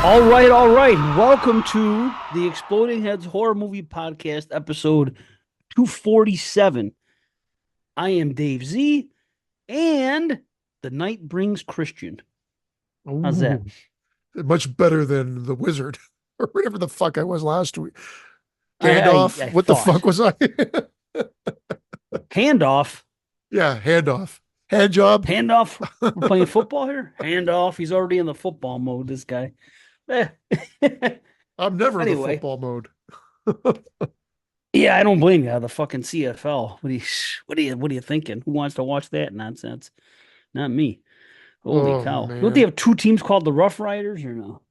All right. Welcome to the Exploding Heads Horror Movie Podcast, episode 247. I am Dave Z, and the night brings Christian. How's that? Ooh, much better than the wizard or whatever the fuck I was last week. Gandalf. I What the fuck thought. was I? Handoff. Yeah, handoff. Hand job. Handoff. We're playing football here? Handoff. He's already in the football mode, this guy. Eh. I'm never in the Anyway, football mode. yeah, I don't blame you. The fucking CFL. What are you thinking? Who wants to watch that nonsense? Not me. Holy Oh cow. Don't they man. have two teams called the Rough Riders or no?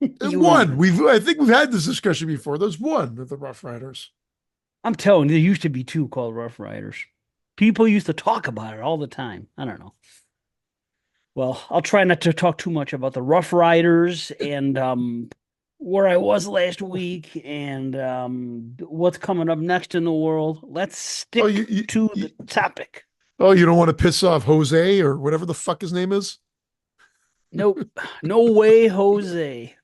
And You and one. the I think we've had this discussion before. There's one of the Rough Riders. I'm telling you, there used to be two called Rough Riders. People used to talk about it all the time. I don't know. Well, I'll try not to talk too much about the Rough Riders and where I was last week and what's coming up next in the world. Let's Oh, stick to the topic. you don't want to piss off Jose or whatever the fuck his name is? Nope. No way, Jose.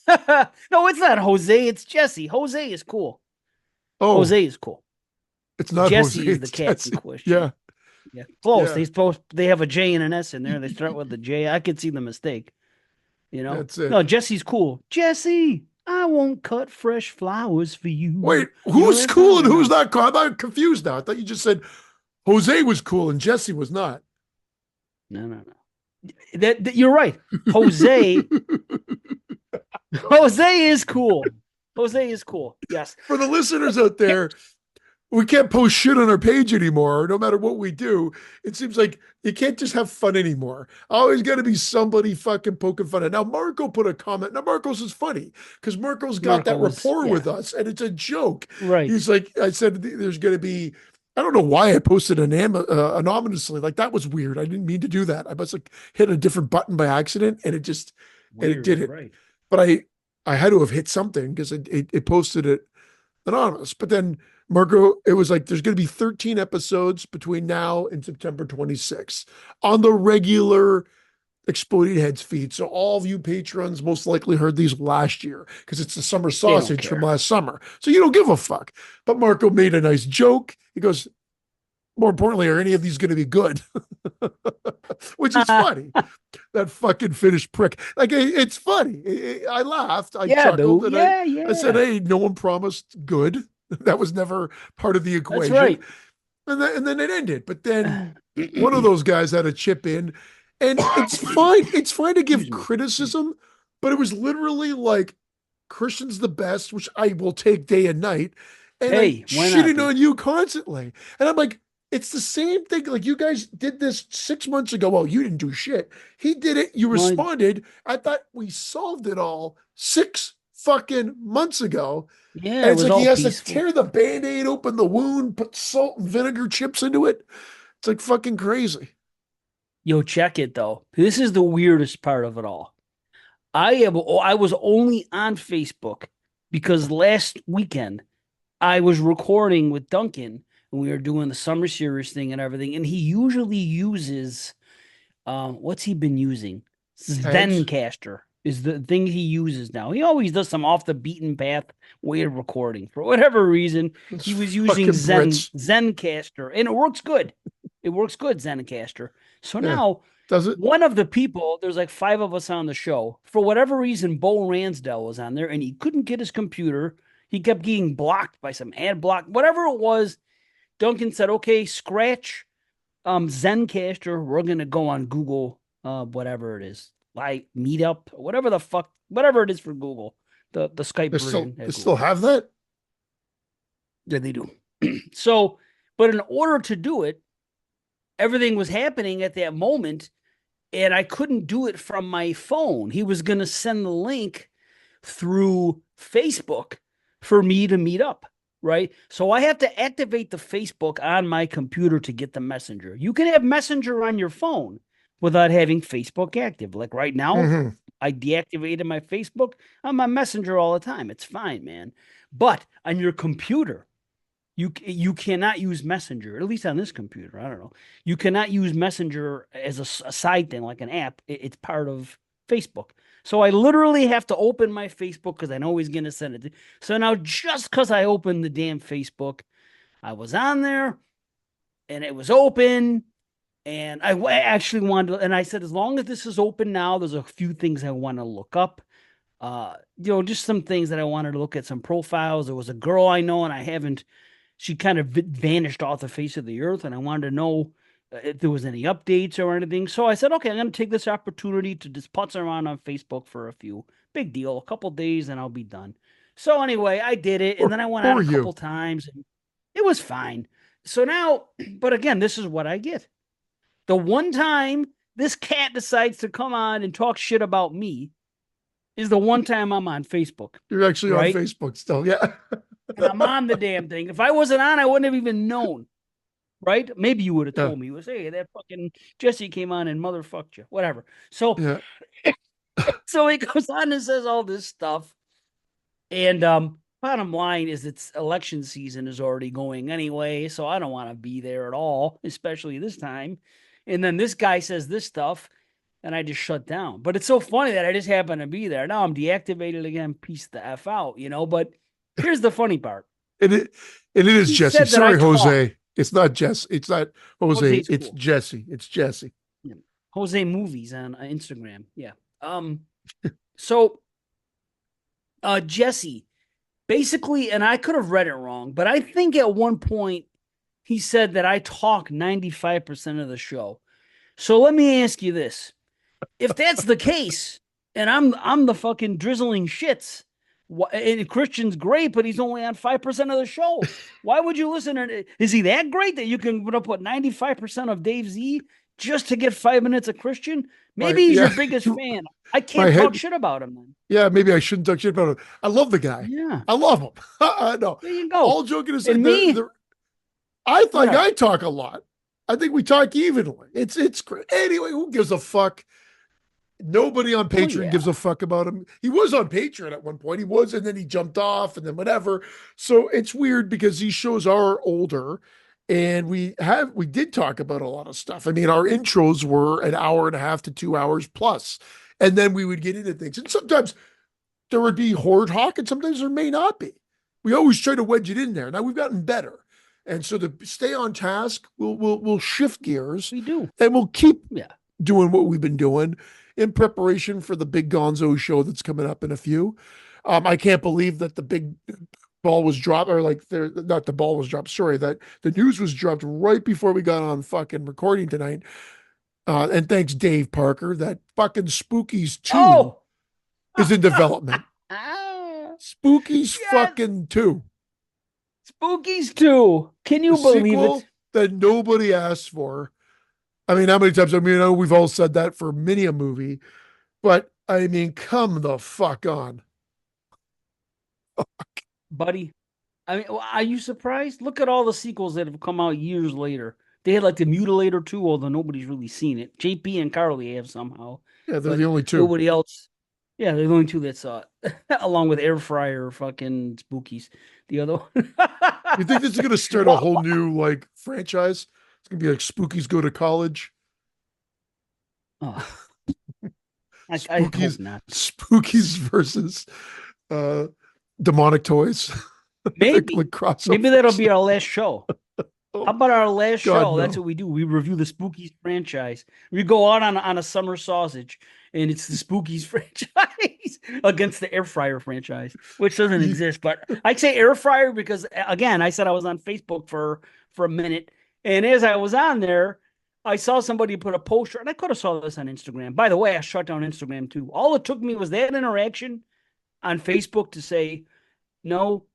No, it's not Jose. It's Jesse. Jose is cool. Oh, Jose is cool. it's not Jose. Jesse is the It's cat in Jesse. question. Yeah, Yeah, close. yeah. They have a J and an S in there. They start with the J. I could see the mistake. You know? That's it. No, Jesse's cool. Jesse, I won't cut fresh flowers for you. Wait, You know who's that song cool or and who's no? not cool? I'm confused now. I thought you just said Jose was cool and Jesse was not. No, no, no. You're right. Jose, Jose is cool. Jose is cool. Yes. For the listeners out there, we can't post shit on our page anymore. No matter what we do, it seems like you can't just have fun anymore. Always got to be somebody fucking poking fun at. Now, Marco put a comment. Now, Marco's is funny because Marco's got that Marco was, rapport yeah, with us, and it's a joke. right. He's like, I said, there's going to be. I don't know why I posted anonymously. Like that was weird. I didn't mean to do that. I must have hit a different button by accident, and it did Weird, it. right. But I had to have hit something because it posted it anonymous. But then Marco, it was like there's going to be 13 episodes between now and September 26th on the regular Exploding Heads feed. So all of you patrons most likely heard these last year because it's the summer They don't sausage from care. last summer. So you don't give a fuck. But Marco made a nice joke. He goes, more importantly, are any of these going to be good? Which is funny. That fucking Finnish prick. Like it's funny. I laughed. I Yeah, chuckled, dude. and Yeah, I said, yeah. "Hey, no one promised good. That was never part of the That's equation." right. And then it ended. But then one of those guys had a chip in, and it's fine. It's fine to give Excuse me. criticism, but it was literally like Christian's the best, which I will take day and night, and like Hey, why not shitting be? on you constantly. And I'm like, it's the same thing. Like you guys did this 6 months ago. Well, you didn't do shit. He did it. You Well, responded. I thought we solved it all 6 fucking months ago. yeah, And it it's was like he all has to peaceful. tear the band-aid, open the wound, put salt and vinegar chips into it. It's like fucking crazy. Yo, check it though. This is the weirdest part of it all. I was only on Facebook because last weekend I was recording with Duncan and we were doing the summer series thing and everything. And he usually uses what's he been using? Tags. Zencaster is the thing he uses now. He always does some off the beaten path way of recording. For whatever reason, It's he was using fucking Brits. Zencaster, and it works good. It works good, Zencaster. So Yeah. now Does it? one of the people, there's like five of us on the show. For whatever reason, Bo Ransdell was on there and he couldn't get his computer. He kept getting blocked by some ad block, whatever it was. Duncan said, okay, scratch Zencaster. We're gonna go on Google, whatever it is, like Meetup, whatever the fuck, whatever it is for Google, the Skype version They at still Google. have that? Yeah, they do. So, but in order to do it, everything was happening at that moment, and I couldn't do it from my phone. He was gonna send the link through Facebook for me to meet up. Right. So I have to activate the Facebook on my computer to get the messenger. You can have messenger on your phone without having Facebook active. Like right now, Mm-hmm. I deactivated my Facebook on my messenger all the time. It's fine, man. But on your computer, you cannot use messenger, at least on this computer. I don't know. You cannot use messenger as a side thing like an app. It's part of Facebook. So I literally have to open my Facebook because I know he's going to send it. So now, just because I opened the damn Facebook, I was on there and it was open. And I actually wanted to, and I said, as long as this is open now, there's a few things I want to look up. Just some things that I wanted to look at, some profiles. There was a girl I know, and I haven't, she kind of vanished off the face of the earth, and I wanted to know if there was any updates or anything. So I said, okay, I'm going to take this opportunity to just putz around on Facebook for a few. Big deal, a couple days, and I'll be done. So anyway, I did it, and then I went out a couple times, and it was fine. So now, but again, this is what I get. The one time this cat decides to come on and talk shit about me is the one time I'm on Facebook. You're actually right? on Facebook still, yeah. And I'm on the damn thing. If I wasn't on, I wouldn't have even known. Right? Maybe you would have told me. You would say, hey, that fucking Jesse came on and motherfucked you. Whatever. So, so he goes on and says all this stuff. And bottom line is it's election season is already going anyway. So I don't want to be there at all, especially this time. And then this guy says this stuff. And I just shut down. But it's so funny that I just happened to be there. Now I'm deactivated again. Peace the F out, But here's the funny part. It is Jesse. Sorry, Jose. It's not Jesse. It's not Jose. Jose's it's cool. Jesse. It's Jesse. Yeah. Jose Movies on Instagram. Yeah. So Jesse, basically, and I could have read it wrong, but I think at one point he said that I talk 95% of the show. So let me ask you this. If that's the case, and I'm the fucking drizzling shits, and Christian's great, but he's only on 5% of the show. Why would you listen? Is he that great that you can put 95% of Dave Z just to get 5 minutes of Christian? Maybe he's your biggest fan. I can't talk shit about him then. Yeah, maybe I shouldn't talk shit about him. I love the guy. Yeah, I love him. No, there you go. All joking aside, I think I talk a lot. I think we talk evenly. It's great. Anyway, who gives a fuck? Nobody on Patreon gives a fuck about him. He was on Patreon at one point. He was, and then he jumped off, and then whatever. So it's weird because these shows are older, and we did talk about a lot of stuff. I mean, our intros were an hour and a half to 2 hours plus, and then we would get into things. And sometimes there would be horror talk, and sometimes there may not be. We always try to wedge it in there. Now we've gotten better. And so to stay on task, we'll shift gears. We do. And we'll keep doing what we've been doing in preparation for the big Gonzo show that's coming up in a few. I can't believe that the big ball was dropped, or not the ball was dropped. Sorry, that the news was dropped right before we got on fucking recording tonight. And thanks, Dave Parker, that fucking Spookies 2 is in development. Spookies fucking 2. Spookies 2. Can you believe it? That nobody asked for. I mean, how many times? I mean, I know we've all said that for many a movie, but I mean, come the fuck on. Buddy. I mean, are you surprised? Look at all the sequels that have come out years later. They had like the Mutilator 2, although nobody's really seen it. JP and Carly have somehow. Yeah, they're the only two. Nobody else. Yeah, they're the only two that saw it, along with Air Fryer, fucking Spookies. The other one. You think this is going to start a whole new franchise? It's going to be like Spookies Go to College. Oh, I hope not. Spookies versus Demonic Toys. Maybe that'll be our last show. How about our last show? No. That's what we do. We review the Spookies franchise. We go out on a summer sausage, and it's the Spookies franchise against the Air Fryer franchise, which doesn't exist. But I say Air Fryer because, again, I said I was on Facebook for a minute, and as I was on there, I saw somebody put a poster, and I could have saw this on Instagram. By the way, I shut down Instagram too. All it took me was that interaction on Facebook to say no.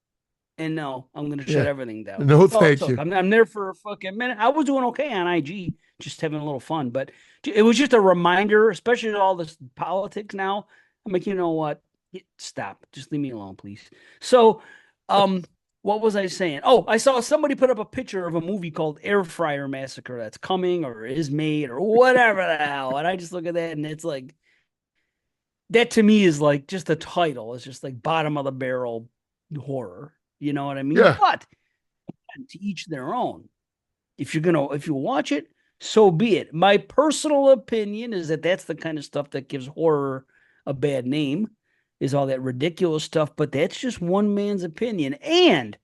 And no, I'm going to shut everything down. No, thank you. I'm there for a fucking minute. I was doing okay on IG, just having a little fun. But it was just a reminder, especially all this politics now. I'm like, you know what? Stop. Just leave me alone, please. So, what was I saying? Oh, I saw somebody put up a picture of a movie called Air Fryer Massacre that's coming or is made or whatever the hell. And I just look at that and it's like, that to me is like just a title. It's just like bottom of the barrel horror. You know what I mean? Yeah. But to each their own. If you watch it, so be it. My personal opinion is that that's the kind of stuff that gives horror a bad name, is all that ridiculous stuff. But that's just one man's opinion. And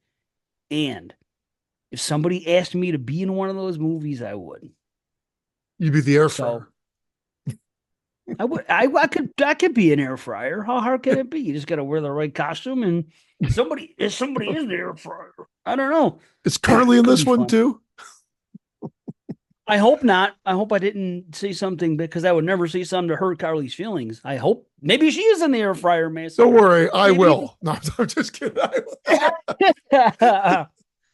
if somebody asked me to be in one of those movies, I would. You'd be the air So fryer. I would. I could be an air fryer. How hard can it be? You just got to wear the right costume, and somebody is the air fryer. I don't know. Is Carly in Could this be one fun. too? I hope not. I hope I didn't say something because I would never say something to hurt Carly's feelings. I hope maybe she is in the air fryer, Don't Mason. worry, I Maybe. will. No, I'm just kidding. I will.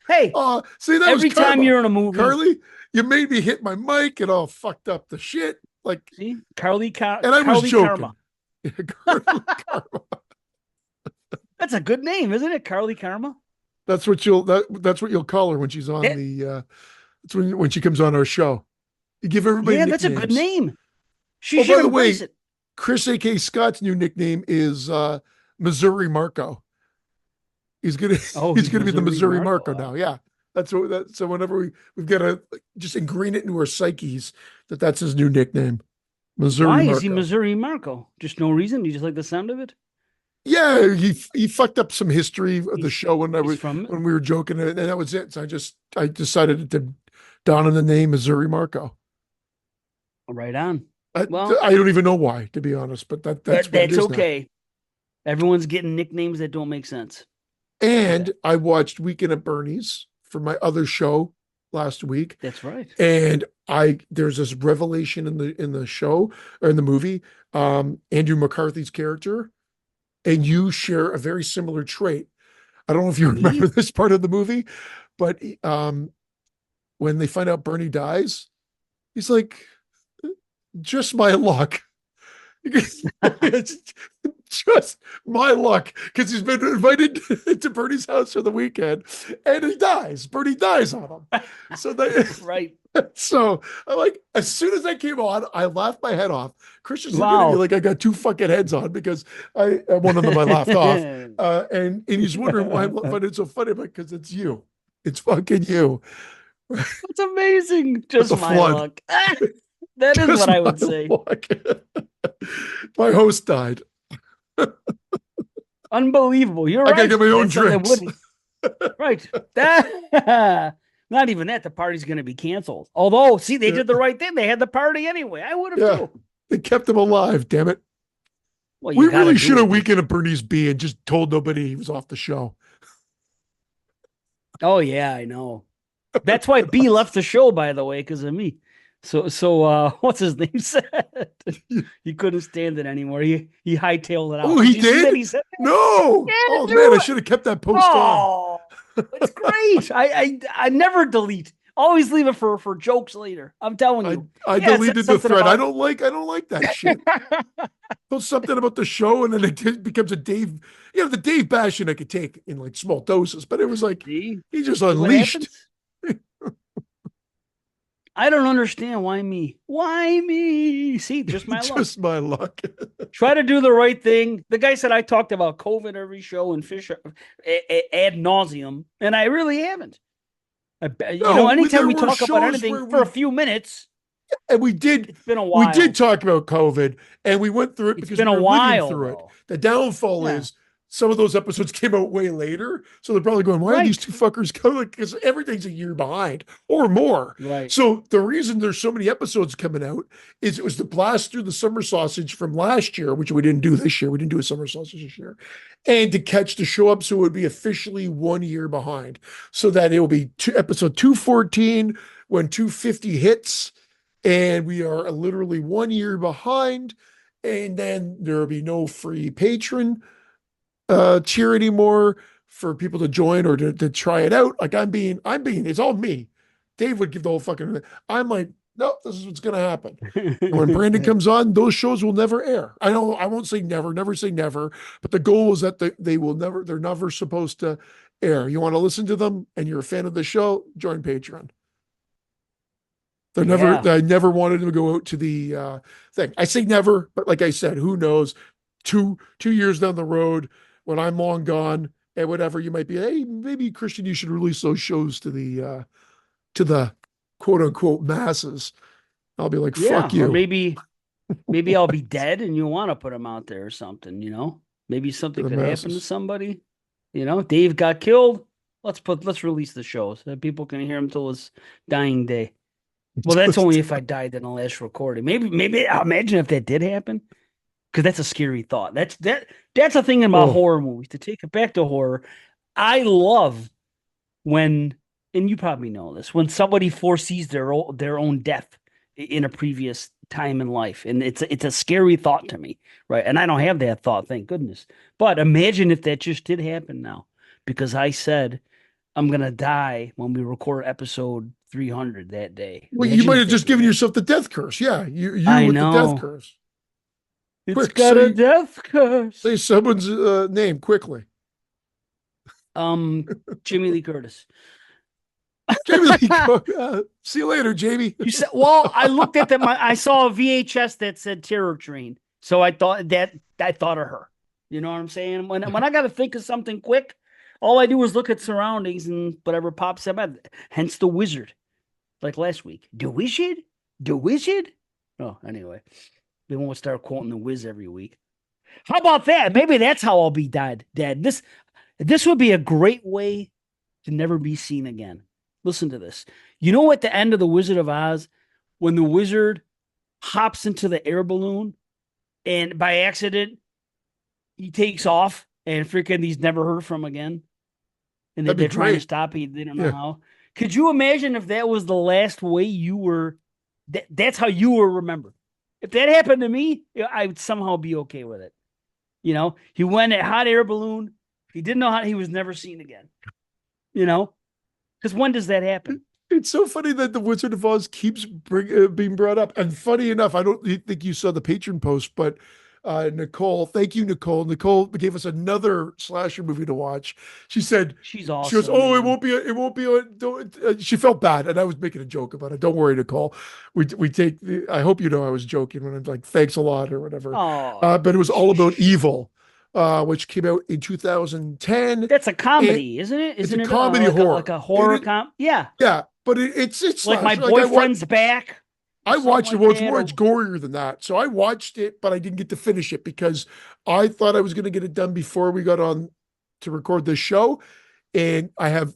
Hey, See, that was every time karma. you're in a movie, Carly, you made me hit my mic and all fucked up the shit. Like, see and I was Carly joking. Karma. Carly Karma. That's a good name, isn't it? Carly Karma. That's what you'll call her when she's on That- the that's when she comes on our show. You give everybody yeah, that's a good nicknames. name. She Oh, should by the way, embrace it. Chris A.K. Scott's new nickname is Missouri Marco. He's gonna Oh, he's gonna be the Missouri Missouri Marco Marco. now. Yeah. So whenever we've got to just ingrain it into our psyches that's his new nickname. Missouri Why Marco. is he Missouri Marco? Just no reason. You just like the sound of it. Yeah, he fucked up some history of the show when He's from. we were joking, and that was it. So I decided to don in the name Missouri Marco. Right on. Well, I don't even know why, to be honest, but that's what it is now. okay. Everyone's getting nicknames that don't make sense. And I watched Weekend at Bernie's for my other show last week, That's right. and there's this revelation in the show or in the movie. Andrew McCarthy's character, and you share a very similar trait. I don't know if you Me? remember this part of the movie, but when they find out Bernie dies, he's like, just my luck. It's just my luck because he's been invited to Bernie's house for the weekend and he dies. Bernie dies on him. So Right. so I like as soon as that came on, I laughed my head off. Christian's looking at Wow. me like I got two fucking heads on because one of them I laughed off. And he's wondering why I find it so funny, but because it's you. It's fucking you. It's amazing. Just a my flood. luck. That is Just what I would my say. luck. My host died. Unbelievable. You're I right. gotta get my own That's something drinks. right. That not even that. The party's going to be canceled. Although, see, they did the right thing. They had the party anyway. I would have Yeah. too. They kept him alive, damn it. Well, you We gotta really do should have it. Weekend at Bernie's B and just told nobody he was off the show. Oh yeah, I know. That's why B left the show, by the way, because of me. So what's his name said? He couldn't stand it anymore. He hightailed it out. Oh, he Did you see that? did? He said, No. Yeah, Oh do man, I it. should have kept that post on. "Oh, it's great." I never delete. Always leave it for jokes later. I'm telling you. I Yeah, it said deleted the something thread. I about- don't like that shit. Post something about the show and then it becomes a Dave. The Dave bashing I could take in like small doses, but it was like See? he just What unleashed. happens? I don't understand why me. Why me? See, just my luck. Just my luck. Try to do the right thing. The guy said I talked about COVID every show and fish ad nauseum, and I really haven't. Anytime we there were talk about shows anything where for a few minutes, And we did it's been a while. we did talk about COVID and we went through it It's because been we a were while. living through it. Though. The downfall Yeah. is some of those episodes came out way later. So they're probably going, why are these Right. two fuckers coming? Because everything's a year behind or more. Right. So the reason there's so many episodes coming out is it was to blast through the summer sausage from last year, which we didn't do this year. We didn't do a summer sausage this year. And to catch the show up so it would be officially 1 year behind. So that it will be episode 214 when 250 hits. And we are literally 1 year behind. And then there will be no free patron cheer anymore for people to join or to try it out. Like I'm being, it's all me. Dave would give the whole fucking, I'm like, no, this is what's going to happen. And when Brandon comes on, those shows will never air. I know I won't say never say never, but the goal is that they're never supposed to air. You want to listen to them and you're a fan of the show, join Patreon. I never wanted to go out to the thing. I say never, but like I said, who knows? 2 years down the road, when I'm long gone and whatever, you might be, hey, maybe Christian, you should release those shows to the quote unquote masses. I'll be like, fuck you. Or maybe Maybe I'll be dead and you want to put him out there or something, Maybe to something the could happen to masses. somebody. Dave got killed. Let's release the show so that people can hear him till his dying day. Well, that's only if I died in the last recording. Maybe imagine if that did happen, because that's a scary thought. That's a thing about Oh, horror movies. To take it back to horror, I love when, and you probably know this, when somebody foresees their own death in a previous time in life, and it's a scary thought to me, right? And I don't have that thought, thank goodness. But imagine if that just did happen now, because I said I'm gonna die when we record episode 300 that day. well, you Imagine might if have that just did given happen. yourself the death curse. Yeah, you I with the death know. curse. It's Quick, got a death say curse. someone's name quickly. Um, Jimmy Lee Curtis. Jamie Lee. See you later, Jamie. You said, well, I looked at I saw a VHS that said Terror Train. So I thought of her. You know what I'm saying? When I got to think of something quick, all I do is look at surroundings and whatever pops up. Hence the wizard, like last week. The wizard, the wizard. Oh, anyway, we won't start quoting the Wiz every week. How about that? Maybe that's how I'll be dead. This would be a great way to never be seen again. Listen to this. You know, at the end of The Wizard of Oz, when the wizard hops into the air balloon and by accident he takes off and freaking he's never heard from again, and That'd be they're trying to great. stop him. They don't know Yeah, how. Could you imagine if that was the last way you were? That's how you were remembered. If that happened to me, I would somehow be okay with it. He went at hot air balloon. He didn't know how he was never seen again. You know, because when does that happen? it's so funny that the Wizard of Oz keeps being brought up. And funny enough, I don't think you saw the patron post, but Nicole, thank you, Nicole. Nicole gave us another slasher movie to watch. She said, She's she goes, awesome, "Oh, man. it won't be." Don't, she felt bad, and I was making a joke about it. Don't worry, Nicole. We take. I hope you know I was joking when I'm like, "Thanks a lot" or whatever. Oh, But it was all about evil, which came out in 2010, that's a and comedy, isn't it? it's a Isn't it comedy like horror. a horror com? Yeah, Yeah, but it's like My slasher. Like Boyfriend's Back or I something watched it. like Well, it's that. more, it's Or gorier than that. So I watched it, but I didn't get to finish it because I thought I was going to get it done before we got on to record this show, and I have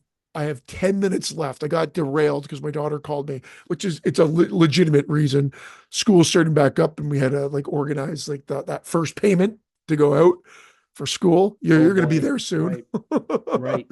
10 minutes left. I got derailed because my daughter called me, which is it's a legitimate reason. School's starting back up, and we had to like organize like that first payment to go out for school. You're oh going to be boy, there soon, right, right,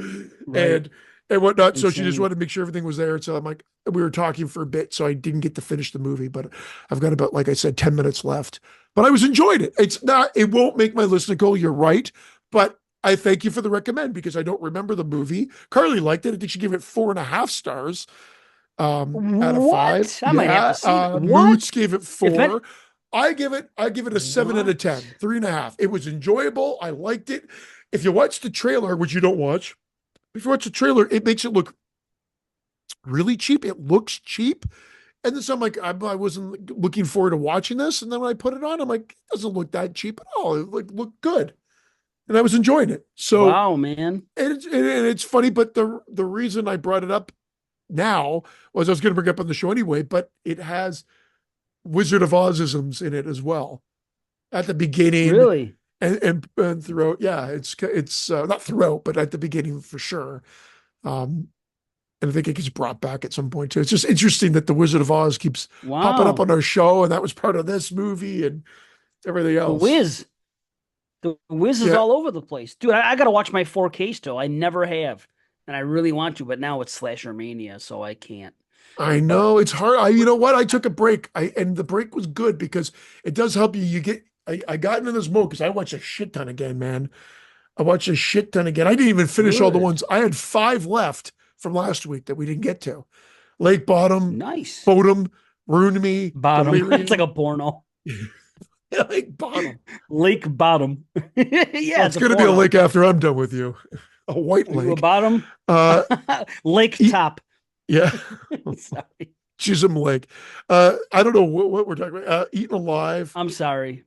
right, and and whatnot. So she just insane. wanted to make sure everything was there. So I'm like, we were talking for a bit, so I didn't get to finish the movie, but I've got about, like I said, 10 minutes left. But I was enjoying it. It's not, it won't make my list, Nicole. You're right. But I thank you for the recommend because I don't remember the movie. Carly liked it. I think she gave it 4.5 stars out of five. What? I might have to Yeah. see that. What? Moods gave it If it? 4. I give it a 7 out of 10, What? 3.5. It was enjoyable. I liked it. If you watch the trailer, which you don't watch, if you watch the trailer, it makes it look really cheap. It looks cheap. And then so I'm like, I wasn't looking forward to watching this. And then when I put it on, I'm like, it doesn't look that cheap at all. It like looked good. And I was enjoying it. So Wow, man. and it's funny, but the reason I brought it up now was I was going to bring it up on the show anyway, but it has Wizard of Ozisms in it as well. At the beginning Really? and throughout. Yeah, it's not throughout, but at the beginning for sure. Um, and I think it gets brought back at some point too. It's just interesting that the Wizard of Oz keeps popping up Wow. on our show, and that was part of this movie and everything The else. Wiz. The Wiz is Yeah, all over the place. Dude, I got to watch my 4K still. I never have. And I really want to, but now it's Slasher Mania, so I can't. I know it's hard. You know what? I took a break. And the break was good because it does help you. I got into this mode because I watched a shit ton again, man. I watched a shit ton again. I didn't even finish all the Good. ones. I had 5 left from last week that we didn't get to. Lake Bottom, Nice. Bodum, Ruin Me, Bottom. It's like Delirium. a porno. Lake Bottom. Lake Bottom. Oh, Yeah, it's it's a going to be a porno. lake after I'm done with you. A white Are you a lake. bottom? Uh, Lake e- top. yeah, Sorry. Chisholm Lake. I don't know what we're talking about. Eaten Alive, I'm sorry.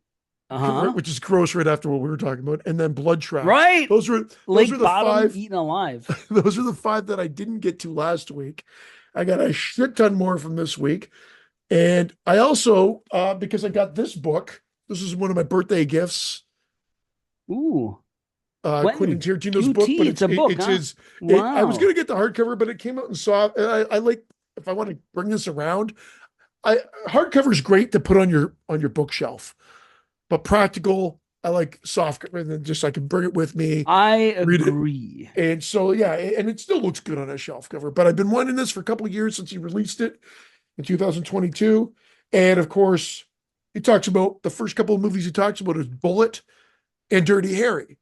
Uh-huh. which is gross right after what we were talking about, and then Blood Trash. Right. Those were Lake the Bottom, five. eaten alive. Those are the 5 that I didn't get to last week. I got a shit ton more from this week. And I also, because I got this book, this is one of my birthday gifts, Ooh, Quentin Quentin Tarantino's book, QT. but It's a book, it's huh? his. I was Wow. gonna get the hardcover, but it came out in soft. I like if I want to bring this around. I hardcover is great to put on your bookshelf, but practical. I like soft cover, and then just I can bring it with me, I read it, agree. and so yeah, and it still looks good on a shelf cover. But I've been wanting this for a couple of years since he released it in 2022, and of course, he talks about the first couple of movies he talks about is Bullet and Dirty Harry.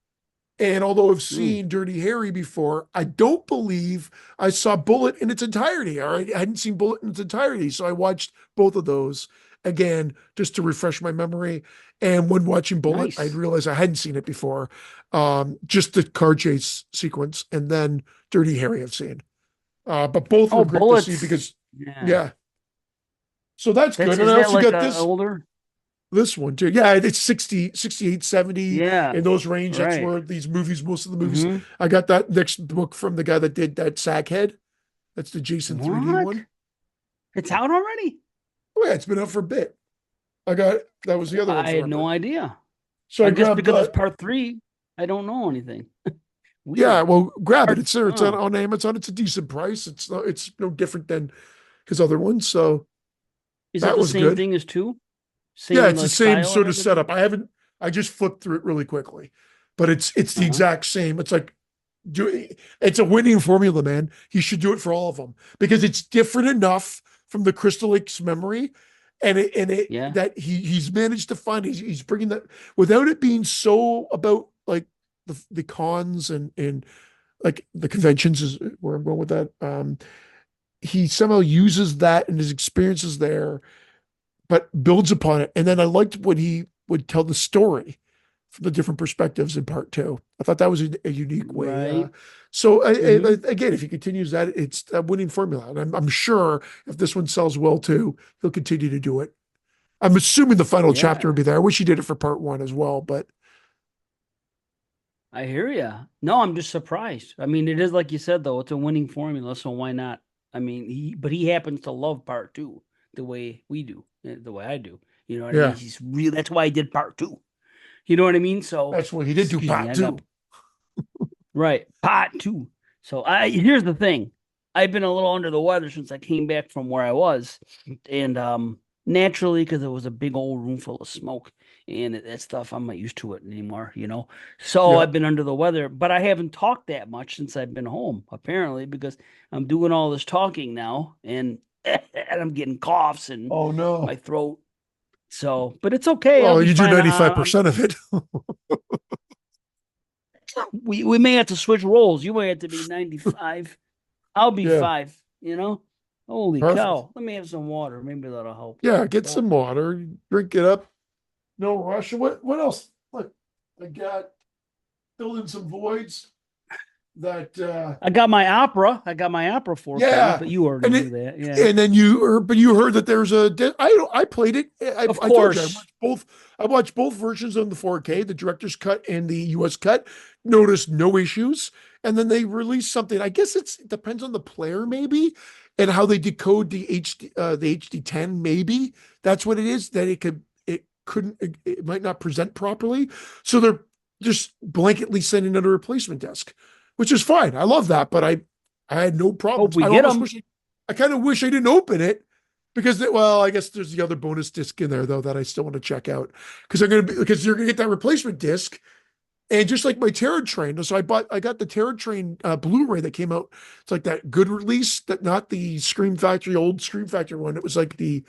And although I've Mm. seen Dirty Harry before, I don't believe I saw Bullet in its entirety. Or I hadn't seen Bullet in its entirety. So I watched both of those again just to refresh my memory. And when watching Bullet, I Nice. realized I hadn't seen it before. Just the car chase sequence, and then Dirty Harry I've seen. But both were Oh, great to see bullets. because, Yeah. yeah. So that's That's good. And is I that also like got a this older? this one too. Yeah, it's 60, 68, 70 Yeah. in those range. That's Right. where these movies, most of the movies. Mm-hmm. I got that next book from the guy that did that Sackhead. That's the Jason 3D What? one. It's out already? Oh yeah, it's been out for a bit. I got that was the other one I for my had no birthday. idea. So I I guess grabbed because it's part three, I don't know anything. yeah, Weird. well, grab it. Part, It's there. It's oh, on Amazon. It's a decent price. It's no different than his other ones. So is it that the was same good. thing as two? Yeah, Same it's the like same style and sort of everything? setup. I just flipped through it really quickly, but it's the Uh-huh. exact same. It's like do it's a winning formula, man. He should do it for all of them because it's different enough from the Crystal Lake's memory, and it Yeah. that he's managed to find he's bringing that without it being so about like the cons and like the conventions is where I'm going with that. He somehow uses that and his experiences there, but builds upon it. And then I liked when he would tell the story from the different perspectives in part two. I thought that was a unique way. Right. So Mm-hmm. again, if he continues that, it's a winning formula. And I'm sure if this one sells well too, he'll continue to do it. I'm assuming the final chapter will Yeah. be there. I wish he did it for part one as well, but I hear you. No, I'm just surprised. I mean, it is like you said though, it's a winning formula, so why not? I mean, he happens to love part two the way we do, the way I do. You know what I mean? yeah, He's real. That's why I did part two. You know what I mean? So, that's what he did do excuse me, part I two. got right part two. So I here's the thing. I've been a little under the weather since I came back from where I was, and naturally because it was a big old room full of smoke and that stuff, I'm not used to it anymore. So Yeah. I've been under the weather, but I haven't talked that much since I've been home. Apparently, because I'm doing all this talking now, and and I'm getting coughs and Oh my no. throat. So, but it's okay. I'll Well, be you do fine. 95% of it. We may have to switch roles. You might have to be 95. I'll be Yeah. 5, you know? Holy Perfect. cow. Let me have some water. Maybe that'll help. Yeah. Get But some water, drink it up. No rush. What else? Look, I got filled in some voids that I got my opera. I got my opera fork ready, yeah. but you already And knew it that. Yeah. and then but you heard that there's I played it. Of I told you course. I watched both versions on the 4K, the director's cut and the US cut. Noticed no issues. And then they released something. I guess it depends on the player maybe and how they decode the HD10 maybe. That's what it is that it might not present properly. So they're just blanketly sending out a replacement disc, which is fine. I love that, but I had no Hope problems. we get them. I kind of wish I didn't open it because well, I guess there's the other bonus disc in there though that I still want to check out because you're gonna get that replacement disc. And just like my Terror Train, so I got the Terror Train Blu-ray that came out. It's like that good release, that not the old Scream Factory one. It was like I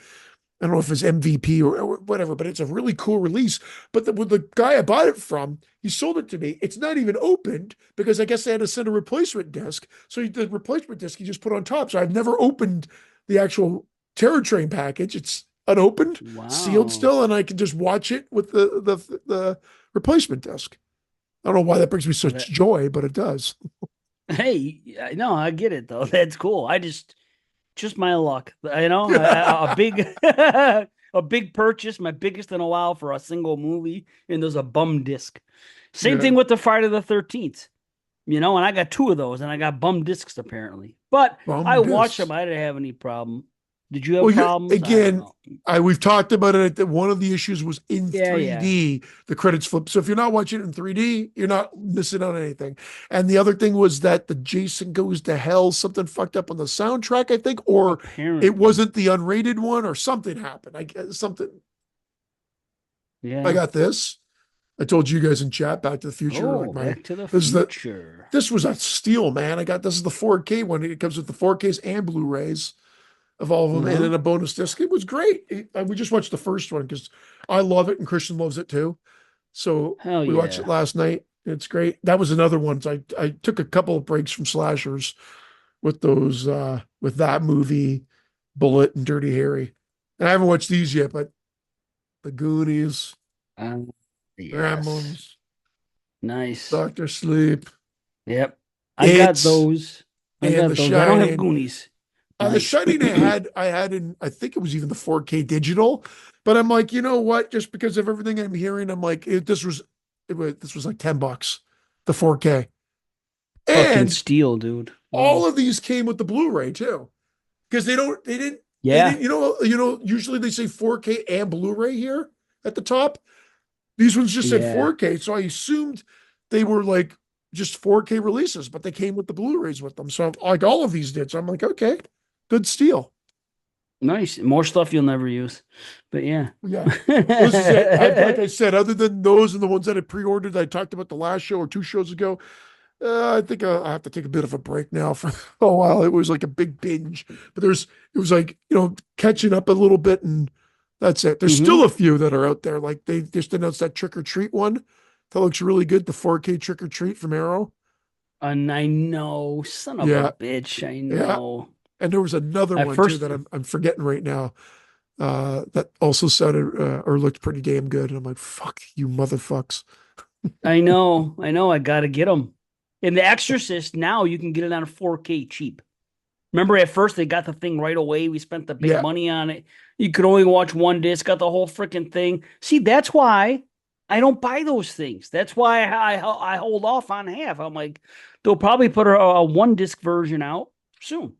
don't know if it's MVP or whatever, but it's a really cool release. But with the guy I bought it from, he sold it to me. It's not even opened because I guess they had to send a replacement disc. So the replacement disc he just put on top. So I've never opened the actual Terror Train package. It's unopened, sealed Wow. still, and I can just watch it with the replacement disc. I don't know why that brings me Well, such joy, but it does. hey, no, I get it though. That's cool. Just my luck. A big a big purchase, my biggest in a while for a single movie, and there's a bum disc. Same Yeah. thing with the Friday the 13th. And I got two of those, and I got bum discs apparently. But I Bum watched them. discs. I didn't have any problem. Did you have Well, problems? I don't again, know. we've talked about it. That one of the issues was in Yeah, yeah. 3D, the credits flip. So if you're not watching it in 3D, you're not missing on anything. And the other thing was that the Jason Goes to Hell, something fucked up on the soundtrack, I think, or it Apparently. wasn't the unrated one, or something happened. I guess something. I Yeah. got this. I told you guys in chat, Back to the Future, like Oh, my Back to the this is the Future. this was a steal, man. I got this is the 4K one. It comes with the 4Ks and Blu-rays of all of them, and Uh-huh. then a bonus disc. It was great. We just watched the first one because I love it and Christian loves it too. So Hell we watched it yeah. last night. It's great. That was another one. So I took a couple of breaks from slashers with those with that movie, Bullet and Dirty Harry. And I haven't watched these yet, but The Goonies, Um, yes. Gremlins, Nice. Doctor Sleep, Yep. I got It's, those. I and The got those. I don't have Shining. Goonies. The Nice. Shining I had in, I think it was even the 4K digital, but I'm like, you know what? Just because of everything I'm hearing, I'm like, this was like $10, the 4K. Fucking And steal, dude. all Wow. of these came with the Blu-ray too. Because they Yeah. didn't, usually they say 4K and Blu-ray here at the top. These ones just said Yeah. 4K. So I assumed they were like just 4K releases, but they came with the Blu-rays with them. So like all of these did. So I'm like, okay, good steal. Nice. More stuff you'll never use. But yeah. Yeah. This is it. Like I said, other than those and the ones that I pre-ordered that I talked about the last show or 2 shows ago, I think I have to take a bit of a break now for a while. It was like a big binge, but it was like, catching up a little bit, and that's it. There's hmm still a few that are out there. Like they just announced that Trick or Treat one. That looks really good. The 4K Trick or Treat from Arrow. And I know, son of a Yeah. bitch. I Yeah. know. And there was another At one too first, that I'm forgetting right now. That also sounded or looked pretty damn good. And I'm like, fuck you motherfucks. I know. I know. I got to get them. In The Exorcist, now you can get it on a 4K cheap. Remember at first they got the thing right away. We spent the big Yeah. money on it. You could only watch one disc, got the whole freaking thing. See, that's why I don't buy those things. That's why I hold off on half. I'm like, they'll probably put a one disc version out soon.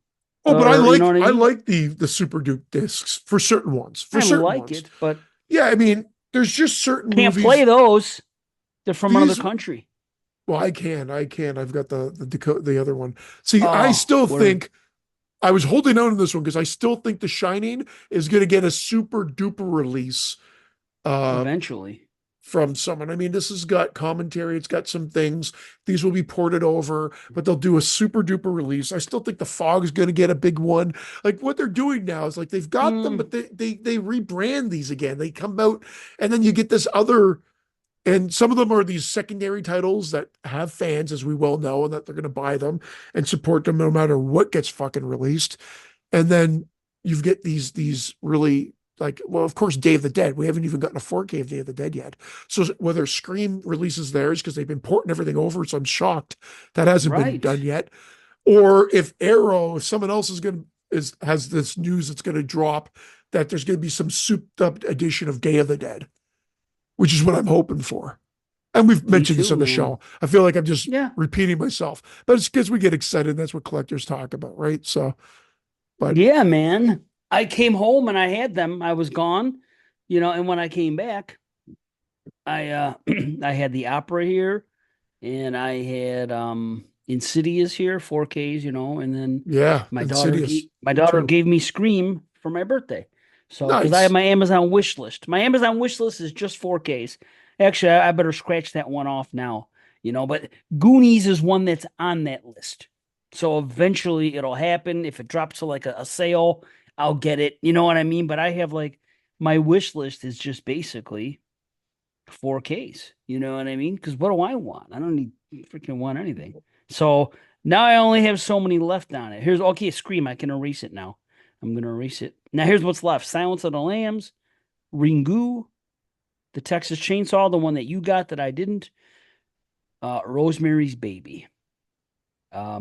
Oh, but Or you know what I I mean? like the Super Duke discs for certain ones. For I certain like ones. it, but Yeah, I mean, there's just certain can't play movies. those. They're from another These country. well, I can. I've got the Dakota, the other one. See, I Oh, still word. think I was holding out on this one because I still think The Shining is going to get a super duper release uh Eventually. from someone. I mean, this has got commentary, it's got some things. These will be ported over, but they'll do a super duper release. I still think The Fog is going to get a big one. Like what they're doing now is like they've got them, but Hmm. they rebrand these again. They come out and then you get this other, and some of them are these secondary titles that have fans, as we well know, and that they're going to buy them and support them no matter what gets fucking released. And then you get these really like, well, of course, Day of the Dead. We haven't even gotten a 4K of Day of the Dead yet. So whether Scream releases theirs because they've been porting everything over, so I'm shocked that hasn't been Right. done yet. Or if Arrow, if someone else has this news that's going to drop that there's going to be some souped up edition of Day of the Dead, which is what I'm hoping for. And we've Me mentioned this too, on the man. show. I feel like I'm just Yeah. repeating myself, but it's because we get excited. That's what collectors talk about, right? So, but Yeah, man. I came home and I had them. I was gone, and when I came back, I I had the opera here and I had Insidious here, 4Ks, and then yeah, my daughter Insidious. my Me daughter too. gave me Scream for my birthday. So, because I have Nice. my Amazon wish list. My Amazon wish list is just 4Ks. Actually, I better scratch that one off now, but Goonies is one that's on that list. So eventually it'll happen. If it drops to like a sale, I'll get it. You know what I mean? But I have like my wish list is just basically 4Ks. You know what I mean? Because what do I want? I don't need freaking want anything. So now I only have so many left on it. Here's okay, Scream. I can erase it now. I'm gonna erase it. Now here's what's left: Silence of the Lambs, Ringu, the Texas Chainsaw, the one that you got that I didn't, Rosemary's Baby,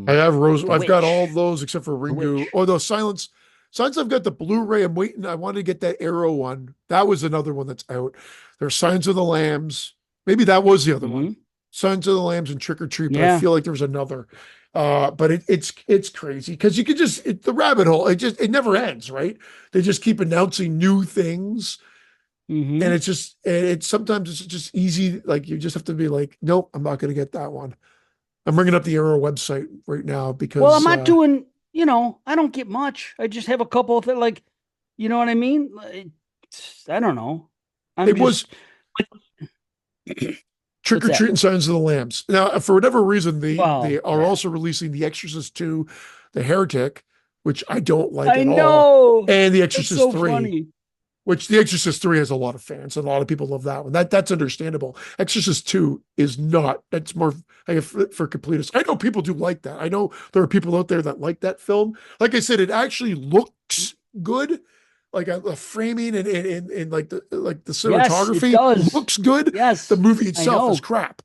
I have Rose. The I've got all Witch, those except for The Ringu. Witch. Oh, no, Silence. Silence. I've got the Blu-ray. I'm waiting. I wanted to get that Arrow one. That was another one that's out. There's Signs of the Lambs. Maybe that was the other one. hmm Signs of the Lambs and Trick or Treat. But I Yeah, feel like there was another. But it's crazy because you could the rabbit hole, it never ends, right? They just keep announcing new things. And Hmm. it's sometimes it's just easy. Like you just have to be like, nope, I'm not going to get that one. I'm bringing up the Arrow website right now Well, I'm because not doing, I don't get much. I just have a couple of things, like, you know what I mean? I don't know. I'm it was just, Trick what's or that? Treat and Silence of the Lambs. Now, for whatever reason, they Well, are yeah. also releasing The Exorcist 2, The Heretic, which I don't like I at all, know. and The It's Exorcist so 3, funny. which The Exorcist 3 has a lot of fans, and a lot of people love that one. That's understandable. Exorcist 2 is not. That's more like for completists. I know people do like that. I know there are people out there that like that film. Like I said, it actually looks good. Like a framing and like the Yes, it cinematography does. looks good. The Yes, movie I itself is know. crap.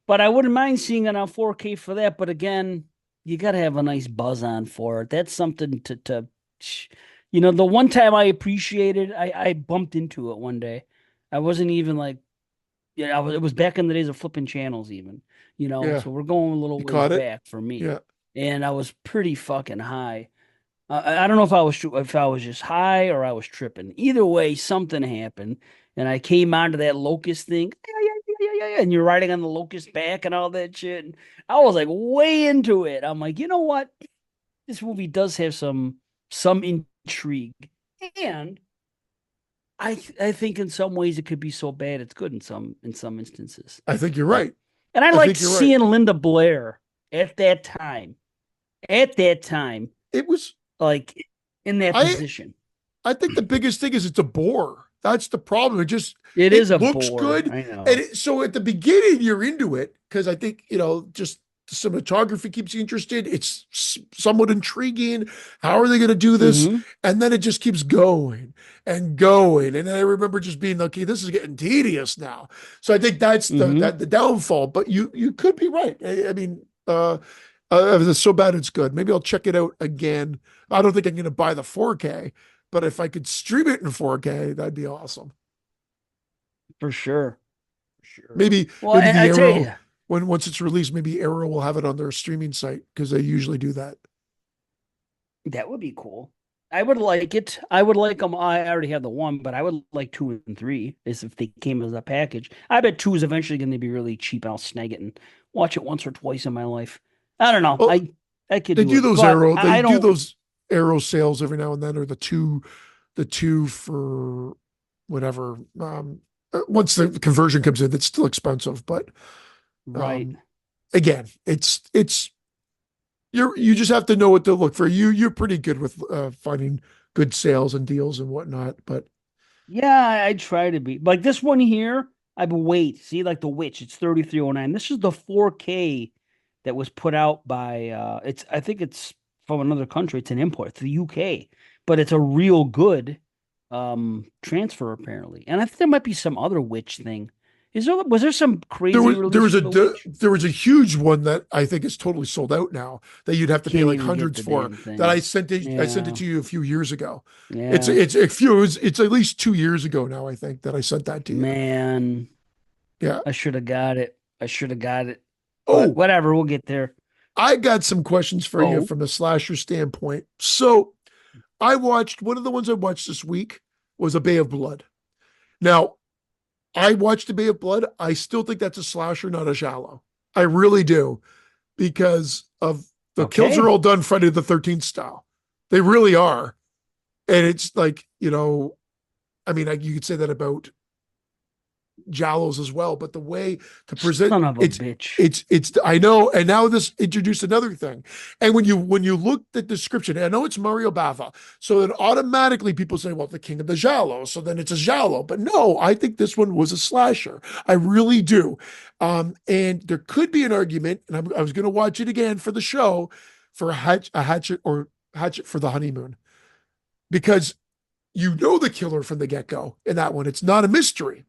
But I wouldn't mind seeing it on 4K for that. But again, you got to have a nice buzz on for it. That's something the one time I appreciated, I bumped into it one day. I wasn't even like, it was back in the days of flipping channels, even, Yeah, so we're going a little you ways caught it. back for me. Yeah, And I was pretty fucking high. I don't know if I was just high or I was tripping. Either way, something happened, and I came onto that locust thing. And you're riding on the locust back and all that shit. And I was like way into it. I'm like, you know what? This movie does have some intrigue, and I think in some ways it could be so bad it's good in some instances. I think you're Like, right. and I I liked think you're right. seeing Linda Blair at that time. At that time, It was. like in that I position. I think the biggest thing is it's a bore. That's the problem. It is It a looks bore. good, I and know. so at the beginning you're into it because I think just the cinematography keeps you interested. It's somewhat intriguing. How are they going to do this? Hmm. And then it just keeps going and going. And I remember just being okay, this is getting tedious now. So I think that's Hmm. the downfall. But you could be right. I mean, if it's so bad it's good. Maybe I'll check it out again. I don't think I'm going to buy the 4K, but if I could stream it in 4K, that'd be awesome. For sure. For sure. Maybe Well, maybe I the tell Arrow you, when once it's released, maybe Arrow will have it on their streaming site because they usually do that. that would be cool. I would like it. I would like them. I already have the one, but I would like two and three as if they came as a package. I bet two is eventually going to be really cheap, and I'll snag it and watch it once or twice in my life. I don't know. Well, I could do it, but They I do don't. those Arrow sales every now and then, or the two for whatever. Once the conversion comes in, it's still expensive, but Right. um, again, it's you just have to know what to look for. You're pretty good with finding good sales and deals and whatnot. But Yeah, I try to be. Like this one here, I've wait. See, like The Witch, it's 3309. This is the 4K that was put out by I think it's from another country. It's an import. It's the UK. But it's a real good transfer apparently. And I think there might be some other Witch thing. Was there some crazy there release was for The Witch? there was a huge one that I think is totally sold out now that you'd have to pay Can't like even get hundreds the for. damn That thing. I sent it Yeah. to you a few years ago. Yeah. It's at least 2 years ago now. I think that I sent that to you. Man, Yeah. I should have got it. I should have got it. But Oh, whatever, we'll get there. I got some questions for you Oh. from a slasher standpoint. So I watched one of the ones I watched this week was A Bay of Blood. Now I watched A Bay of Blood. I still think that's a slasher, not a shallow. I really do because of the kills are Okay. all done Friday the 13th style. They really are. And it's like, I mean, you could say that about Jallows as well, but the way to present Son of a bitch. I know, and now this introduced another thing. And when you look at the description, I know it's Mario Bava, so then automatically people say, well, the king of the Giallo, so then it's a Giallo. But no, I think this one was a slasher. I really do. And there could be an argument, and I was going to watch it again for the show, for a hatchet or hatchet for the honeymoon, because you know the killer from the get-go in that one. It's not a mystery.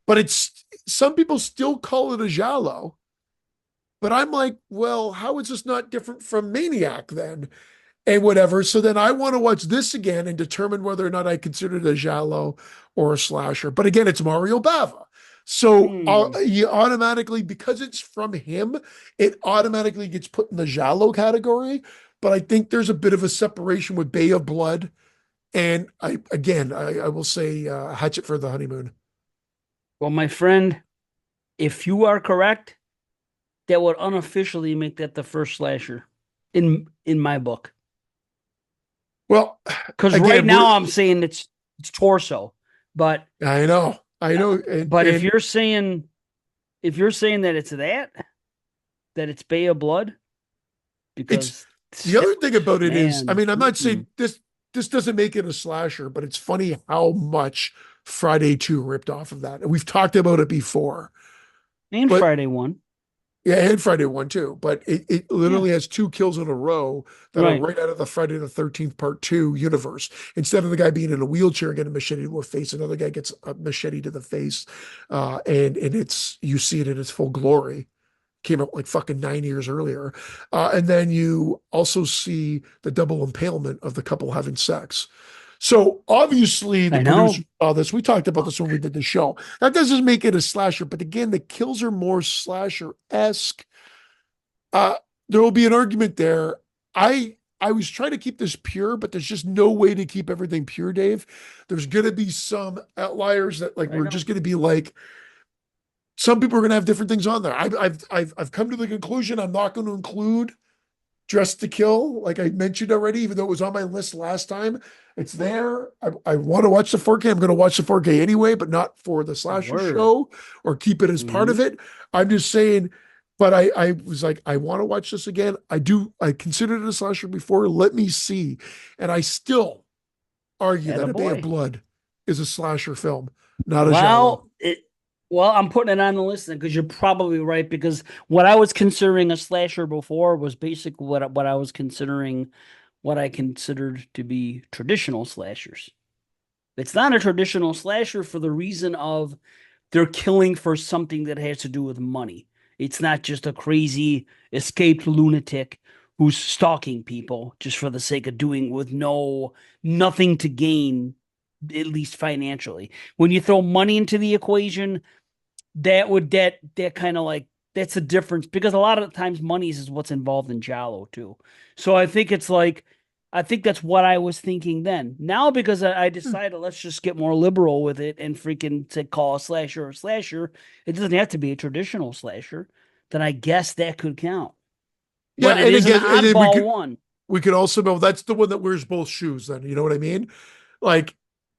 But it's some people still call it a giallo. But I'm like, well, how is this not different from Maniac then? And whatever. So then I want to watch this again and determine whether or not I consider it a giallo or a slasher. But again, it's Mario Bava. So Hmm. you automatically, because it's from him, it automatically gets put in the Giallo category. But I think there's a bit of a separation with Bay of Blood. And I will say Hatchet for the Honeymoon. Well, my friend, if you are correct, that would unofficially make that the first slasher in my book. Well, Because right again, now I'm saying it's torso, but I know, but and if you're saying that it's that it's Bay of Blood, it's because the other thing about it is, I man, mean, I'm not saying this doesn't make it a slasher, but it's funny how much Friday 2 ripped off of that. And we've talked about it before. and But Friday one, yeah, and Friday 1 too. But it yeah, literally has two kills in a row that are right. right out of the Friday the 13th Part 2 universe. Instead of the guy being in a wheelchair and getting a machete to a face, another guy gets a machete to the face. And it's you see it in its full glory. Came out like fucking 9 years earlier. And then you also see the double impalement of the couple having sex. So obviously the I producer know. saw this. We talked about this when we did the show. That doesn't make it a slasher, but again, the kills are more slasher-esque. Uh, there will be an argument there. I was trying to keep this pure, but there's just no way to keep everything pure, Dave. There's gonna be some outliers that like I we're know. just gonna be like some people are going to have different things on there. I've come to the conclusion I'm not going to include Dress to Kill, like I mentioned already, even though it was on my list last time. It's there. I want to watch the 4K. I'm going to watch the 4K anyway, but not for the slasher Word. show or keep it as part Hmm. of it. I'm just saying, but I was like, I want to watch this again. I considered it a slasher before. Let me see. And I still argue that A Bay of Attaboy. Blood is a slasher film, not a Giallo. Well, I'm putting it on the list because you're probably right. Because what I was considering a slasher before was basically what I was considering what I considered to be traditional slashers. It's not a traditional slasher for the reason of they're killing for something that has to do with money. It's not just a crazy escaped lunatic who's stalking people just for the sake of doing with nothing to gain, at least financially. When you throw money into the equation, that kind of like that's the difference because a lot of the times money is what's involved in Jalo too. So I think it's like I think that's what I was thinking then. Now because I decided let's just get more liberal with it and freaking to call a slasher, it doesn't have to be a traditional slasher. Then I guess that could count. Yeah, But it and is an again, and then oddball one. we could also know that's the one that wears both shoes. Then you know what I mean? Like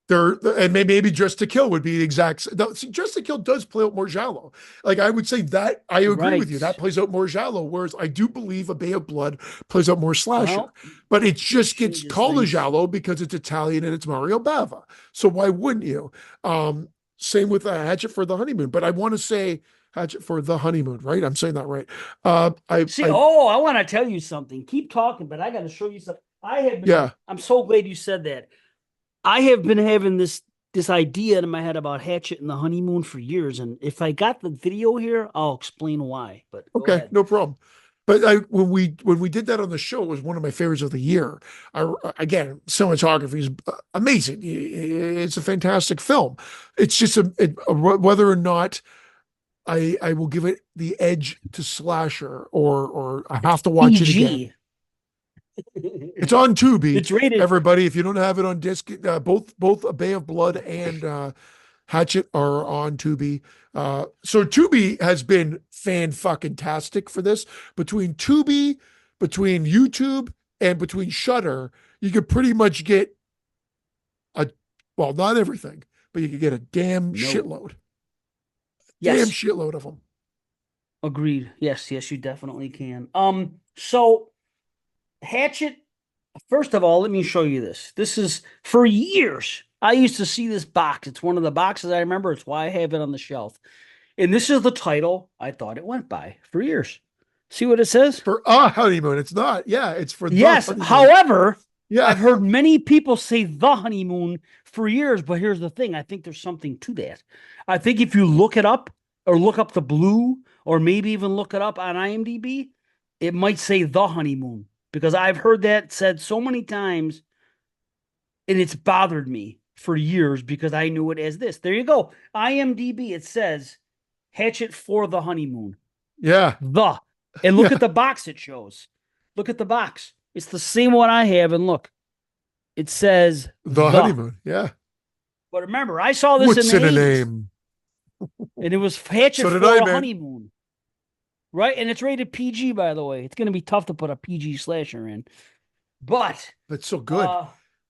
they're and maybe Dress to Kill would be the exact. See, Dress to Kill does play out more Giallo. Like I would say that I agree with you. That Right. plays out more Giallo. Whereas I do believe A Bay of Blood plays out more slasher. Well, But it just gets changes called a things. Giallo because it's Italian and it's Mario Bava. So why wouldn't you? Same with Hatchet for the Honeymoon. But I want to say Hatchet for the Honeymoon, right? I'm saying that right. See, oh, I want to tell you something. Keep talking, but I got to show you something. Yeah. I'm so glad you said that. I have been having this idea in my head about Hatchet and the honeymoon for years, and if I got the video here, I'll explain why. But go Okay, ahead. no problem. But when we did that on the show, it was one of my favorites of the year. Again, cinematography is amazing. It's a fantastic film. It's just whether or not I will give it the edge to slasher or I have to watch it again. PG. It's on Tubi, It's rated. everybody. If you don't have it on disc, both A Bay of Blood and Hatchet are on Tubi. So Tubi has been fan fucking tastic for this. Between Tubi, between YouTube, and between Shutter, you could pretty much get a well, not everything, but you could get a damn No. shitload, damn Yes. shitload of them. Agreed. Yes. Yes, you definitely can. So Hatchet. First of all, let me show you this. This is for years. I used to see this box. It's one of the boxes I remember. It's why I have it on the shelf. And this is the title I thought it went by for years. See what it says? For a honeymoon. It's not. Yeah, it's for the Yes. honeymoon. However, Yeah. I've heard many people say the honeymoon for years, but here's the thing. I think there's something to that. I think if you look it up or look up the blue or maybe even look it up on IMDb, it might say the honeymoon because I've heard that said so many times and it's bothered me for years because I knew it as this. There you go. IMDb, it says Hatchet for the Honeymoon. Yeah. The. And look Yeah. at the box it shows. Look at the box. It's the same one I have. And look, it says The the. Honeymoon. Yeah. But remember, I saw this in What's the in a 80s name? and it was Hatchet So did for I, a man. Honeymoon. Right? And it's rated PG, by the way. It's going to be tough to put a PG slasher in. But That's so good.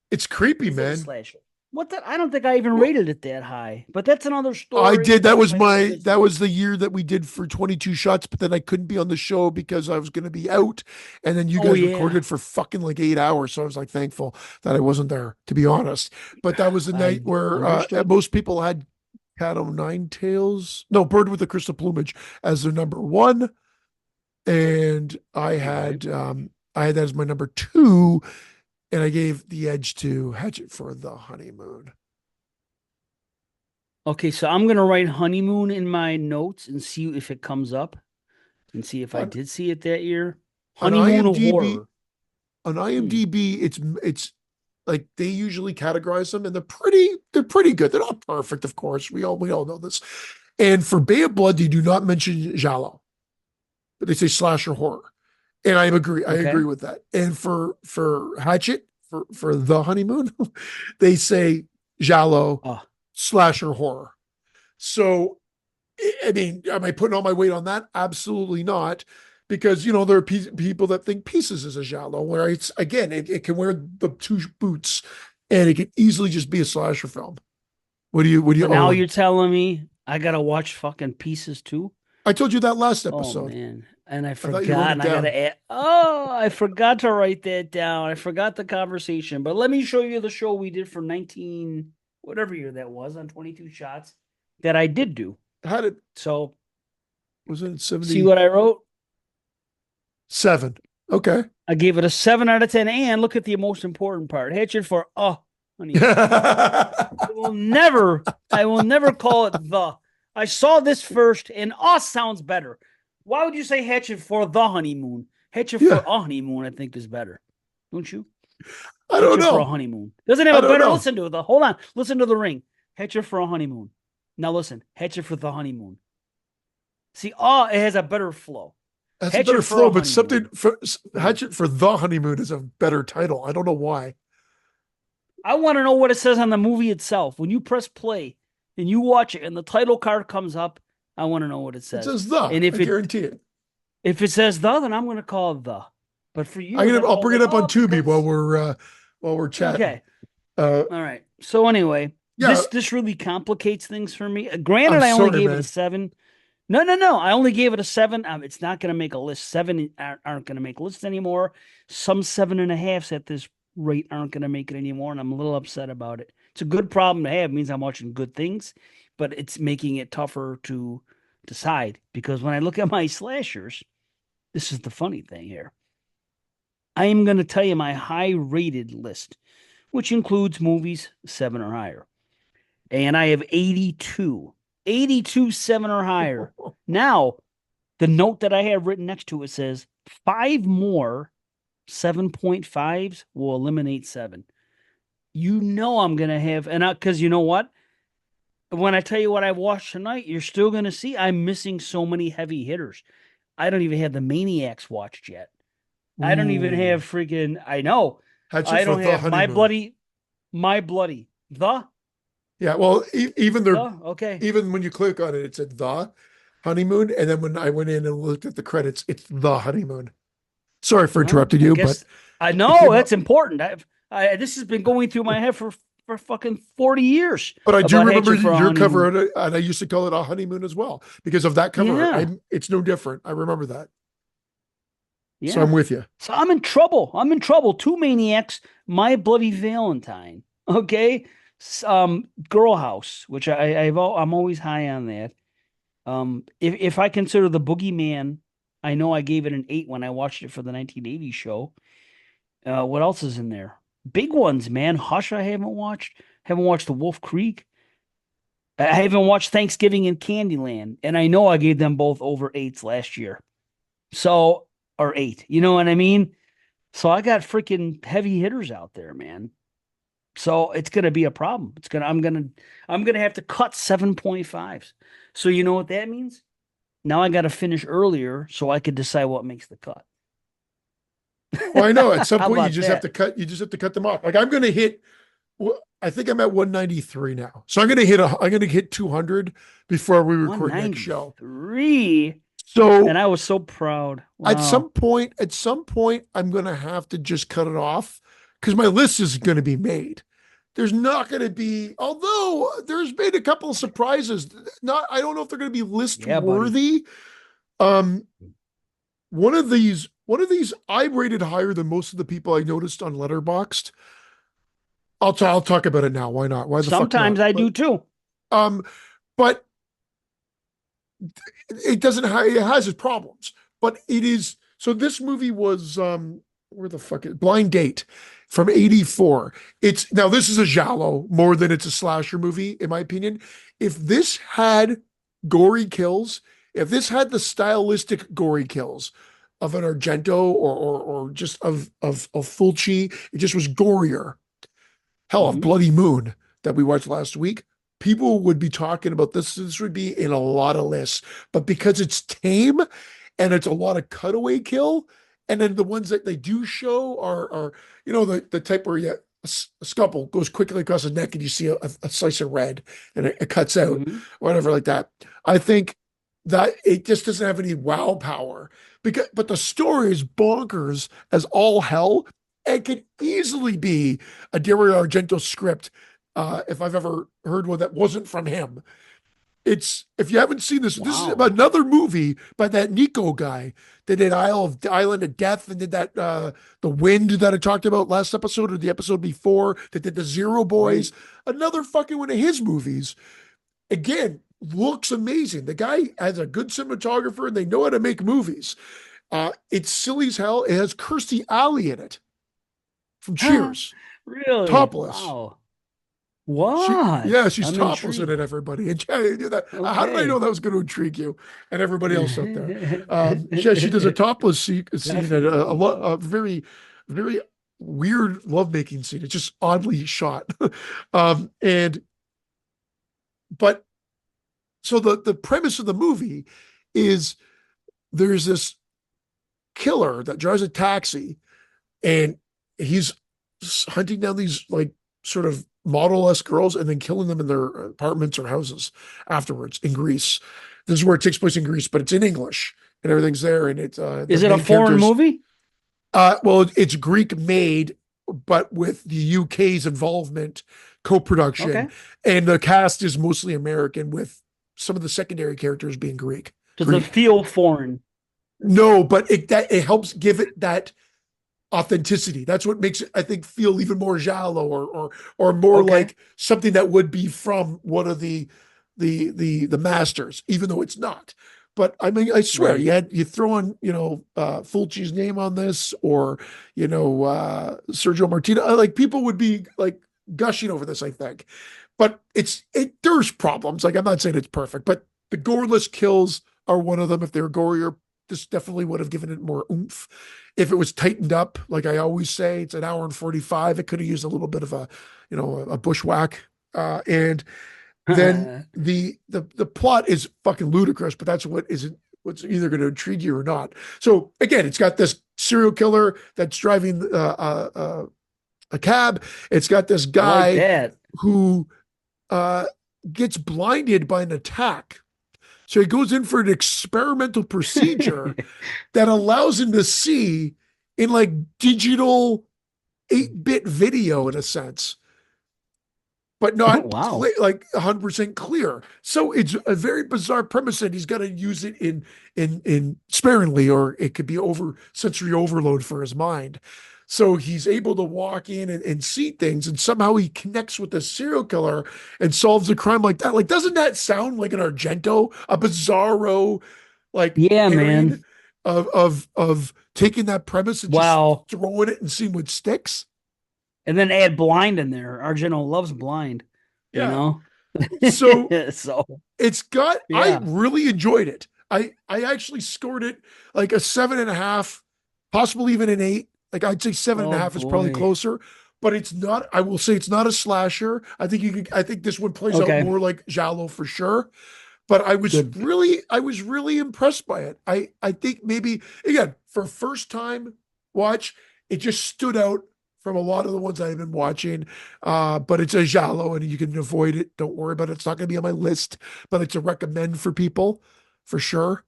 It's creepy, is it a man. slasher? What the? I don't think I even Well, rated it that high. But that's another I story. did. That That's was my little my, that business. was the year that we did for 22 shots, but then I couldn't be on the show because I was going to be out. And then you Oh guys yeah, recorded for fucking like 8 hours. So I was like thankful that I wasn't there, to be honest. But that was the I night where understood. most people had Cat o' Nine Tails, no, Bird with the Crystal Plumage as their number one. And Okay. I had that as my number two, and I gave the edge to Hatchet for the Honeymoon. Okay, so I'm gonna write honeymoon in my notes and see if it comes up and see if I On did see it that year. on Honeymoon IMDb, horror. on Hmm. IMDb, it's like they usually categorize them, and they're pretty good. They're not perfect, of course. We all know this. And for Bay of Blood, they do not mention Giallo, but they say slasher horror. And I Okay. agree with that. And for Hatchet, for the honeymoon, they say Giallo Oh, slasher horror. So I mean, am I putting all my weight on that? Absolutely not. Because there are people that think Pieces is a giallo, where it's again, it can wear the two boots, and it can easily just be a slasher film. What do you so now own? you're telling me I gotta watch fucking Pieces too? I told you that last Oh episode. man. And I I thought you wrote forgot, it and I down. gotta add. Oh, I forgot to write that down. I forgot the conversation. But let me show you the show we did for 19, whatever year that was, on 22 shots that I did do. Had it So was it see 77? what I wrote? Okay. I gave it a 7 out of 10. And look at the most important part. Hatchet for honeymoon. I will never call it the. I saw this first, and sounds better. Why would you say Hatchet for the honeymoon? Hatchet for Yeah. a honeymoon, I think, is better. Don't you? I don't Hatchet for a know. honeymoon. Doesn't have I a don't better, know. listen to it. Hold on. Listen to the ring. Hatchet for a honeymoon. Now listen. Hatchet for the honeymoon. See, it has a better flow. That's a better Hatchet for a flow, but something honeymoon. for Mm. Hatchet for the honeymoon is a better title. I don't know why. I want to know what it says on the movie itself. When you press play and you watch it and the title card comes up, I want to know what it It says. says the. And I guarantee it. if it says the, then I'm going to call it the. But for years, I I'll called bring it it up on Tubi because while we're chatting. okay, Uh, all right. So anyway, yeah, this really complicates things for me. Granted, I'm I only sorry, gave it a man. 7. No, no, no. I only gave it a 7. It's not going to make a list. 7 aren't going to make lists anymore. Some 7.5s at this rate aren't going to make it anymore, and I'm a little upset about it. It's a good problem to have. It means I'm watching good things, but it's making it tougher to decide because when I look at my slashers, this is the funny thing here. I am going to tell you my high rated list, which includes movies 7 or higher. And I have 82. 82 7 or higher. Now, the note that I have written next to it says 5 more 7.5s will eliminate 7. You know I'm going to have, and because you know what? When I tell you what I watched tonight, you're still going to see I'm missing so many heavy hitters. I don't even have the Maniacs watched yet. I don't even Ooh, have freaking, I know. Hatchet I for don't the have honeymoon. my bloody, Yeah, well, okay. even when you click on it, it said the honeymoon, and then when I went in and looked at the credits, it's the honeymoon. Sorry for Well, interrupting I you, but guess I it know came that's up. important. This has been going through my head for fucking 40 years But I do about remember Hatchet for a your cover honeymoon. on it, and I used to call it a honeymoon as well because of that cover art. Yeah, It's no different. I remember that, so yeah. I'm with you. So I'm in trouble. I'm in trouble. Two Maniacs, My Bloody Valentine. Okay, Girl House, which I'm always high on that. If I consider the Boogeyman, I know I gave it an 8 when I watched it for the 1980 show. What else is in there? Big ones, man. Hush, I haven't watched. Haven't watched the Wolf Creek. I haven't watched Thanksgiving in Candyland, and I know I gave them both over 8s last year. So, or 8. You know what I mean? So I got freaking heavy hitters out there, man. So it's gonna be a problem. I'm gonna have to cut 7.5s. So you know what that means? Now I gotta finish earlier so I could decide what makes the cut. Well, I know at some How point about that? you just have to cut them off. Like I'm going to hit, I think I'm at 193 now. So I'm going to hit 200 before we record next show. 193. And So I was so proud. Wow. at some point, I'm going to have to just cut it off because my list is going to be made. There's not going to be, although there's been a couple of surprises. I don't know if they're going to be list Yeah, buddy. worthy. Um, one of these I rated higher than most of the people I noticed on Letterboxd. I'll talk about it now. Why not? Why the fuck not? Sometimes I do too. Um, but it doesn't it has its problems, but it is so this movie was where the fuck is Blind Date from 84. It's now this is a giallo more than it's a slasher movie, in my opinion. If this had gory kills, if this had the stylistic gory kills of an Argento or just of Fulci, it just was gorier. Hell, of Mhm. Bloody Moon that we watched last week, people would be talking about this. This would be in a lot of lists, but because it's tame and it's a lot of cutaway kill, and then the ones that they do show are the type where a scalpel goes quickly across the neck and you see a slice of red and it cuts out, Mhm. whatever like that. I think that it just doesn't have any wow power but the story is bonkers as all hell and could easily be a Dario Argento script if I've ever heard one that wasn't from him. It's if you haven't seen this is about Wow. another movie by that Nico guy that did Island of Death and did that the Wind that I talked about last episode or the episode before that did the Zero Right. Boys. Another fucking one of his movies. Again, looks amazing. The guy has a good cinematographer and they know how to make movies. It's silly as hell. It has Kirstie Alley in it from Cheers, Really? topless. Wow. What? She's I'm topless in it, intrigued. everybody. And yeah, you knew that. How did I know Okay. that was going to intrigue you and everybody else out there? She does a topless scene and a Definitely. very, very weird lovemaking scene. It's just oddly shot. And but so the premise of the movie is there's this killer that drives a taxi and he's hunting down these like sort of model-esque girls and then killing them in their apartments or houses afterwards in Greece. This is where it takes place in Greece, but it's in English and everything's there. And it's the Is it a main foreign characters. movie? Well, it's Greek made, but with the UK's involvement, co-production, Okay. and the cast is mostly American, with some of the secondary characters being Greek. Does it Greek. feel foreign? No, but it helps give it that authenticity. That's what makes it, I think, feel even more giallo or more Okay. like something that would be from one of the masters, even though it's not. But I mean, I swear, Right. you throw on, Fulci's name on this or, Sergio Martino, like people would be like gushing over this, I think. But there's problems. Like I'm not saying it's perfect, but the goreless kills are one of them. If they're gorier, this definitely would have given it more oomph. If it was tightened up, like I always say, it's an hour and 45. It could have used a little bit of a bushwhack. And then the plot is fucking ludicrous, but that's what's either going to intrigue you or not. So again, it's got this serial killer that's driving a cab. It's got this I like guy that. who uh, gets blinded by an attack. So he goes in for an experimental procedure that allows him to see in like digital 8-bit video in a sense, but Oh, not wow. like 100% clear. So it's a very bizarre premise and he's got to use it in sparingly or it could be over sensory overload for his mind. So he's able to walk in and see things and somehow he connects with the serial killer and solves a crime like that. Like, doesn't that sound like an Argento, a bizarro like Yeah, pairing man. of taking that premise and just Wow. throwing it and seeing what sticks? And then add blind in there. Argento loves blind, you Yeah. know? So So, I yeah. really enjoyed it. I actually scored it like a 7.5, possibly even an 8. Like I'd say seven and a Oh, half is probably boy. closer, but it's not. I will say it's not a slasher. I think you could. I think this one plays out Okay, more like Giallo for sure. But good. I was really impressed by it. I think maybe again for first time watch, it just stood out from a lot of the ones I've been watching. But it's a Giallo, and you can avoid it. Don't worry about it. It's not going to be on my list, but it's a recommend for people for sure.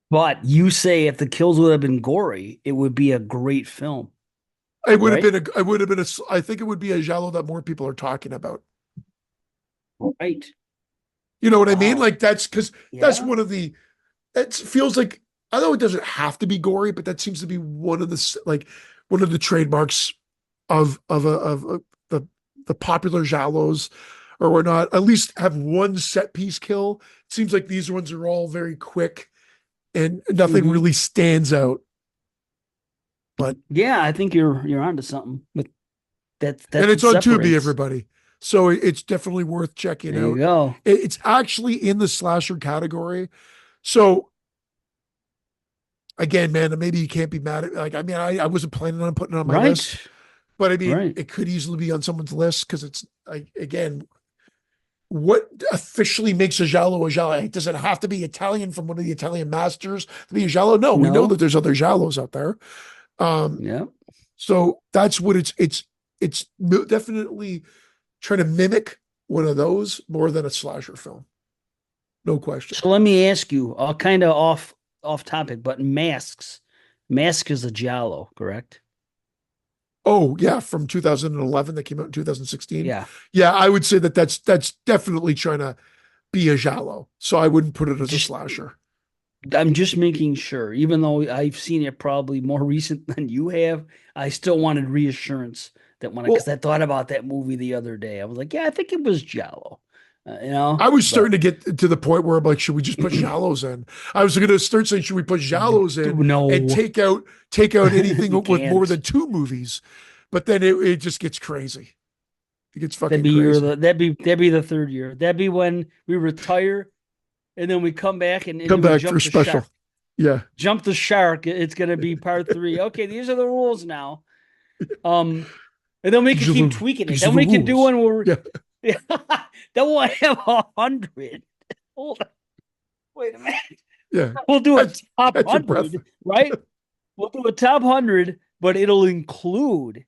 But you say if the kills would have been gory, it would be a great film, It would have right? been a. I would have been a. I think it would be a Giallo that more people are talking about. Right. You know what I mean? Wow. Like that's because that's Yeah. one of the. It feels like I know it doesn't have to be gory, but that seems to be one of the like one of the trademarks of the popular giallos or whatnot. At least have one set piece kill. It seems like these ones are all very quick and nothing Hmm. really stands out. But Yeah, I think you're onto something. But and that's what it's on Tubi, separates. everybody. So it's definitely worth checking There you out. go. It's actually in the slasher category. So again, man, maybe you can't be mad at like I mean, I wasn't planning on putting it on my list, Right. but I mean, Right. it could easily be on someone's list because it's like again, what officially makes a giallo a giallo? Does it have to be Italian from one of the Italian masters to be a giallo? No, we know that No. there's other giallos out there. Um, Yeah. so that's what it's definitely trying to mimic one of those more than a slasher film, no question. So let me ask you, kind of off topic, but masks. Mask is a giallo, correct? Oh yeah, from 2011 that came out in 2016. Yeah. Yeah, I would say that that's definitely trying to be a giallo. So I wouldn't put it as a Just slasher. I'm just making sure, even though I've seen it probably more recent than you have, I still wanted reassurance that when because Well, I thought about that movie the other day, I was like, yeah, I think it was Giallo, I was starting but to get to the point where I'm like, should we just put giallos in? I was going to start saying, should we put giallos in and no, take out anything you with more can't. than two movies? But then it just gets crazy. It gets That'd fucking be your crazy. that'd be the third year. That'd be when we retire and then we come back and Come then we back for jump the special. shark. Yeah. Jump the shark. It's gonna be part three. Okay, these are the rules now. Um, and then we could keep tweaking it. These are Then the we could do rules. one where Yeah. then we'll have 100. Hold on, wait a minute. Yeah. We'll do a Catch, top catch your breath. 100, right? We'll do a top 100, but it'll include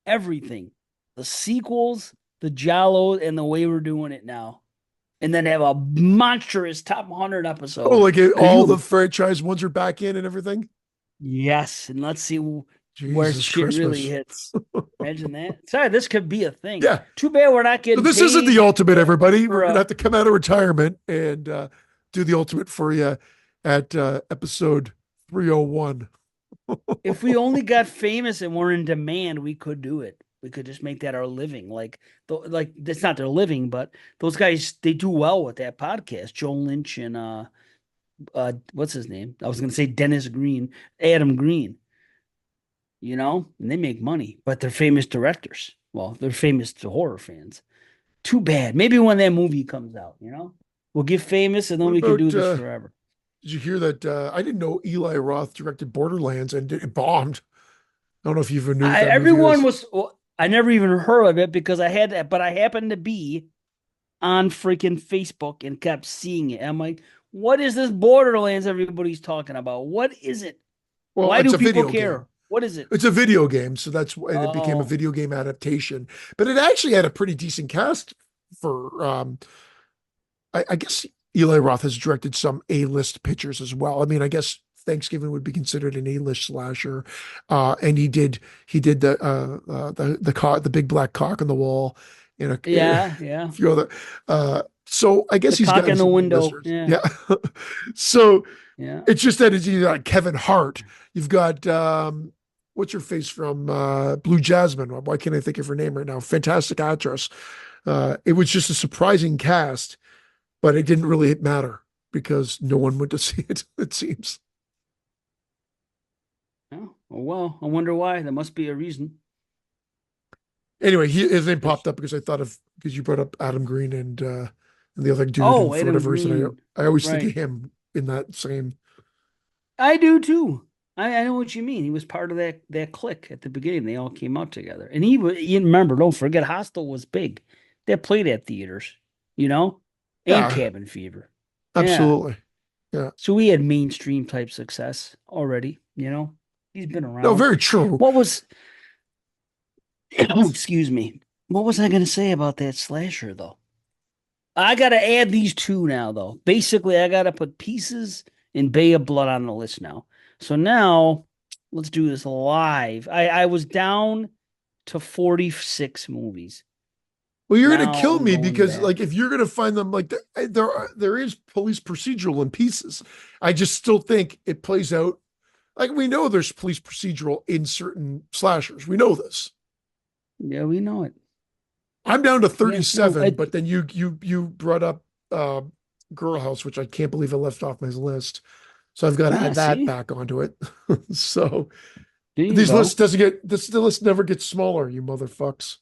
everything, the sequels, the Jalo, and the way we're doing it now. And then have a monstrous top 100 Oh, episode. like Because all the you, franchise ones are back in and everything. yes, and let's see where Jesus shit really Christmas. hits. Imagine that. Sorry, this could be a thing. Yeah. Too bad we're not So getting this isn't the paid ultimate, everybody. We're for gonna a. have to come out of retirement and do the ultimate for you at episode 301. If we only got famous and were in demand, we could do it. We could just make that our living. Like that's not their living, but those guys they do well with that podcast. Joe Lynch and what's his name? I was gonna say Dennis Green, Adam Green. And they make money, but they're famous directors. Well, they're famous to horror fans. Too bad. Maybe when that movie comes out, we'll get famous and then What we can do about this forever. did you hear that I didn't know Eli Roth directed Borderlands and it bombed. I don't know if you even knew what I that movie everyone is. was well, I never even heard of it because I had that, but I happened to be on freaking Facebook and kept seeing it. I'm like, what is this Borderlands everybody's talking about? What is it? Well, Why it's do a people video game. care? What is it? It's a video game, so that's why it became a Oh, video game adaptation. But it actually had a pretty decent cast for I guess Eli Roth has directed some A-list pictures as well. I mean, I guess Thanksgiving would be considered an A-list slasher. And he did the big black cock on the wall and a yeah, yeah. few other so I The guess he's cock got in the some window. A-listers. Yeah, Yeah. So yeah. it's just that it's either like Kevin Hart. You've got what's her face from Blue Jasmine? Why can't I think of her name right now? Fantastic actress. It was just a surprising cast, but it didn't really matter because no one went to see it, it seems. Oh, well, I wonder why. There must be a reason. Anyway, his name There's- popped up because I thought of because you brought up Adam Green and the other dude, Oh, and for Adam whatever reason, Green. I always think of Right. him in that same. I do too. I know what you mean. He was part of that clique at the beginning. They all came out together, and he was. You remember? Don't forget, Hostel was big. They played at theaters, you know, and Yeah, Cabin Fever. Yeah. absolutely. Yeah. So he had mainstream type success already. You know, he's been No, around. very true. What was? Excuse me. What was I going to say about that slasher though? I got to add these two now though. Basically, I got to put Pieces and Bay of Blood on the list now. So now let's do this live. I was down to 46 movies. Well, you're gonna Now kill I'm me going because, back. like, if you're gonna find them, like, there is police procedural in Pieces. I just still think it plays out like we know there's police procedural in certain slashers. We know this. Yeah, we know it. I'm down to Yeah, no, 37, but then you brought up uh Girl House, which I can't believe I left off my list. So I've got to add that see, back onto it. So there you these lists go. doesn't get this the list never gets smaller, you motherfucks.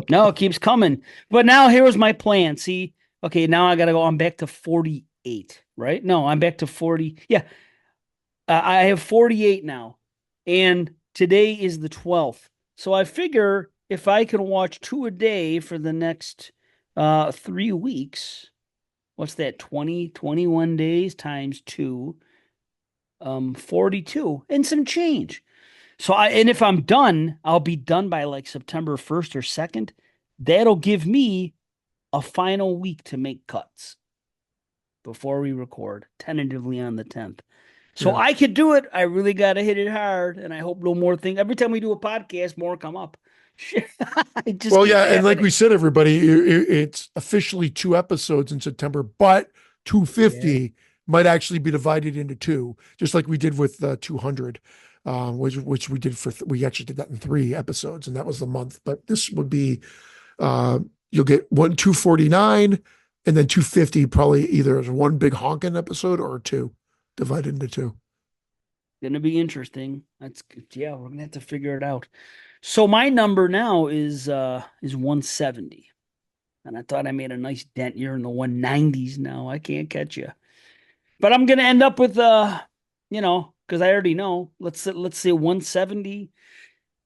No, it keeps coming. But now here was my plan. See, okay, now I got to go. I'm back to 48, right? No, I'm back to 40. Yeah, I have 48 now, and today is the 12th. So I figure if I can watch two a day for the next 3 weeks, what's that? 20, 21 days times two, 42 and some change. So and if I'm done, I'll be done by like September 1st or 2nd. That'll give me a final week to make cuts before we record, tentatively on the 10th. So Yeah. I could do it. I really got to hit it hard. And I hope no more things. Every time we do a podcast, more come up. Shit, it just Well, keeps yeah, and like we happening. said, everybody, it's officially 2 episodes in September, but Yeah. 250 might actually be divided into two, just like we did with 200, which we did we actually did that in 3 episodes, and that was the month. But this would be uh, you'll get 249, and then 250 probably either as one big honking episode or two divided into two. Gonna be interesting. That's yeah, we're gonna have to figure it out. So my number now is 170. And I thought I made a nice dent. You're in the 190s now. I can't catch you. But I'm gonna end up with because I already know. Let's say 170.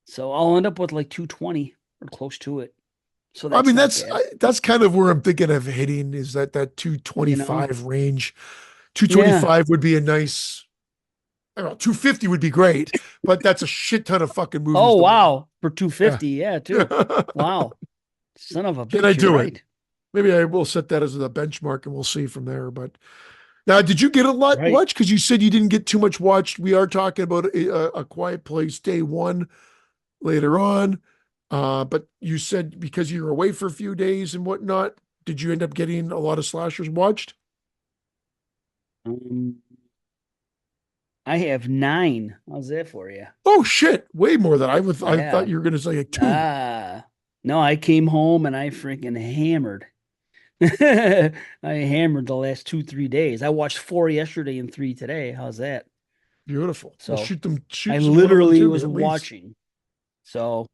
So I'll end up with like 220 or close to it. So I that's mean, not bad, that's kind of where I'm thinking of hitting is that you know? 225 range. Yeah. 225 would be a nice, I don't know, 250 would be great, but that's a shit ton of fucking movies Oh to watch. wow. For Yeah. 250, yeah, too. Wow. Son of a Can I bitch, you're do it? right. Maybe I will set that as a benchmark and we'll see from there. But now, did you get a lot Right. watched? Because you said you didn't get too much watched. We are talking about a Quiet Place Day One later on. But you said because you were away for a few days and whatnot, did you end up getting a lot of slashers watched? Um, I have 9. How's that for you? Oh shit, way more than I thought Yeah. you were gonna say like two. Ah. No, I came home and I freaking hammered. I hammered the last 2, 3 days. I watched 4 yesterday and 3 today. How's that? Beautiful. Well, So I shoot some one of them literally to me was at least. watching. So,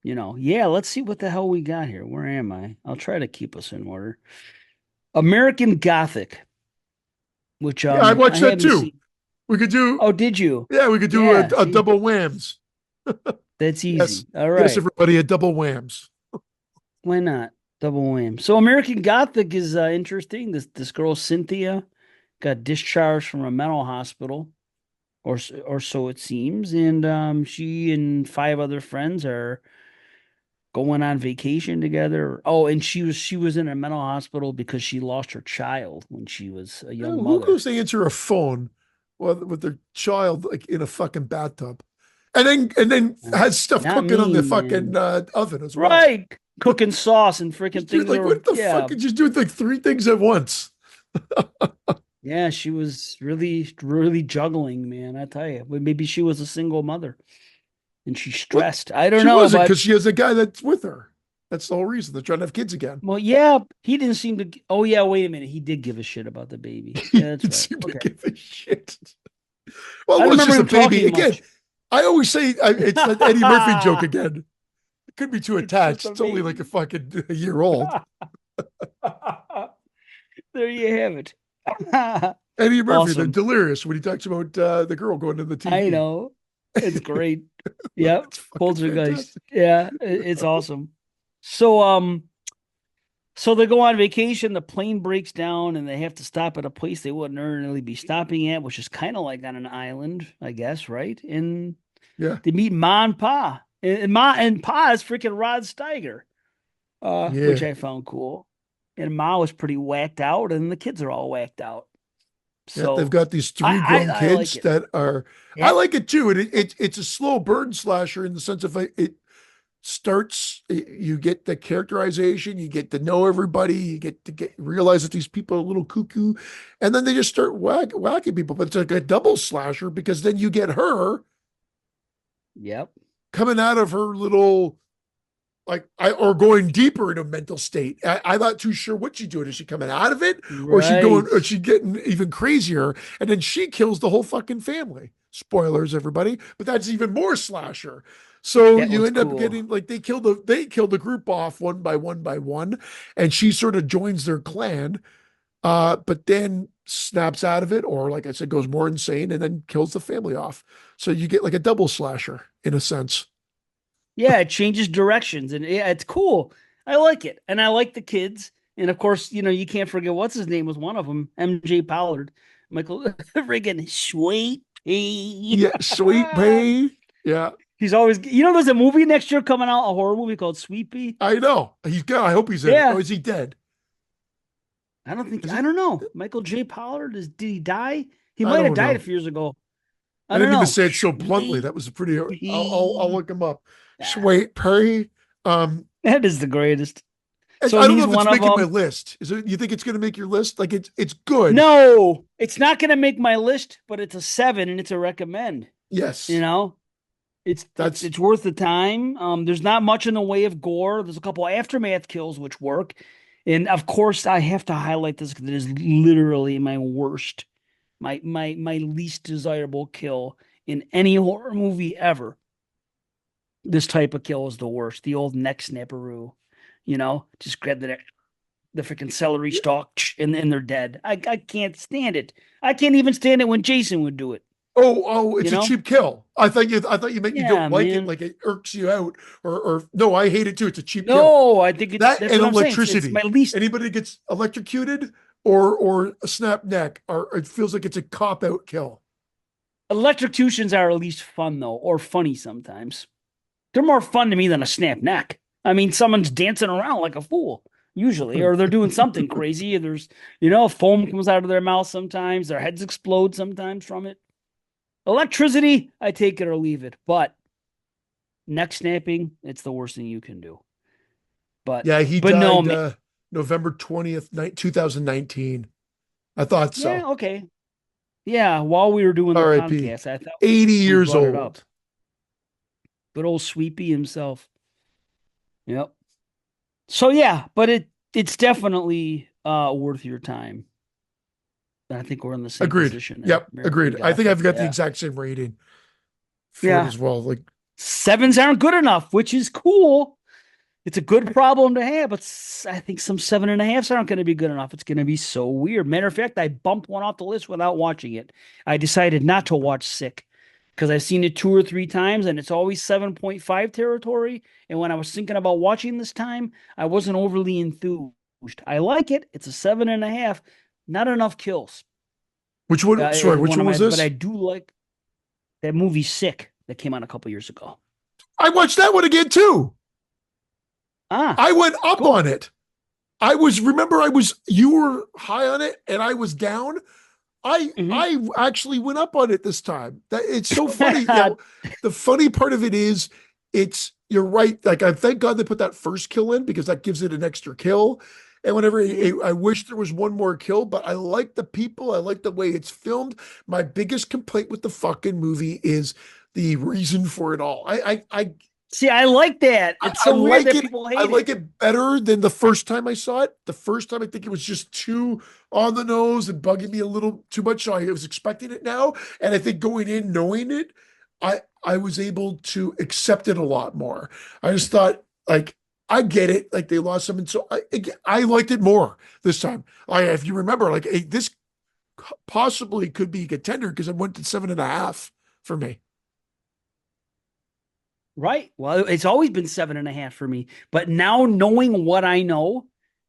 yeah, let's see what the hell we got here. Where am I? I'll try to keep us in order. American Gothic, which Yeah, I I watched that haven't too. seen. We could do, Oh, did you? yeah, we could do Yeah, a see, double whams. that's Yes, easy. All yes, right. everybody, a double whams. Why not? Double wham. So American Gothic is interesting. This girl Cynthia got discharged from a mental hospital, or so it seems, and she and 5 other friends are going on vacation together. Oh, and she was in a mental hospital because she lost her child when she was a young Who mother. goes to answer a phone with their child like in a fucking bathtub, and then has stuff Not cooking on me, the fucking man. oven as well? Right. Cooking sauce and freaking Just do things like are what the yeah. fuck? You just do like three things at once. Yeah, she was really, really juggling, man. I tell you. But maybe she was a single mother and she's What? stressed. I don't She know, wasn't but because she has a guy that's with her. That's the whole reason they're trying to have kids again. well, yeah, he didn't seem to. Oh, yeah, wait a minute. He did give a shit about the baby. He Yeah, that's didn't right. seem to Okay. give a shit. Well, I it don't was remember just a him baby. talking Again, much. I always say it's that Eddie Murphy joke again. It could be too It's just attached. a It's only like a baby. fucking a year old. There you have it. Eddie Murphy, the Awesome. delirious when he talks about the girl going to the I TV. know. It's great. Yep. It's fucking Poltergeist. fantastic. Yeah, it's awesome. So so they go on vacation, the plane breaks down and they have to stop at a place they wouldn't ordinarily be stopping at, which is kind of like on an island, I guess, right? And Yeah. they meet Ma and Pa. And Ma and Pa is freaking Rod Steiger, which Yeah. I found cool. And Ma was pretty whacked out, and the kids are all whacked out. Yeah, they've So got these three grown I like kids it. that are. I Yep. like it too. It's a slow burn slasher in the sense of it starts. You get the characterization, you get to know everybody, you get to realize that these people are a little cuckoo, and then they just start whacking people. But it's like a double slasher because then you get her Yep. coming out of her little or going deeper in a mental state. I'm not too sure what she's doing. Is she coming out of it, Right. or she getting even crazier? And then she kills the whole fucking family. Spoilers, everybody, but that's even more slasher. So That you was end up cool. getting like they kill the group off one by one by one, and she sort of joins their clan, but then snaps out of it, or like I said, goes more insane and then kills the family off. So you get like a double slasher in a sense. Yeah, it changes directions and yeah, it's cool. I like it. And I like the kids. And of course, you can't forget what's his name was one of them, MJ Pollard. Michael friggin' sweet pea. Yeah, Sweet Pea. Yeah, He's always, there's a movie next year coming out, a horror movie called Sweet Pea. I know. He's good. I hope he's in it. Oh, Yeah. is he dead? Is I he? don't know. Michael J. Pollard did he die? He I might have don't died a know. few years ago. I I don't didn't even know. say it so bluntly. Sweet That was a pretty. I'll Pea. look him up. Ah, Sweet Pea. that is the greatest. So I don't know he's if it's one of making my them. list. Is it? You think it's going to make your list? Like it's good. No, it's not going to make my list, but it's a 7 and it's a recommend. You Yes, know, it's it's that's it's worth the time. There's not much in the way of gore. There's a couple aftermath kills which work, and of course I have to highlight this because it is literally my worst, my least desirable kill in any horror movie ever. This type of kill is the worst. The old neck snapperoo, just grab the freaking celery stalk and they're dead. I can't stand it. I can't even stand it when Jason would do it. oh, You it's a know? cheap kill. I thought you meant you don't Yeah, like it, man. like it irks you out, or no, I hate it too. It's a cheap kill. No, I think That that's and what I'm saying. It's my electricity. least. Anybody gets electrocuted or a snap neck, or it feels like it's a cop out kill. Electrocutions are at least fun though, or funny sometimes. They're more fun to me than a snap neck. I mean, someone's dancing around like a fool usually, or they're doing something crazy. There's, foam comes out of their mouth sometimes. Their heads explode sometimes from it. Electricity, I take it or leave it. But neck snapping, it's the worst thing you can do. But Yeah, he but no, died November 20th, 2019. I thought yeah, so. okay. Yeah, while we were doing the R.I.P. podcast, I thought 80 we years brought it up. old. Good old Sweepy himself. Yep. So yeah, but it's definitely worth your time. I think we're in the same Agreed. position there. Yep, American agreed. I think Gothic. I've got the Yeah. exact same rating for it Yeah. as well. Like, Sevens aren't good enough, which is cool. It's a good problem to have, but I think some 7.5s aren't going to be good enough. It's going to be so weird. Matter of fact, I bumped one off the list without watching it. I decided not to watch Sick because I've seen it 2 or 3 times and it's always 7.5 territory. And when I was thinking about watching this time, I wasn't overly enthused. I like it. It's a 7.5. Not enough kills. which one? Sorry, Is which one one of was my, but I this? do like that movie Sick that came out a couple years ago. I watched that one again too. Ah, I went up cool. on it. You were high on it and I was down. Hmm. I actually went up on it this time. That it's so funny. Now, the funny part of it is you're right. Like I thank God they put that first kill in because that gives it an extra kill. And I wish there was one more kill, but I like the people. I like the way it's filmed. My biggest complaint with the fucking movie is the reason for it all. See, I like that. It's I so weird like that it. people I hate like it. it better than the first time I saw it. The first time I think it was just too on the nose and bugging me a little too much. So I was expecting it now. And I think going in knowing it, I was able to accept it a lot more. I just thought like I get it. Like they lost someone. So I liked it more this time. If you remember, like this possibly could be a contender because it went to 7.5 for me. Right. Well, it's always been 7.5 for me. But now knowing what I know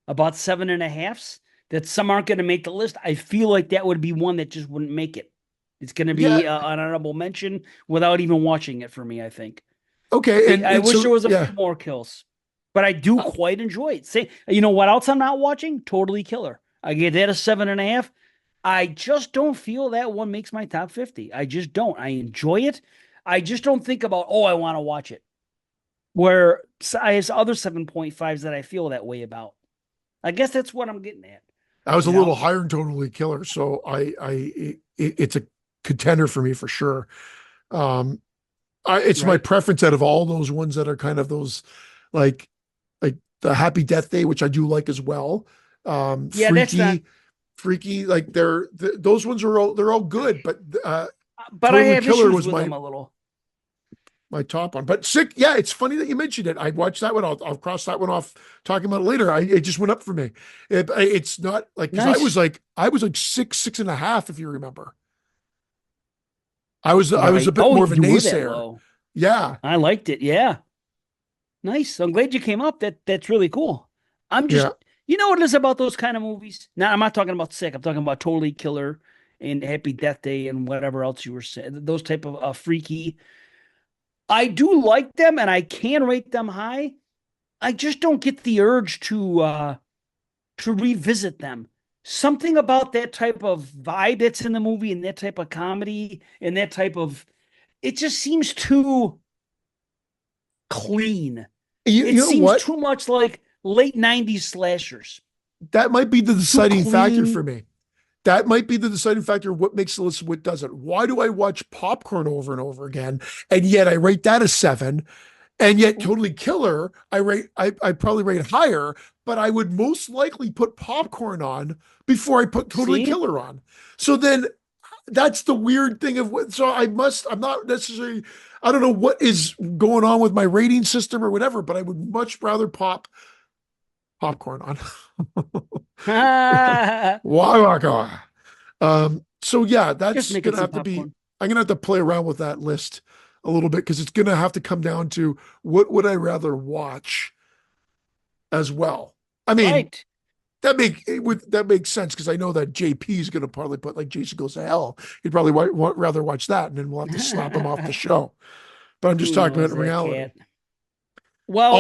about 7.5s, that some aren't going to make the list, I feel like that would be one that just wouldn't make it. It's going to Yeah. be an honorable mention without even watching it for me, I think. Okay. I And wish so, there was a yeah. few more kills, but I do Uh, quite enjoy it. Say, you know what else I'm not watching? Totally Killer. I gave that a 7.5. I just don't feel that one makes my top 50. I just don't. I enjoy it. I just don't think about, oh, I want to watch it. Where I have other 7.5s that I feel that way about. I guess that's what I'm getting at, I was a you little know? higher in Totally Killer, so it's a contender for me for sure. Um, it's my Right? preference out of all those ones that are kind of those like like the Happy Death Day, which I do like as well. Yeah, that's not, Freaky, like those ones are they're all good, but but I Totally have Killer issues was with them a little. my top one. But sick, yeah, it's funny that you mentioned it. I watched that one. I'll cross that one off. Talking about it later. It just went up for me. It's not like because Nice. I was like 6.5, if you remember. I was a Right. bit Oh, more of a you were that naysayer. low. Yeah, I liked it. Yeah. Nice. I'm glad you came up. That's really cool. I'm just, yeah. you know what it is about those kind of movies? Now, I'm not talking about Sick. I'm talking about Totally Killer and Happy Death Day and whatever else you were saying. Those type of freaky. I do like them and I can rate them high. I just don't get the urge to revisit them. Something about that type of vibe that's in the movie and that type of comedy and that type of it just seems too clean. You It know seems what? too much like late 90s slashers. That might be the Too deciding factor for clean. me. That might be the deciding factor of what makes the list and what doesn't. Why do I watch Popcorn over and over again, and yet I rate that a 7? And yet, Totally Killer, I probably rate higher, but I would most likely put Popcorn on before I put Totally See? Killer on. So then that's the weird thing of what. So I'm not necessarily. I don't know what is going on with my rating system or whatever, but I would much rather pop Popcorn on. Just Why, why, why? So yeah, that's making gonna some have to be. popcorn. I'm gonna have to play around with that list a little bit because it's gonna have to come down to what would I rather watch as well. I mean, Right. that makes sense because I know that JP is gonna probably put like Jason Goes to Hell. He'd probably rather watch that, and then we'll have to slap him off the show. But I'm just Who talking knows about that reality. cat? Well,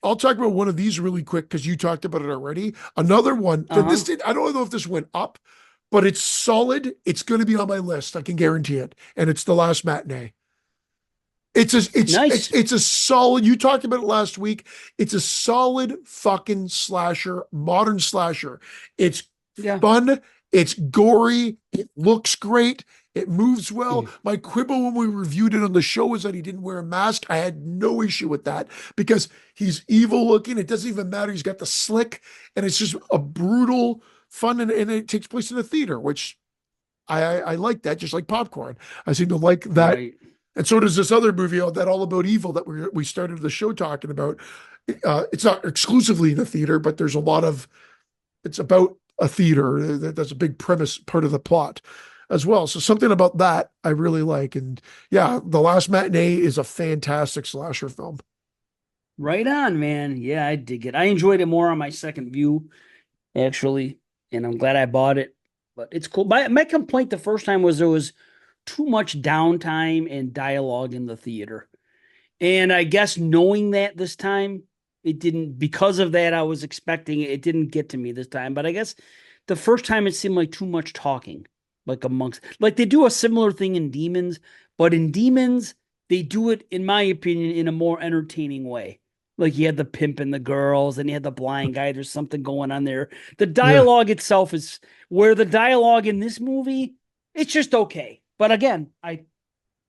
I'll talk about one of these really quick because you talked about it already. Another one that uh-huh. I don't know if this went up, but it's solid. It's going to be on my list. I can guarantee it. And it's The Last Matinee. Nice. It's a solid. You talked about it last week. It's a solid fucking slasher, modern slasher. It's Yeah. fun. It's gory. It looks great. It moves well. Mm. My quibble when we reviewed it on the show was that he didn't wear a mask. I had no issue with that because he's evil looking. It doesn't even matter. He's got the slick, and it's just a brutal fun, and it takes place in a theater, which I like that. Just like Popcorn, I seem to like that, Right. and so does this other movie, that All About Evil that we started the show talking about. It's not exclusively in the theater, but there's a lot of it's about a theater. That's a big premise part of the plot as well. So something about that I really like. And yeah, The Last Matinee is a fantastic slasher film. Right on, man. Yeah, I dig it. I enjoyed it more on my second view, actually, and I'm glad I bought it. But it's cool. My complaint the first time was there was too much downtime and dialogue in the theater. And I guess knowing that this time, it didn't, because of that, I was expecting it. It didn't get to me this time. But I guess the first time it seemed like too much talking, like amongst, like they do a similar thing in Demons, but in Demons, they do it, in my opinion, in a more entertaining way. Like you had the pimp and the girls, and you had the blind guy. There's something going on there. The Yeah. dialogue itself is where the dialogue in this movie, it's just okay. But again, I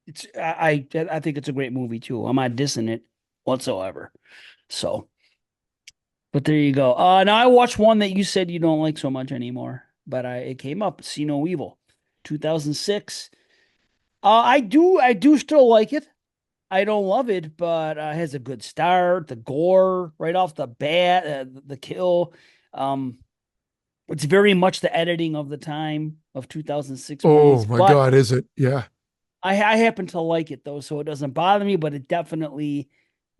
think it's a great movie too. I'm not dissing it whatsoever. So, but there you go. Now I watched one that you said you don't like so much anymore, but it came up. See No Evil, 2006. I do still like it. I don't love it, but it has a good start. The gore right off the bat, the kill. Um, It's very much the editing of the time of 2006 Oh movies, my but God, is it? Yeah. I happen to like it though, so it doesn't bother me, but it definitely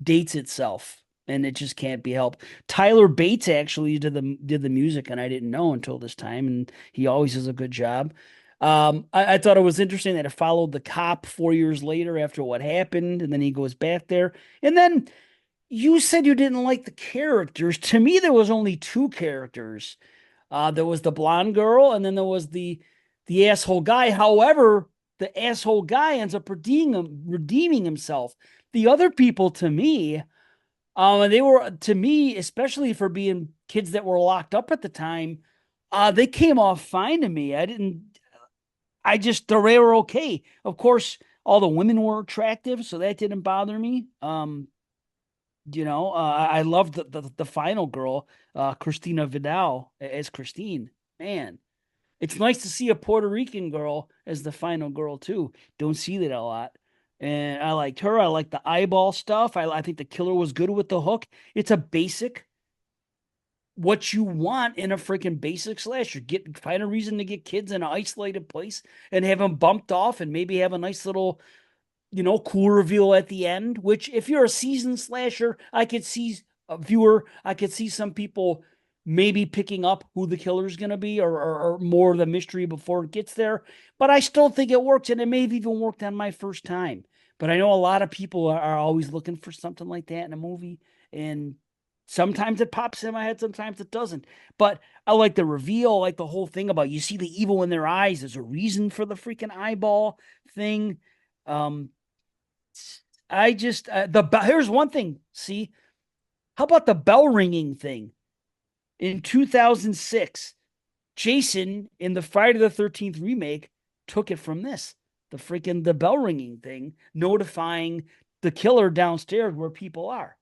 dates itself and it just can't be helped. Tyler Bates actually did the music and I didn't know until this time, and he always does a good job. I thought it was interesting that it followed the cop 4 years later after what happened, and then he goes back there. And then you said you didn't like the characters. To me, there was only two characters. There was the blonde girl, and then there was the asshole guy. However, the asshole guy ends up redeeming himself. The other people, to me, they were to me, especially for being kids that were locked up at the time, they came off fine to me. I didn't. I just they were okay. Of course, all the women were attractive, so that didn't bother me. I loved the final girl, Christina Vidal as Christine. Man, it's nice to see a Puerto Rican girl as the final girl too. Don't see that a lot. And I liked her. I liked the eyeball stuff. I think the killer was good with the hook. It's a basic what you want in a freaking basic slasher. Find a reason to get kids in an isolated place and have them bumped off and maybe have a nice little cool reveal at the end, which if you're a seasoned slasher, I could see a viewer, I could see some people maybe picking up who the killer is going to be, or more of the mystery before it gets there. But I still think it works, and it may have even worked on my first time. But I know a lot of people are always looking for something like that in a movie, and sometimes it pops in my head, sometimes it doesn't. But I like the reveal, like the whole thing about you see the evil in their eyes. There's a reason for the freaking eyeball thing. Um, I just here's one thing. See, how about the bell ringing thing in 2006? Jason in the Friday the 13th remake took it from this. The bell ringing thing, notifying the killer downstairs where people are.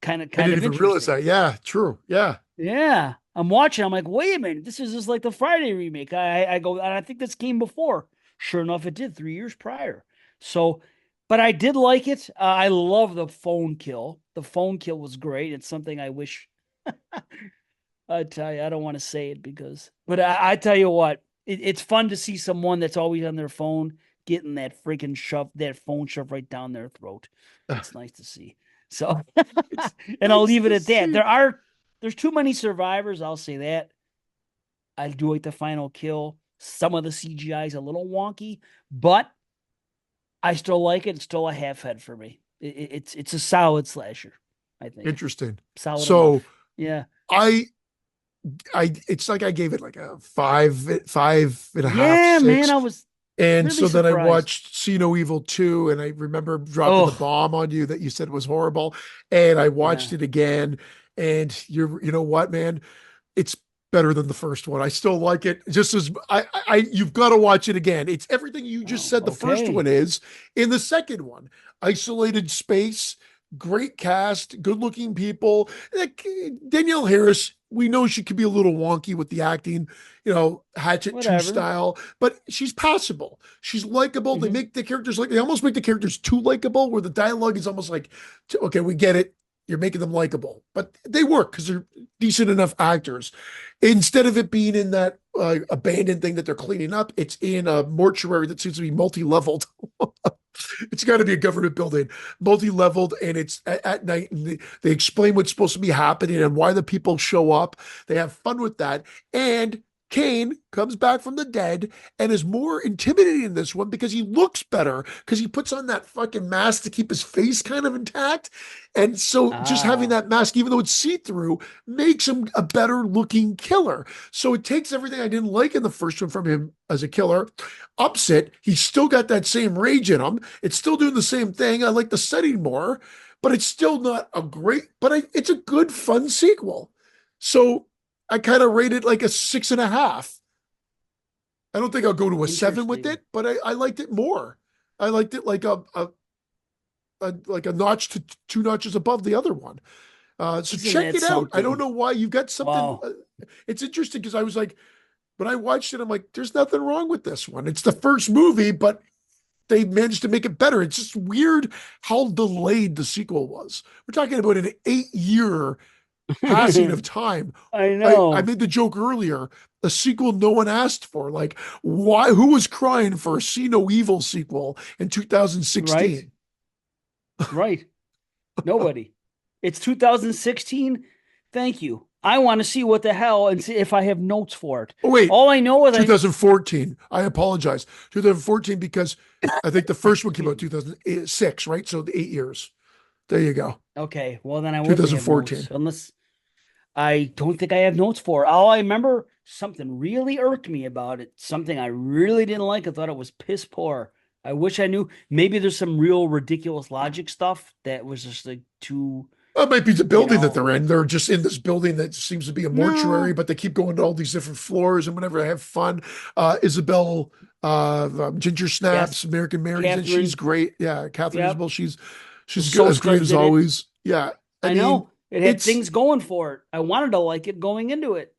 Kind of I kind didn't of even realize interesting. that. Yeah, true. Yeah. Yeah. I'm watching. I'm like, wait a minute. This is just like the Friday remake. I go, and I think this came before. Sure enough, it did 3 years prior. So, but I did like it. I love the phone kill. The phone kill was great. It's something I wish I tell you. I don't want to say it but I tell you what, it's fun to see someone that's always on their phone getting that phone shoved right down their throat. It's nice to see. So, It's and I'll nice leave it to at that. see. There's too many survivors. I'll say that. I do like the final kill. Some of the CGI is a little wonky, but I still like it. It's still a half head for me. It's a solid slasher. I think Interesting. solid So enough. Yeah, I it's like I gave it like a five and a half, yeah, man. six. I was And really so then I surprised. watched See No Evil 2, and I remember dropping the Oh, bomb on you that you said was horrible. And I watched yeah. it again. And you know what, man? It's better than the first one. I still like it just as you've got to watch it again. It's everything you just Oh, said the first one okay. is in the second one. Isolated space, great cast, good-looking people. Like Danielle Harris, we know she could be a little wonky with the acting, Hatchet 2 Whatever. style, but she's passable. She's likable. They Hmm. make the characters they almost make the characters too likable, where the dialogue is almost like, okay, we get it. You're making them likable, but they work because they're decent enough actors. Instead of it being in that abandoned thing that they're cleaning up, it's in a mortuary that seems to be multi-leveled. It's got to be a government building, multi-leveled, and it's at night. And they explain what's supposed to be happening and why the people show up. They have fun with that, and Kane comes back from the dead and is more intimidating in this one because he looks better because he puts on that fucking mask to keep his face kind of intact. And so just having Ah, that mask, even though it's see-through, makes him a better looking killer. So it takes everything I didn't like in the first one from him as a killer, ups it. He's still got that same rage in him. It's still doing the same thing. I like the setting more, but it's still not a great, but it's a good, fun sequel. So I kind of rate it like a 6.5. I don't think I'll go to a 7 with interesting. it, but I liked it more. I liked it like a notch to two notches above the other one. So Isn't check that it out. I don't something? know why you've got something. Wow. It's interesting because I was like, when I watched it, I'm like, there's nothing wrong with this one. It's the first movie, but they managed to make it better. It's just weird how delayed the sequel was. We're talking about an 8-year passing of time. I I know, made the joke earlier. A sequel no one asked for. Like, why? Who was crying for a See No Evil sequel in right? 2016? Right. Nobody. It's 2016. Thank you. I want to see what the hell and see if I have notes for it. Oh wait, All I know is 2014. I apologize. 2014 because I think the first one came out 2006, right? So the 8 years. There you go. okay, well then I wouldn't have notes 2014. unless I don't think I have notes for it. All I remember something really irked me about it. Something I really didn't like. I thought it was piss poor. I wish I knew. Maybe there's some real ridiculous logic stuff that was just like too, It might be the you building that know. they're in. They're just in this building that seems to be a mortuary, No. but they keep going to all these different floors and whatever. They have fun. Isabel, Ginger Snaps, Yes. American Mary's, and she's Catherine. great. Yeah, Catherine Yep. Isabel. She's good, as great Zolska's as in it. always. Yeah, I I mean, know it had it's things going for it. I wanted to like it going into it,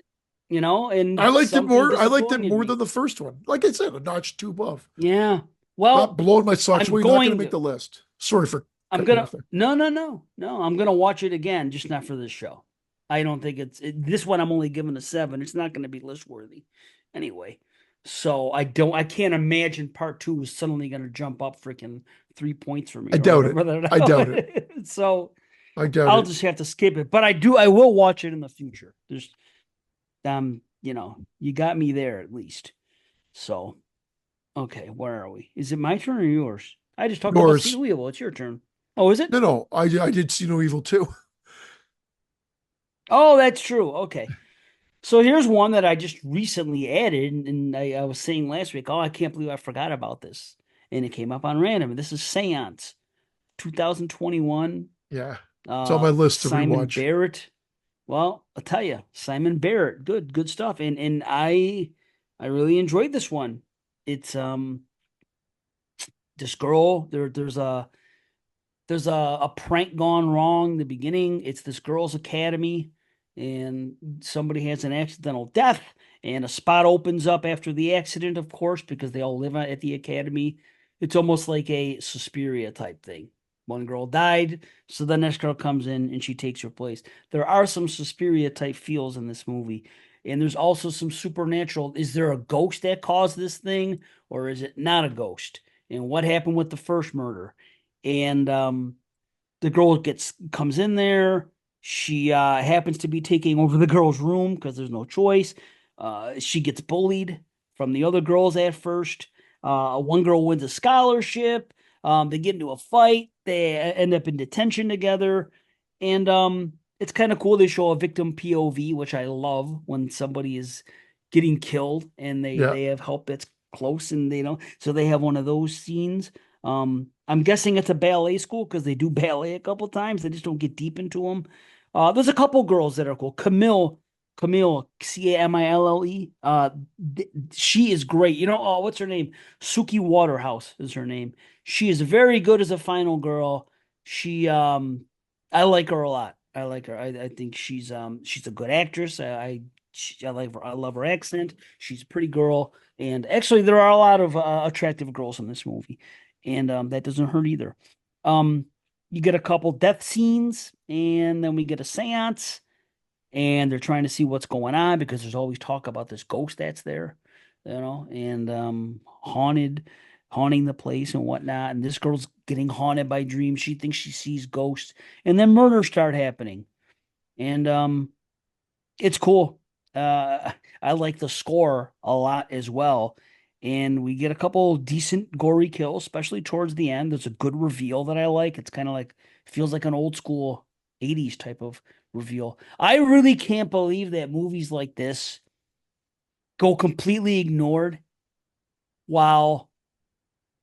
I and liked it something more. I liked it disappointed more me. than the first one. Like I said, a notch too above. Yeah. Not Well, blowing my socks I'm away. Not going to going make to. the list. Sorry for I'm cutting you gonna. off there. No, no, no, no. I'm gonna watch it again, just not for this show. I don't think this one. I'm only giving a 7. It's not going to be list worthy, anyway. So I don't. I can't imagine part two is suddenly going to jump up freaking 3 points for me I or doubt it. I doubt it. whatever. So I doubt I'll it. just have to skip it. But I do. I will watch it in the future. There's you got me there at least. So, okay, where are we? Is it my turn or yours? I just talked about Yours. Steve Weevil. It's your turn. Oh, is it? No, no. I did see no evil too. Oh, that's true. Okay. So here's one that I just recently added, and I was saying last week, oh, I can't believe I forgot about this. And it came up on random. This is Seance, 2021. Yeah. It's on my list to Simon rewatch. Barrett. Well, I'll tell you, Simon Barrett, good stuff. And I really enjoyed this one. It's this girl, there's a prank gone wrong in the beginning. It's this girl's academy, and somebody has an accidental death, and a spot opens up after the accident, of course, because they all live at the academy. It's almost like a Suspiria type thing. One girl died, so the next girl comes in and she takes her place. There are some Suspiria type feels in this movie, and there's also some supernatural. Is there a ghost that caused this thing, or is it not a ghost? And what happened with the first murder? And the girl gets comes in there. She happens to be taking over the girl's room because there's no choice. She gets bullied from the other girls at first. One girl wins a scholarship. They get into a fight. They end up in detention together, and it's kind of cool. They show a victim POV, which I love when somebody is getting killed and they Yeah. they have help that's close and they don't. So they have one of those scenes. I'm guessing it's a ballet school because they do ballet a couple times. They just don't get deep into them. There's a couple girls that are cool. Camille, Camille. She is great. Oh, what's her name? Suki Waterhouse is her name. She is very good as a final girl. She, I like her a lot. I like her. I think she's a good actress. I like her. I love her accent. She's a pretty girl. And actually, there are a lot of attractive girls in this movie, and that doesn't hurt either. Um, you get a couple death scenes, and then we get a séance, and they're trying to see what's going on because there's always talk about this ghost that's there, and haunting the place and whatnot. And this girl's getting haunted by dreams. She thinks she sees ghosts, and then murders start happening, and it's cool. I like the score a lot as well. And we get a couple decent gory kills, especially towards the end. There's a good reveal that I like. It's kind of like feels like an old school 80s type of reveal. I really can't believe that movies like this go completely ignored while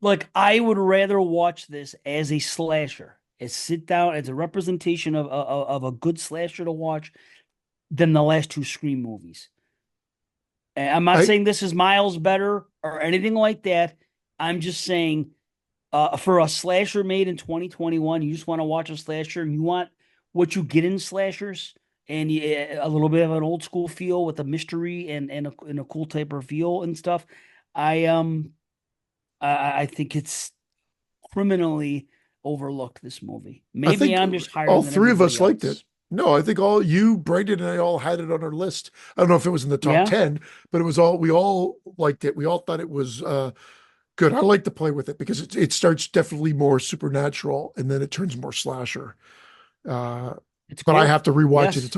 like I would rather watch this as a slasher, as sit down as a representation of a good slasher to watch than the last two Scream movies. And I'm not I saying this is miles better or anything like that. I'm just saying, for a slasher made in 2021, you just want to watch a slasher and you want what you get in slashers and a little bit of an old school feel with a mystery and a cool type of feel and stuff. I I think it's criminally overlooked this movie. I Maybe think I'm just higher all than three of everybody us liked it. else. No, I think all you, Brandon, and I all had it on our list. I don't know if it was in the top Yeah, 10, but it was all, we all liked it. We all thought it was good. I like to play with it because it starts definitely more supernatural and then it turns more slasher. Uh, it's but I cool. have to rewatch it. Yes. It's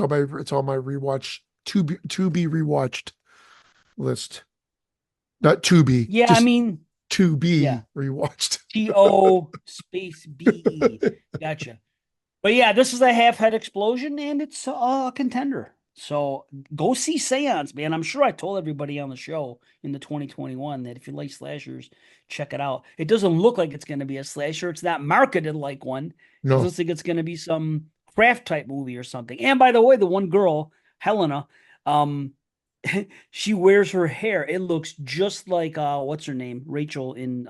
on my rewatch to be rewatched list. Not to be, Yeah, I just mean, to yeah. be rewatched. TO space BE. Gotcha. But yeah, this is a half head explosion and it's a contender. So go see Seance, man. I'm sure I told everybody on the show in the 2021 that if you like slashers, check it out. It doesn't look like it's going to be a slasher. It's not marketed like one. It No. looks like it's going to be some craft type movie or something. And by the way, the one girl, Helena, um, she wears her hair. It looks just like what's her name? Rachel in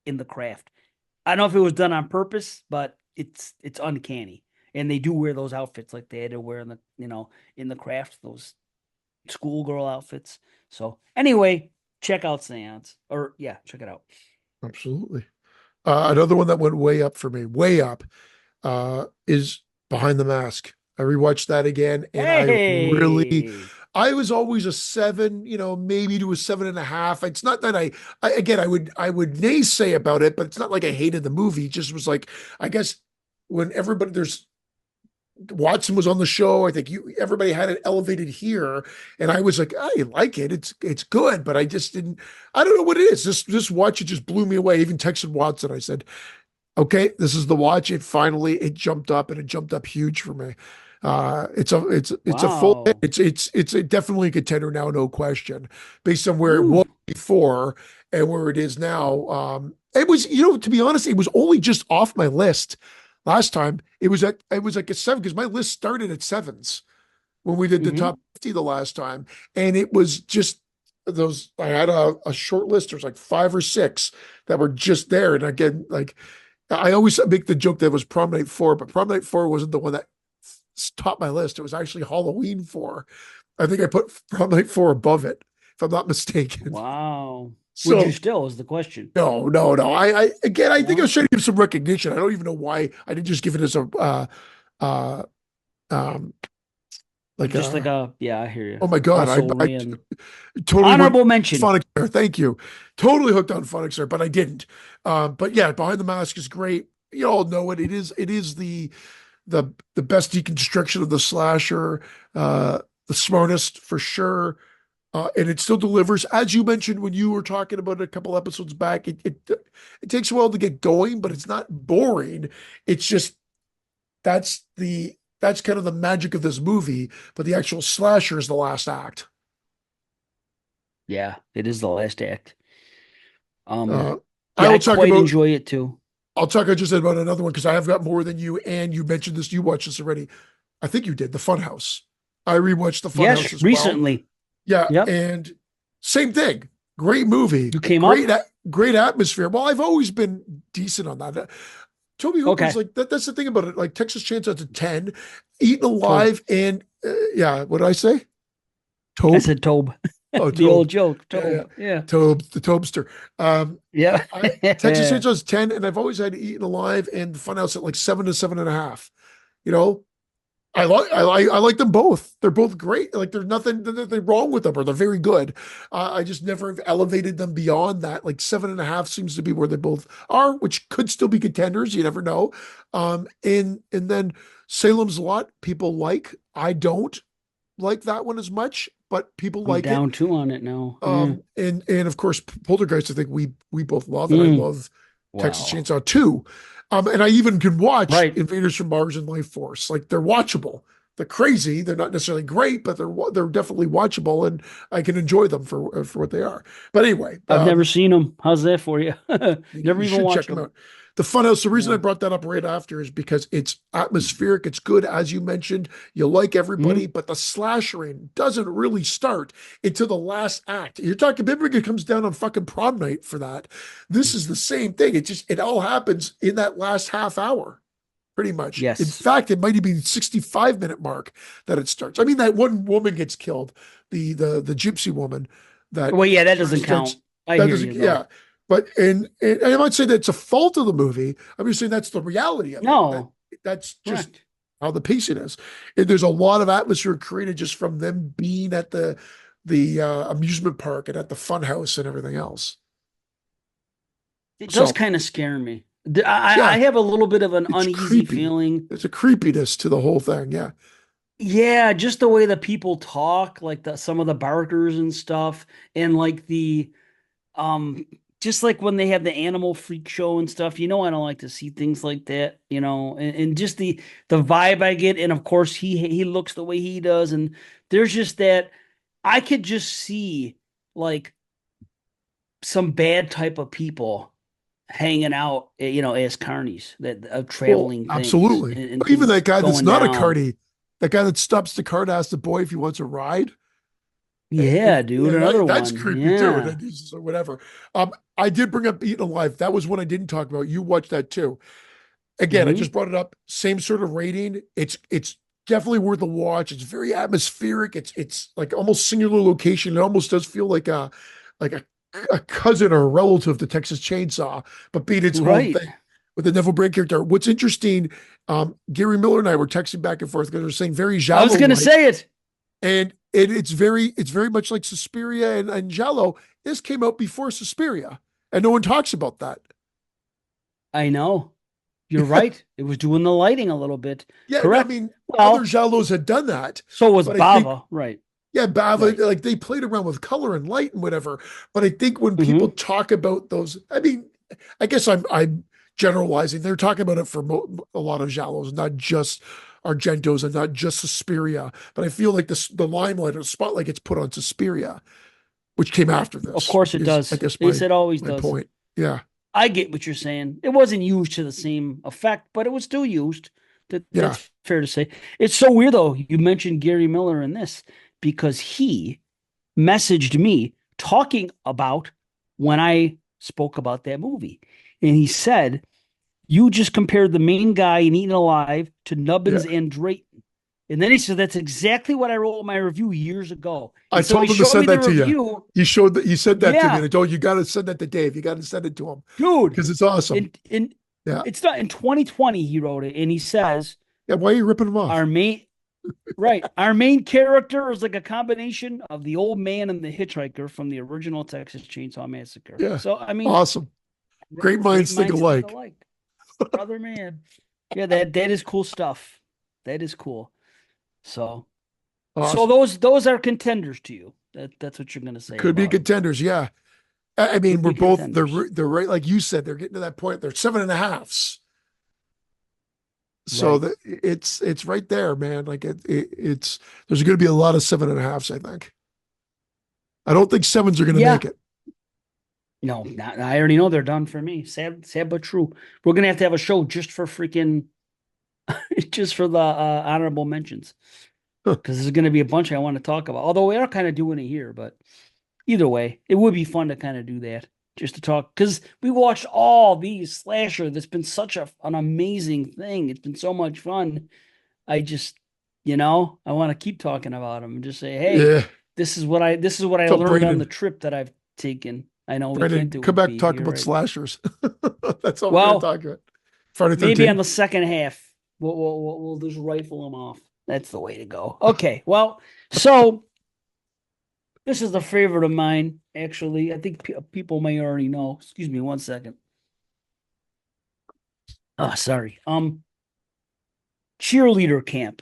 the craft. I don't know if it was done on purpose, but it's uncanny. And they do wear those outfits like they had to wear in the in the craft, those schoolgirl outfits. So anyway, check out Seance. Or yeah, check it out. Absolutely. Another one that went way up for me, way up, is Behind the Mask. I rewatched that again, and Hey. I was always a seven, maybe to a 7.5. It's not that again, I would naysay about it, but it's not like I hated the movie. It just was like, I guess when there's Watson was on the show. I think everybody had it elevated here, and I was like, I like it. It's good, but I just didn't. I don't know what it is. This watch it just blew me away. I even texted Watson. I said, okay, this is the watch. It jumped up and it jumped up huge for me. It's a full Wow. it's a definitely a contender now, no question, based on where it Woo. was before and where it is now. It was, to be honest, it was only just off my list last time. It was like a seven because my list started at sevens when we did the Mm-hmm. top 50 the last time, and it was just those. I had a short list. There's like five or six that were just there, and again, like I always make the joke that it was Prom Night 4, but Prom Night 4 wasn't the one that topped my list. It was actually Halloween 4. I think I put Prom Night 4 above it, if I'm not mistaken. Wow. Would you So still is the question. no, no, no. I think I was No? trying to give some recognition. I don't even know why I didn't just give it as a uh um like Just like a a yeah, I hear you. oh my God, Also I ran totally went honorable mention. Phonics Air. Thank you. Totally hooked on Phonics Air, but I didn't. But yeah, Behind the Mask is great. You all know it. It is the best deconstruction of the slasher, the smartest for sure. And it still delivers, as you mentioned when you were talking about it a couple episodes back. It takes a while to get going, but it's not boring. It's just that's kind of the magic of this movie. But the actual slasher is the last act. Yeah, it is the last act. Uh, I Yeah, will I talk quite about. enjoy it too. I'll talk just about another one because I have got more than you, and you mentioned this. You watched this already. I think you did. The Funhouse. I rewatched The Yes, Funhouse as well. recently. Yeah, Yep. and same thing. Great movie. You came up? Great atmosphere. Well, I've always been decent on that. Toby Hooper's Okay. like that. That's the thing about it. Like Texas Chainsaw's a 10, Eaten Tobe. Alive, and yeah. What did I say? I Tobe. said Tobe. Oh, The Tobe. old joke. Yeah, yeah. Tobe. Yeah. Tobe, the Tobester. Um, Yeah. Texas Chainsaw's 10, and I've always had Eaten Alive and Funhouse at like 7 to 7.5. You know, I like them both. They're both great. Like there's nothing wrong with them, or they're very good. I just never have elevated them beyond that. Like 7.5 seems to be where they both are, which could still be contenders. You never know. And then Salem's Lot, people like. I don't like that one as much, but people I'm like it. down two on it now. Yeah. And of course Poltergeist, I think we both love, and I Mm. love Texas Wow. Chainsaw 2. And I even can watch Right. Invaders from Mars and Life Force. Like they're watchable. They're crazy. They're not necessarily great, but they're definitely watchable, and I can enjoy them for what they are. But anyway, I've never seen them. How's that for you? Never you even should check watched them them. out. The Funhouse, the reason I Yeah. brought that up right after is because it's atmospheric. It's good, as you mentioned. You like everybody, Mhm. but the slashering doesn't really start until the last act. You're talking, remember, it comes down on fucking prom night for that. This is the same thing. It all happens in that last half hour, pretty much. In Yes. fact, it might even be 65-minute mark that it starts. I mean, that one woman gets killed, the gypsy woman that Well, yeah, that sort of doesn't starts. count. I That hear doesn't, you though. yeah. But and I'm not saying that's a fault of the movie. I'm just saying that's the reality of it. No. That's just Correct. how the pacing is. And there's a lot of atmosphere created just from them being at the amusement park and at the fun house and everything else. It does So kind of scare me. I yeah, have a little bit of an it's uneasy creepy. feeling. There's a creepiness to the whole thing. Yeah. Yeah, just the way the people talk, like some of the barkers and stuff, and like the um just like when they have the animal freak show and stuff, I don't like to see things like that, and just the vibe I get, and of course he looks the way he does, and there's just that I could just see like some bad type of people hanging out, as carnies that of Well, traveling things absolutely. and Even things that guy that's going not a down. carny, that guy that stops the car to ask the boy if he wants a ride. Yeah, dude, Yeah, another that's one. creepy too. And Yeah. then he's just like, whatever. I did bring up Eaten Alive. That was one I didn't talk about. You watched that too. Again, I Hmm. just brought it up. Same sort of rating. It's definitely worth a watch. It's very atmospheric. It's like almost singular location. It almost does feel like a cousin or a relative to Texas Chainsaw, but being its own Right. thing with the Neville Brand character. What's interesting, Gary Miller and I were texting back and forth because we are saying very I was Giallo gonna like, say it. and it's very much like Suspiria and Giallo. This came out before Suspiria, and no one talks about that. I know. You're right. It was doing the lighting a little bit. Yeah, I Correct. mean, other Well, Giallos had done that, so was but I think, Bava. Right. yeah, Bava, Right. like they played around with color and light and whatever. But I think when people Hmm. talk about those, I mean, I guess I'm generalizing. They're talking about it for a lot of Giallos, not just Argentos and not just Suspiria. But I feel like the limelight or the spotlight gets put on Suspiria, which came after Of this, course it is I does. guess It always my does. point. Yeah, I get what you're saying. It wasn't used to the same effect, but it was still used. yeah. That's fair to say. It's so weird though. You mentioned Gary Miller in this because he messaged me talking about when I spoke about that movie. And he said, you just compared the main guy in Eaten Alive to Yeah. Nubbins and Drayton. And then he said, that's exactly what I wrote in my review years ago. I And so he told him to showed me send the that to you. review. He said that to me, and Yeah, I told you, you got to send that to Dave. You got to send it to him dude. because it's awesome. In Yeah. it's not in 2020 he wrote it, and he says Yeah. Why are you ripping him off? our main right, our main character is like a combination of the old man and the hitchhiker from the original Texas Chainsaw Massacre. Yeah. So I mean, Awesome. Great great minds think minds think alike. alike, brother man. Yeah, that is cool stuff. That is cool. So so Awesome. those are contenders to you. That's what you're gonna say Could be about them. contenders. Yeah. I mean, Could we're be both, contenders. they're right. Like you said, they're getting to that point. They're seven and a halfs. So Right. that it's right there, man. Like it's, there's going to be a lot of seven and a halfs, I think. I don't think sevens are going to make Yeah. it. No, I already know they're done for me. Sad but true. We're gonna have to have a show just for freaking, just for the honorable mentions, Huh. because there's gonna be a bunch I want to talk about. Although we are kind of doing it here, but either way, it would be fun to kind of do that, just to talk. Because we watched all these slasher. That's been such an amazing thing. It's been so much fun. I just, I want to keep talking about them and just say, hey, Yeah. this is what I So learned on the Brandon, trip that I've taken. I know we can't Brandon, do it come with back, Pete. talk You're about right. slashers. That's all we're going to Well, talk about. Friday maybe on 13th. the second half, we'll just rifle them off. That's the way to go. Okay. Well, so this is a favorite of mine, actually. I think people may already know. Excuse me one second. Oh, sorry. Cheerleader Camp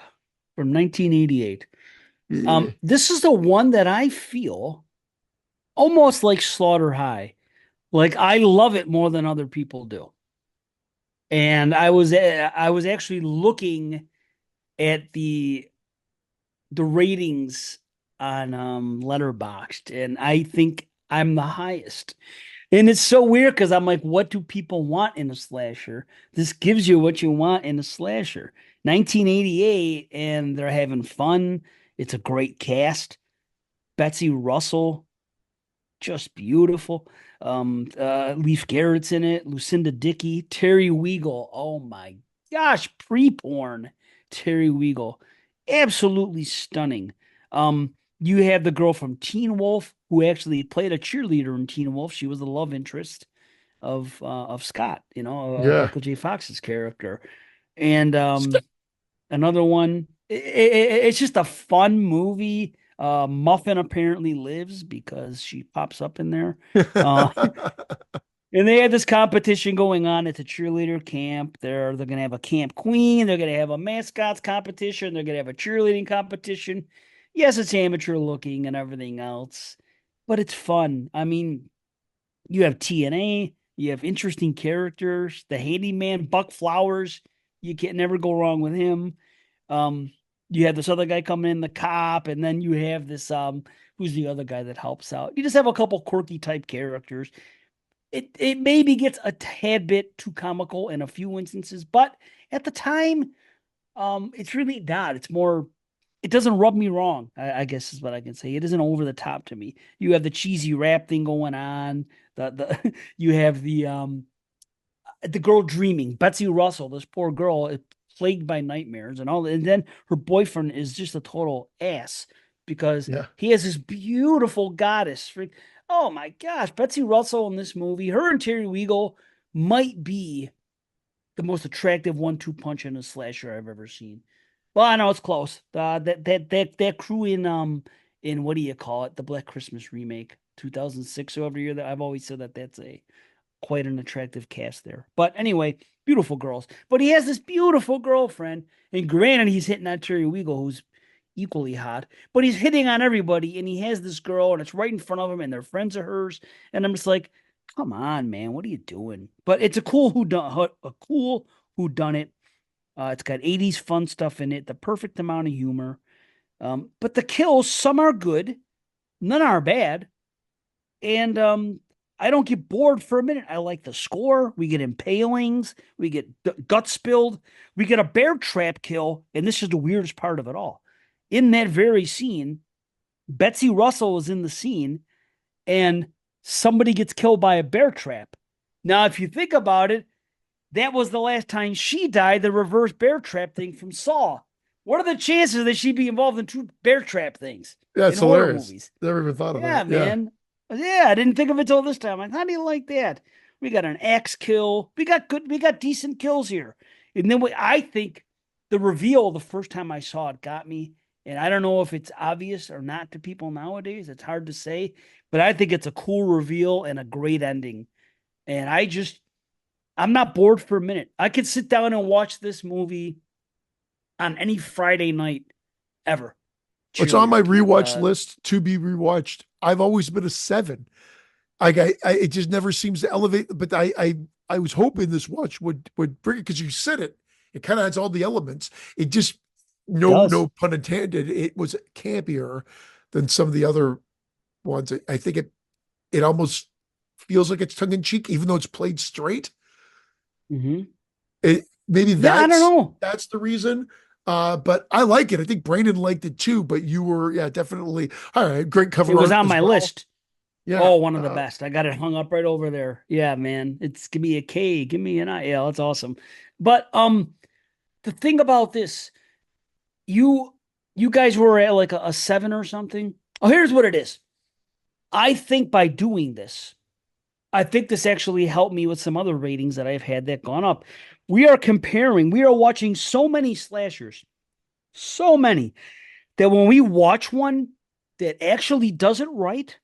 from 1988. Yeah. This is the one that I feel almost like Slaughter High. Like I love it more than other people do. And I was actually looking at the ratings on Letterboxd, and I think I'm the highest. And it's so weird because I'm like, what do people want in a slasher? This gives you what you want in a slasher. 1988, and they're having fun. It's a great cast. Betsy Russell, just beautiful. Leif Garrett's in it. Lucinda Dickey, Terry Weigel. Oh my gosh, pre-porn Terry Weigel, absolutely stunning. You have the girl from Teen Wolf who actually played a cheerleader in Teen Wolf. She was the love interest of Scott, Yeah. Michael J. Fox's character, and Another one. It's just a fun movie. Muffin apparently lives because she pops up in there. Uh, and they had this competition going on at the cheerleader camp. They're gonna have a camp queen. They're gonna have a mascots competition. They're gonna have a cheerleading competition. Yes, it's amateur looking and everything else, but it's fun. I mean, you have TNA. You have interesting characters. The handyman, Buck Flowers. You can never go wrong with him. Um, you have this other guy coming in, the cop, and then you have this who's the other guy that helps out. You just have a couple quirky type characters. It maybe gets a tad bit too comical in a few instances, but at the time, it's really not. It's more. It doesn't rub me wrong. I guess is what I can say. It isn't over the top to me. You have the cheesy rap thing going on. The you have the girl dreaming, Betsy Russell, this poor girl is plagued by nightmares and all, and then her boyfriend is just a total ass because Yeah. he has this beautiful goddess. Oh my gosh, Betsy Russell in this movie, her and Terry Weigel might be the most attractive one-two punch in a slasher I've ever seen. Well, I know it's close. That crew in what do you call it? The Black Christmas remake, 2006 or every year that I've always said that that's a quite an attractive cast there. But anyway, beautiful girls. But he has this beautiful girlfriend, and granted, he's hitting on Terry Weigel, who's equally hot. But he's hitting on everybody, and he has this girl, and it's right in front of him, and they're friends of hers. And I'm just like, come on, man, what are you doing? But it's a cool who done it. It's got 80s fun stuff in it, the perfect amount of humor. But the kills, some are good, none are bad. And I don't get bored for a minute. I like the score. We get impalings. We get gut spilled. We get a bear trap kill. And this is the weirdest part of it all. In that very scene, Betsy Russell is in the scene and somebody gets killed by a bear trap. Now, if you think about it, that was the last time she died, the reverse bear trap thing from Saw. What are the chances that she'd be involved in two bear trap things Yeah, in it's horror hilarious. movies? Never even thought of Yeah, that. Yeah. man. Yeah, I didn't think of it till this time. Like, how do you like that? We got an axe kill. We got decent kills here. And then I think the reveal the first time I saw it got me. And I don't know if it's obvious or not to people nowadays. It's hard to say, but I think it's a cool reveal and a great ending. And I'm not bored for a minute. I could sit down and watch this movie on any Friday night ever. It's on my Cheerleader camp. rewatch list to be rewatched. I've always been a seven. It just never seems to elevate. But I was hoping this watch would bring it because you said it. It kind of has all the elements. It just It does. no pun intended. It was campier than some of the other ones. I think it almost feels like it's tongue in cheek, even though it's played straight. Mm-hmm. It maybe Yeah, I don't know. that's the reason. But I like it. I think Brandon liked it too. But you were, yeah, definitely all right. Great It cover was art on as my well. list. Yeah. Oh, one of the best. I got it hung up right over there. Yeah, man. It's give me a K, give me an I. Yeah, that's awesome. But the thing about this, you you guys were at like a seven or something. Oh, here's what it is. I think by doing this, I think this actually helped me with some other ratings that I've had that gone up. We are watching so many slashers, so many that when we watch one that actually does it right,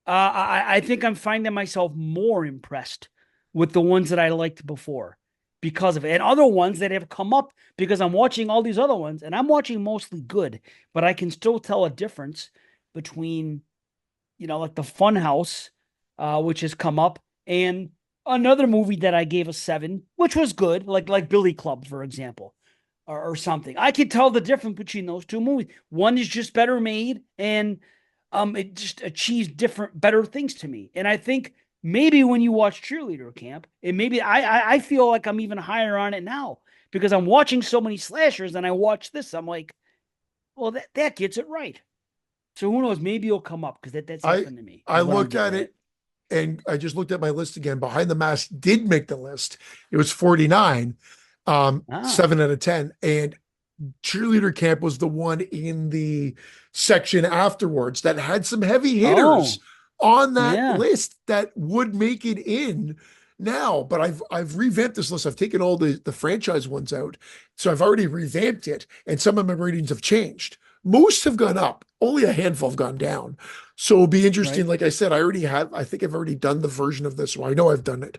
I think I'm finding myself more impressed with the ones that I liked before because of it. And other ones that have come up because I'm watching all these other ones and I'm watching mostly good, but I can still tell a difference between, like the Funhouse, which has come up, and another movie that I gave a seven, which was good, like Billy Club, for example, or something. I can tell the difference between those two movies. One is just better made and it just achieves better things to me. And I think maybe when you watch Cheerleader Camp, and maybe I feel like I'm even higher on it now because I'm watching so many slashers and I watch this. I'm like, well, that gets it right. So who knows? Maybe it'll come up because that's I happened to me, I is what I'm looked getting at at. it and I just looked at my list again. Behind the Mask did make the list. It was 49, Ah. 7 out of 10. And Cheerleader Camp was the one in the section afterwards that had some heavy hitters Oh, on that yeah. list that would make it in. now, but I've revamped this list. I've taken all the franchise ones out. So I've already revamped it, and some of my ratings have changed. Most have gone up, only a handful have gone down. So it'll be interesting. Right. Like I said, I think I've already done the version of this. Well, I know I've done it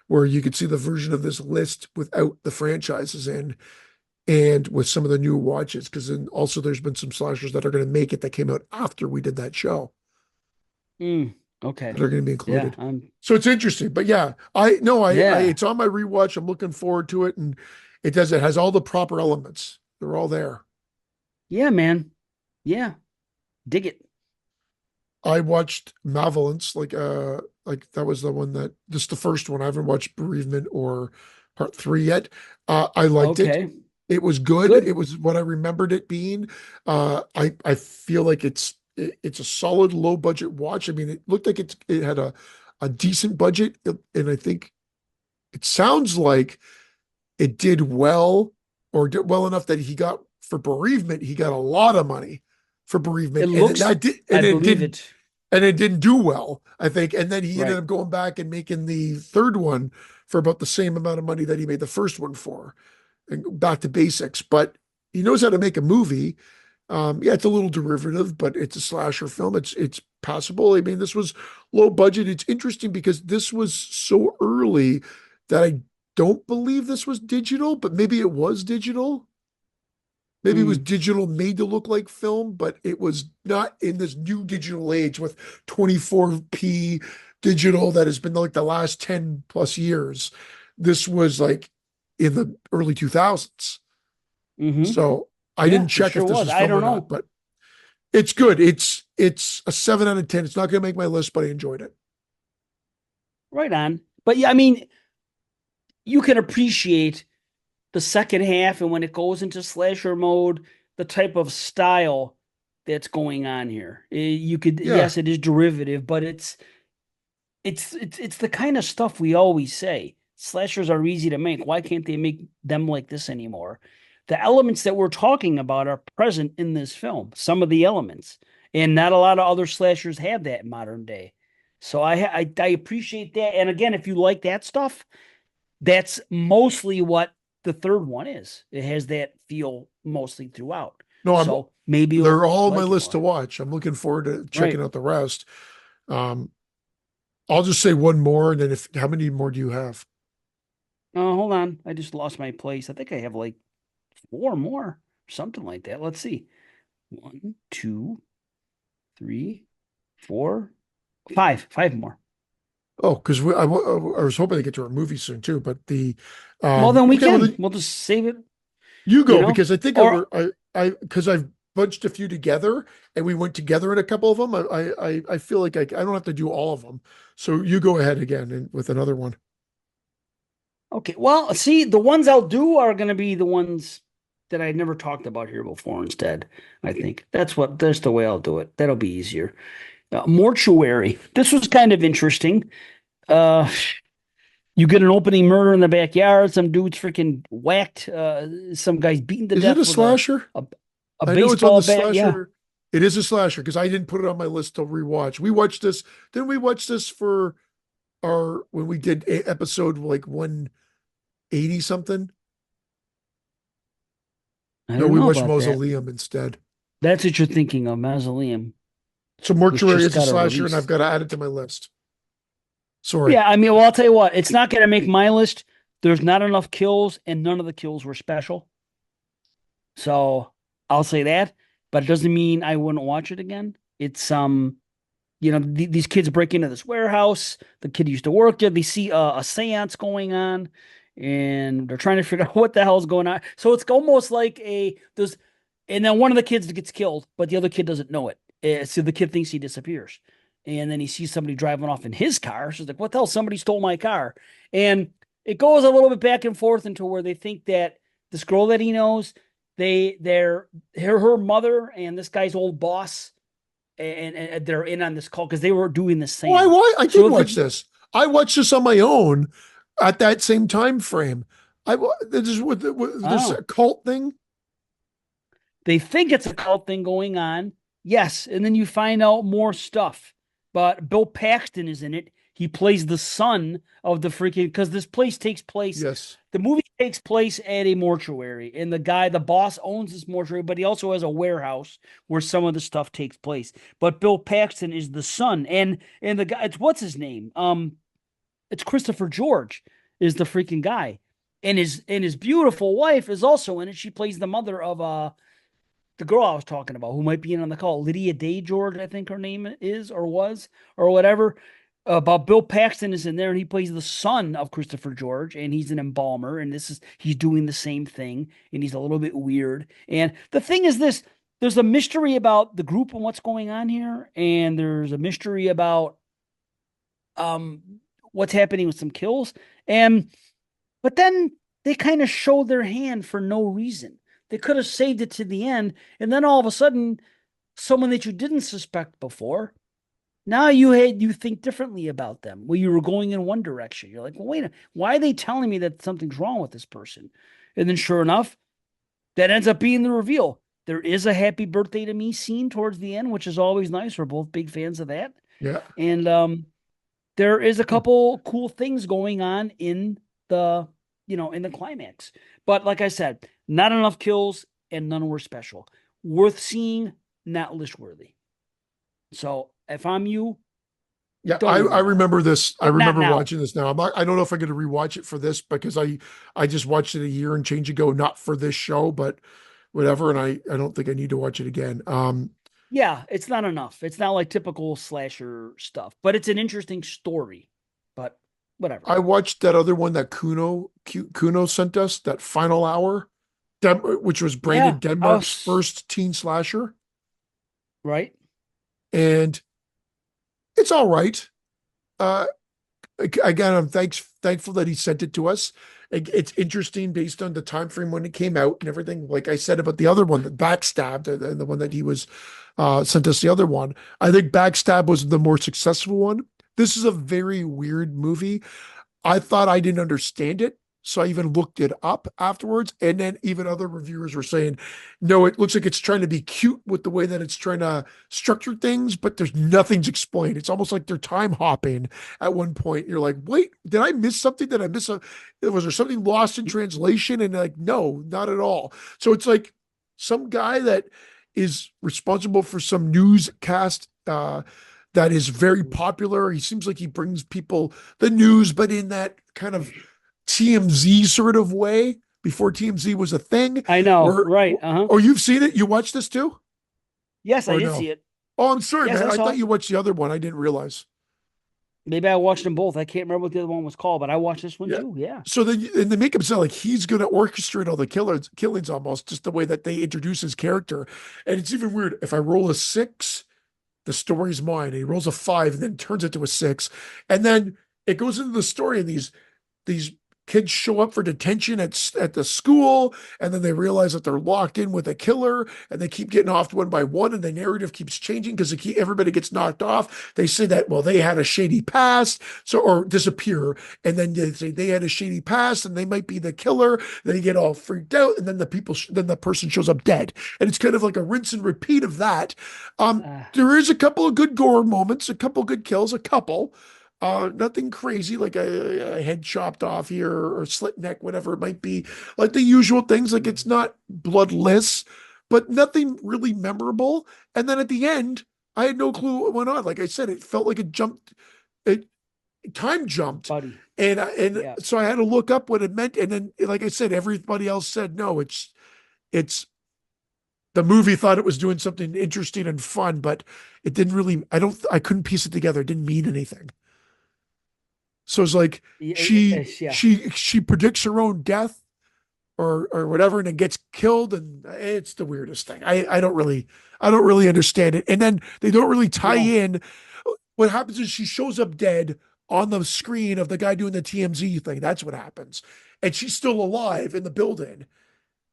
where you could see the version of this list without the franchises in and with some of the new watches. Because then also there's been some slashers that are going to make it that came out after we did that show Mm, okay. that are going to be Yeah. included. So it's interesting. But yeah, I no, I Yeah. it's on my rewatch. I'm looking forward to it, and it has all the proper elements. They're all there. Yeah, man. Yeah. Dig it. I watched Malevolence, like that was the one that this is the first one. I haven't watched Bereavement or Part Three yet. I liked it. Okay. It was good. Good. It was what I remembered it being. I feel like it's a solid low budget watch. I mean, it looked like it had a decent budget, and I think it sounds like it did well or did well enough that he got for Bereavement. He got a lot of money for It Bereavement, and looks, that did, I and it believe didn't it. and it didn't do well, I think. And then he ended Right. up going back and making the third one for about the same amount of money that he made the first one for, and back to basics. But he knows how to make a movie. Yeah, it's a little derivative, but it's a slasher film. It's passable. I mean, this was low budget. It's interesting because this was so early that I don't believe this was digital, but maybe it was digital. Maybe it was Mm, digital made to look like film, but it was not in this new digital age with 24p digital that has been like the last 10 plus years. This was like in the early 2000s. mm-hmm. So I Yeah, didn't it check sure if this was. was I film or don't not, know. but it's good. It's a 7 out of 10. It's not going to make my list, but I enjoyed it. Right on. But yeah, I mean, you can appreciate the second half and when it goes into slasher mode, the type of style that's going on here. You could, Yeah. yes, it is derivative, but it's the kind of stuff we always say. Slashers are easy to make. Why can't they make them like this anymore? The elements that we're talking about are present in this film, some of the elements, and not a lot of other slashers have that in modern day. So I appreciate that. And again, if you like that stuff, that's mostly what the third one is. It has that feel mostly throughout. No, So maybe you'll they're all on my like it list to more. watch. I'm looking forward to checking Right. out the rest. Um, I'll just say one more, and then if how many more do you have? Hold on. I just lost my place. I think I have like four more, something like that. Let's see. One, two, three, four, five. Five more. Oh, because I was hoping to get to a movie soon too, but the Well, then we okay, well can. then We'll just save it, you you go know? because I think Or I because I've bunched a few together and we went together in a couple of them. I feel like I don't have to do all of them. So you go ahead again and with another one. okay. Well, see, the ones I'll do are going to be the ones that I never talked about here before instead. I think that's the way I'll do it. That'll be easier. Mortuary. This was kind of interesting. Uh, you get an opening murder in the backyard. Some dude's freaking whacked. Some guy's beaten to Is it death a with slasher? a, a I know it's on baseball the bat. Yeah, slasher. It is a slasher because I didn't put it on my list to rewatch. We watched this. Didn't we watch this for our when we did episode like 180 something? I No, don't we know watched about that. Mausoleum instead. That's what you're thinking of, Mausoleum, So which Mortuary just is a got a slasher, and I've release. got to add it to my list. Sorry. Yeah, I mean, well, I'll tell you what, it's not going to make my list. There's not enough kills, and none of the kills were special. So I'll say that, but it doesn't mean I wouldn't watch it again. It's these kids break into this warehouse. The kid used to work there. They see a seance going on, and they're trying to figure out what the hell's going on. So it's almost like and then one of the kids gets killed, but the other kid doesn't know it. So the kid thinks he disappears, and then he sees somebody driving off in his car. So he's like, "What the hell? Somebody stole my car!" And it goes a little bit back and forth into where they think that this girl that he knows, her mother and this guy's old boss and they're in on this call because they were doing the seance. I did So watch this. I watched this on my own at that same time frame. This is with this oh, cult thing. they think it's a cult thing going on. Yes, and then you find out more stuff. But Bill Paxton is in it. He plays the son of the freaking, because this place takes place, Yes. the movie takes place at a mortuary, and the boss owns this mortuary, but he also has a warehouse where some of the stuff takes place. But Bill Paxton is the son, and the guy, it's what's his name? It's Christopher George is the freaking guy. And his beautiful wife is also in it. She plays the mother of the girl I was talking about, who might be in on the call, Lydia Day George, I think her name is or was or whatever. About Bill Paxton is in there, and he plays the son of Christopher George, and he's an embalmer, and he's doing the same thing, and he's a little bit weird. And the thing is this: there's a mystery about the group and what's going on here, and there's a mystery about um what's happening with some kills, and but then they kind of show their hand for no reason. They could have saved it to the end, and then all of a sudden, someone that you didn't suspect before, now you think differently about them. Well, you were going in one direction. You're like, well, wait, why are they telling me that something's wrong with this person? And then sure enough, that ends up being the reveal. There is a happy birthday to me scene towards the end, which is always nice. We're both big fans of that. Yeah. And there is a couple cool things going on in the in the climax. But like I said, not enough kills and none were special. Worth seeing, not list worthy. So if I'm you, Yeah, don't I worry about it. remember this. I But not remember now. watching this now. I don't know if I'm going to rewatch it for this because I just watched it a year and change ago, not for this show, but whatever. And I don't think I need to watch it again. Yeah, it's not enough. It's not like typical slasher stuff, but it's an interesting story. But whatever. I watched that other one that Kuno sent us, that Final Hour, which was Yeah. Brandon Denmark's first teen slasher, Right. and it's all right. Uh, Again, I'm thankful that he sent it to us. It's interesting based on the time frame when it came out and everything. Like I said about the other one, that Backstabbed, and the one that he was sent us the other one. I think Backstab was the more successful one. This is a very weird movie. I thought I didn't understand it, so I even looked it up afterwards. And then even other reviewers were saying, no, it looks like it's trying to be cute with the way that it's trying to structure things, but there's nothing's explained. It's almost like they're time hopping at one point. You're like, wait, did I miss something? Did I miss was there something lost in translation? And like, no, not at all. So it's like some guy that is responsible for some newscast that is very popular. He seems like he brings people the news, but in that kind of TMZ sort of way before TMZ was a thing. I know. Right. Uh-huh. Or you've seen it? You watched this too? Yes, I Or did no? see it. Oh, I'm sorry, Yes, man. I I saw thought it. you watched the other one. I didn't realize. Maybe I watched them both. I can't remember what the other one was called, but I watched this one Yeah. too. Yeah. So then, and they make him sound like he's going to orchestrate all the killings almost, just the way that they introduce his character. And it's even weird. If I roll a 6, the story's mine. And he rolls a 5 and then turns it to a 6. And then it goes into the story, and these kids show up for detention at the school, and then they realize that they're locked in with a killer, and they keep getting off one by one, and the narrative keeps changing because everybody gets knocked off. They say that, well, they had a shady past, so, or disappear, and then they say they had a shady past and they might be the killer. Then you get all freaked out, and then then the person shows up dead, and it's kind of like a rinse and repeat of that. Uh, There is a couple of good gore moments, a couple good kills, a couple. Nothing crazy like a head chopped off here or slit neck, whatever it might be. Like the usual things, like it's not bloodless, but nothing really memorable. And then at the end, I had no clue what went on. Like I said, it felt like it time jumped, buddy. and Yeah. so I had to look up what it meant. And then, like I said, everybody else said no. It's the movie thought it was doing something interesting and fun, but it didn't really. I couldn't piece it together. It didn't mean anything. So it's like Yeah. she predicts her own death or whatever, and then gets killed, and it's the weirdest thing. I don't really understand it. And then they don't really tie No. in. What happens is she shows up dead on the screen of the guy doing the TMZ thing. That's what happens. And she's still alive in the building.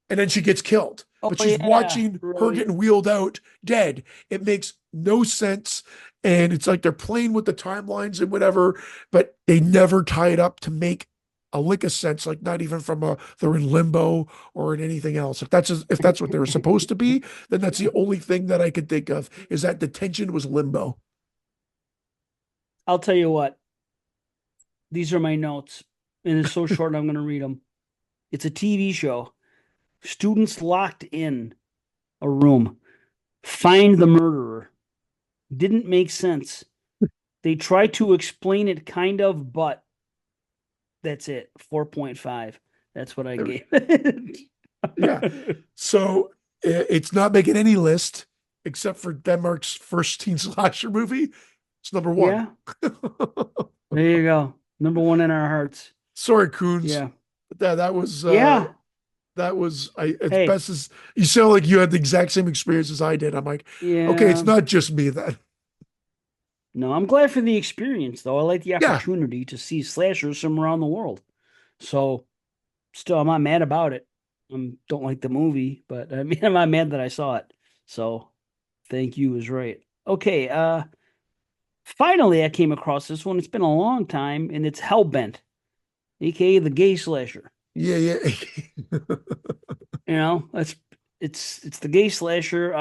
And then she gets killed. Oh But she's yeah. watching her Right. getting wheeled out dead. It makes no sense. And it's like they're playing with the timelines and whatever, but they never tie it up to make a lick of sense, like not even from they're in limbo or in anything else. If that's what they were supposed to be, then that's the only thing that I could think of is that detention was limbo. I'll tell you what. These are my notes, and it's so short. I'm going to read them. It's a TV show. Students locked in a room. Find the murderer. Didn't make sense. They try to explain it kind of, but that's it. 4.5. That's what I gave. Yeah. So it's not making any list except for Denmark's first teen slasher movie. It's number one. Yeah, there you go. Number one in our hearts. Sorry, Coons. Yeah. That was Yeah. as Hey, best as you sound like you had the exact same experience as I did. I'm like, okay, it's yeah. not just me then. No, I'm glad for the experience, though. I like the Yeah. opportunity to see slashers from around the world. So, still, I'm not mad about it. I don't like the movie, but I mean, I'm not mad that I saw it. So, thank you is right. Okay, finally, I came across this one. It's been a long time, and it's Hellbent, aka the gay slasher. Yeah, yeah. You know, it's the gay slasher.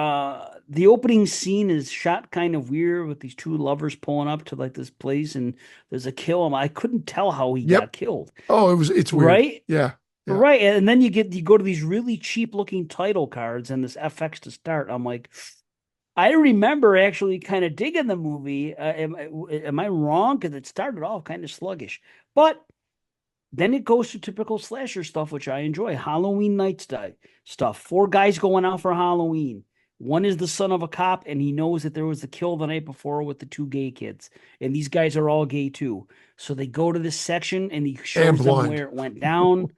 The opening scene is shot kind of weird with these two lovers pulling up to like this place, and there's a kill. I couldn't tell how he Yep. got killed. Oh, it's weird. Right? Yeah. Yeah. Right. And then you go to these really cheap looking title cards and this FX to start. I'm like, I remember actually kind of digging the movie. Am I wrong? Because it started off kind of sluggish, but then it goes to typical slasher stuff, which I enjoy. Halloween night stuff. Four guys going out for Halloween. One is the son of a cop, and he knows that there was a kill the night before with the two gay kids. And these guys are all gay too. So they go to this section and he And shows them blind. where it went down.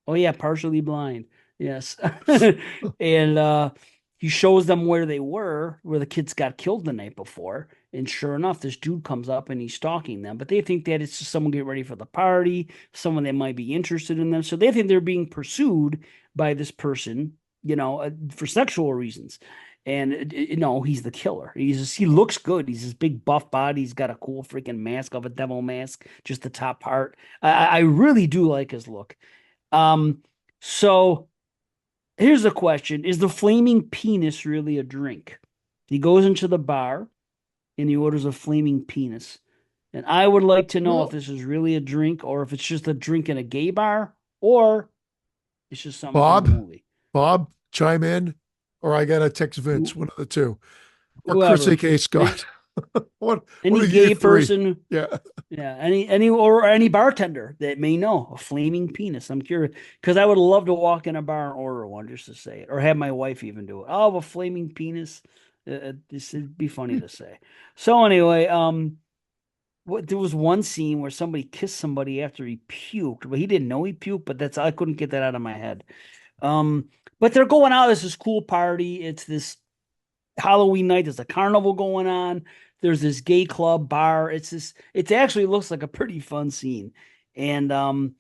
Oh, yeah, partially blind. Yes. And he shows them where they were, where the kids got killed the night before. And sure enough, this dude comes up and he's stalking them. But they think that it's just someone getting ready for the party, someone that might be interested in them. So they think they're being pursued by this person, for sexual reasons. And he's the killer. He looks good. He's this big buff body. He's got a cool freaking mask of a devil mask, just the top part. I really do like his look. Um, so here's the question: is the flaming penis really a drink? He goes into the bar and he orders a flaming penis. And I would like to know if Well, this is really a drink or if it's just a drink in a gay bar or it's just something from the Bob, movie. Bob, chime in, or I gotta text Vince, one of the two, or Chris, Whoever. aka Any, Scott. One any of you gay three. person, Yeah. yeah, any bartender that may know a flaming penis. I'm curious because I would love to walk in a bar and order one just to say it, or have my wife even do it. Oh, a flaming penis. This would be funny to say. So anyway, there was one scene where somebody kissed somebody after he puked, but he didn't know he puked. But I couldn't get that out of my head. Um, but they're going out. It's this cool party. It's this Halloween night. There's a carnival going on. There's this gay club bar. It actually looks like a pretty fun scene. And and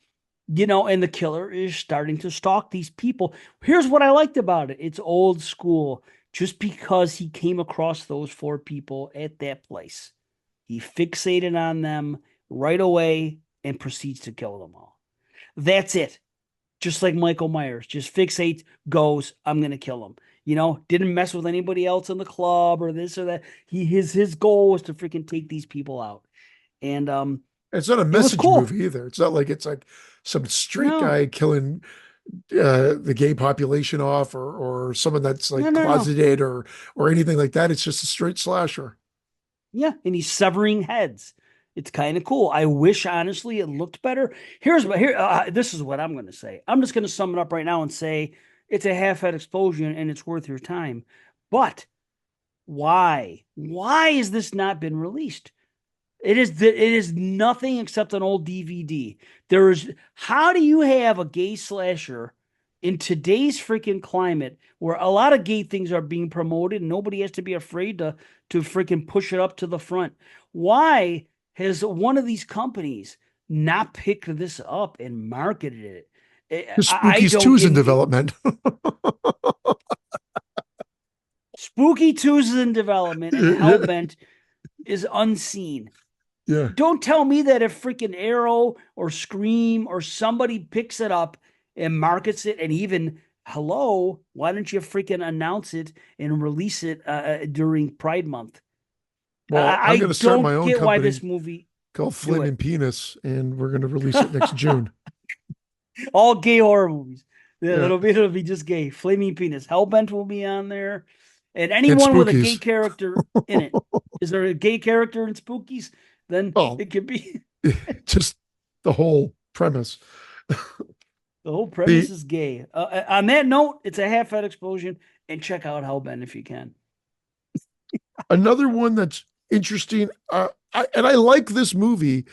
the killer is starting to stalk these people. Here's what I liked about it. It's old school. Just because he came across those four people at that place, he fixated on them right away and proceeds to kill them all. That's it. Just like Michael Myers, just fixates, goes, I'm gonna kill him. Didn't mess with anybody else in the club or this or that. His goal was to freaking take these people out. And It's not a it was message cool. movie either. It's not like it's like some straight No, guy killing the gay population off, or someone that's no, like no, no. closeted, or anything like that. It's just a straight slasher. Yeah, and he's severing heads. It's kind of cool. I wish, honestly, it looked better. This is what I'm going to say. I'm just going to sum it up right now and say it's a half-head explosion and it's worth your time. But why? Why has this not been released? It is nothing except an old DVD. How do you have a gay slasher in today's freaking climate where a lot of gay things are being promoted and nobody has to be afraid to freaking push it up to the front? Why has one of these companies not picked this up and marketed it? Because I Spookies don't 2 is in in development. Spooky 2's is in development and Yeah. Hellbent is unseen. Yeah. Don't tell me that if freaking Arrow or Scream or somebody picks it up and markets it, and even hello, why don't you freaking announce it and release it during Pride Month? Well, I I'm I going to start my don't own get why company. this movie. called Do Flaming it. Penis, and we're gonna release it next June. All gay horror movies. Yeah, Yeah, it'll be just gay. Flaming Penis. Hellbent will be on there, and and anyone with a gay Spookies. character in it. Is there a gay character in Spookies? Then Well, it could be. just the whole premise. The whole The premise is gay. On that note, it's a half head explosion, and check out Hellbent if you can. Another one that's interesting, and I like this movie.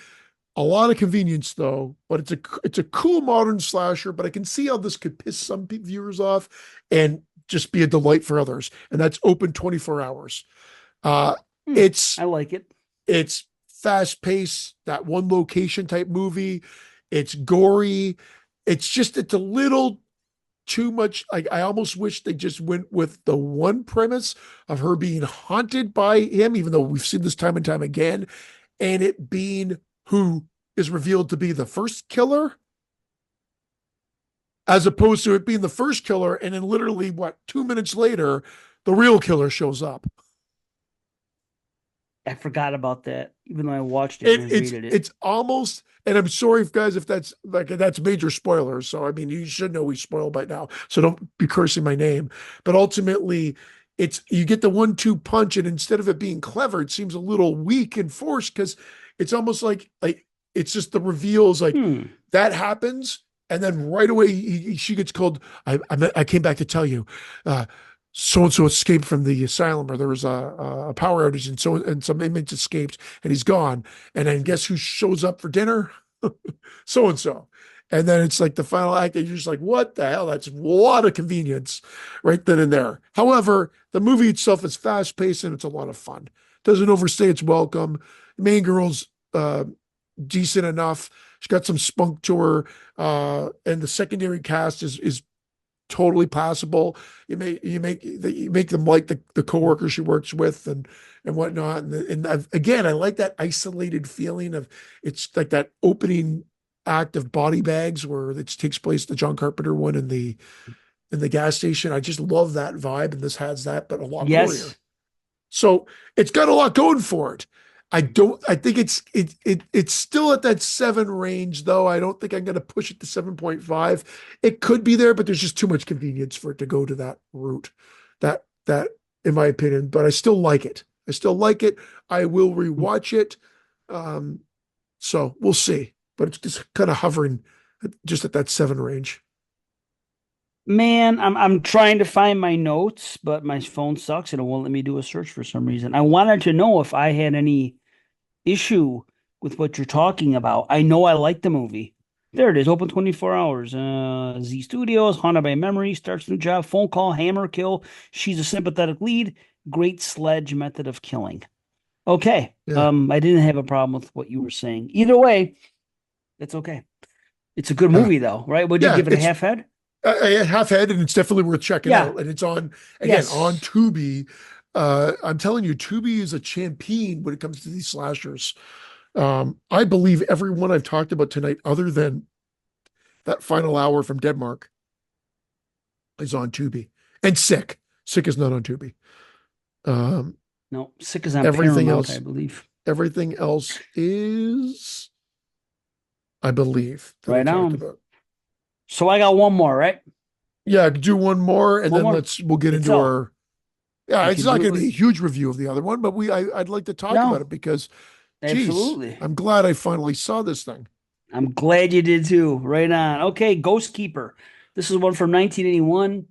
A lot of convenience though, but it's a cool modern slasher. But I can see how this could piss some viewers off and just be a delight for others. And that's open 24 hours. Uh, it's I like it. it's fast paced, that one location type movie. It's gory. It's a little too much. Like I almost wish they just went with the one premise of her being haunted by him, even though we've seen this time and time again, and it being who is revealed to be the first killer, as opposed to it being the first killer, and then literally what 2 minutes later, the real killer shows up. I forgot about that, even though I watched it It, and I it's rated it. it's almost, and I'm sorry if guys if that's major spoilers. So I mean you should know we spoiled by now. So don't be cursing my name. But ultimately, it's you get the 1-2 punch, and instead of it being clever, it seems a little weak and forced because it's almost like it's just the reveals like Hmm. that happens, and then right away she gets called. I came back to tell you. So and so escaped from the asylum, or there was a power outage, and some inmates escaped, and he's gone. And then guess who shows up for dinner? So and so. And then it's like the final act, and you're just like, what the hell? That's a lot of convenience right then and there. However, the movie itself is fast paced and it's a lot of fun. Doesn't overstay its welcome. The main girl's decent enough. She's got some spunk to her, and the secondary cast is totally passable. You make them like the coworker she works with and whatnot. Again, I like that isolated feeling of it's like that opening act of Body Bags where it takes place the John Carpenter one in the gas station. I just love that vibe, and this has that, but a lot gorier. Yes. So it's got a lot going for it. I think it's still at that 7 range, though. I don't think I'm gonna push it to 7.5. It could be there, but there's just too much convenience for it to go to that route. That in my opinion, but I still like it. I still like it. I will rewatch it. So we'll see. But it's just kind of hovering just at that 7 range. Man, I'm trying to find my notes, but my phone sucks and it won't let me do a search for some reason. I wanted to know if I had any issue with what you're talking about. I know I like the movie. There it is, open 24 hours. Z Studios, Haunted by Memory, starts new job, phone call, hammer kill. She's a sympathetic lead. Great sledge method of killing. Okay. Yeah. I didn't have a problem with what you were saying. Either way, it's okay. It's a good Yeah. movie though, right? Would you Yeah. give it a half head? Half head, and it's definitely worth checking Yeah. out. And it's on again on Yes. Tubi. I'm telling you, Tubi is a champion when it comes to these slashers. I believe everyone I've talked about tonight, other than that final hour from Denmark, is on Tubi. And Sick. Sick is not on Tubi. Um, No, Sick is on everything Paramount, I else, believe. everything else is, I believe, that I Right talked on. about. So I got one more, right? Yeah, do one more, and One then more. we'll get into Itself. our. Yeah, We it's can not do going to it. be a huge review of the other one, but I'd like to talk about No, it because, geez, absolutely. I'm glad I finally saw this thing. I'm glad you did too. Right on. Okay, Ghost Keeper. This is one from 1981.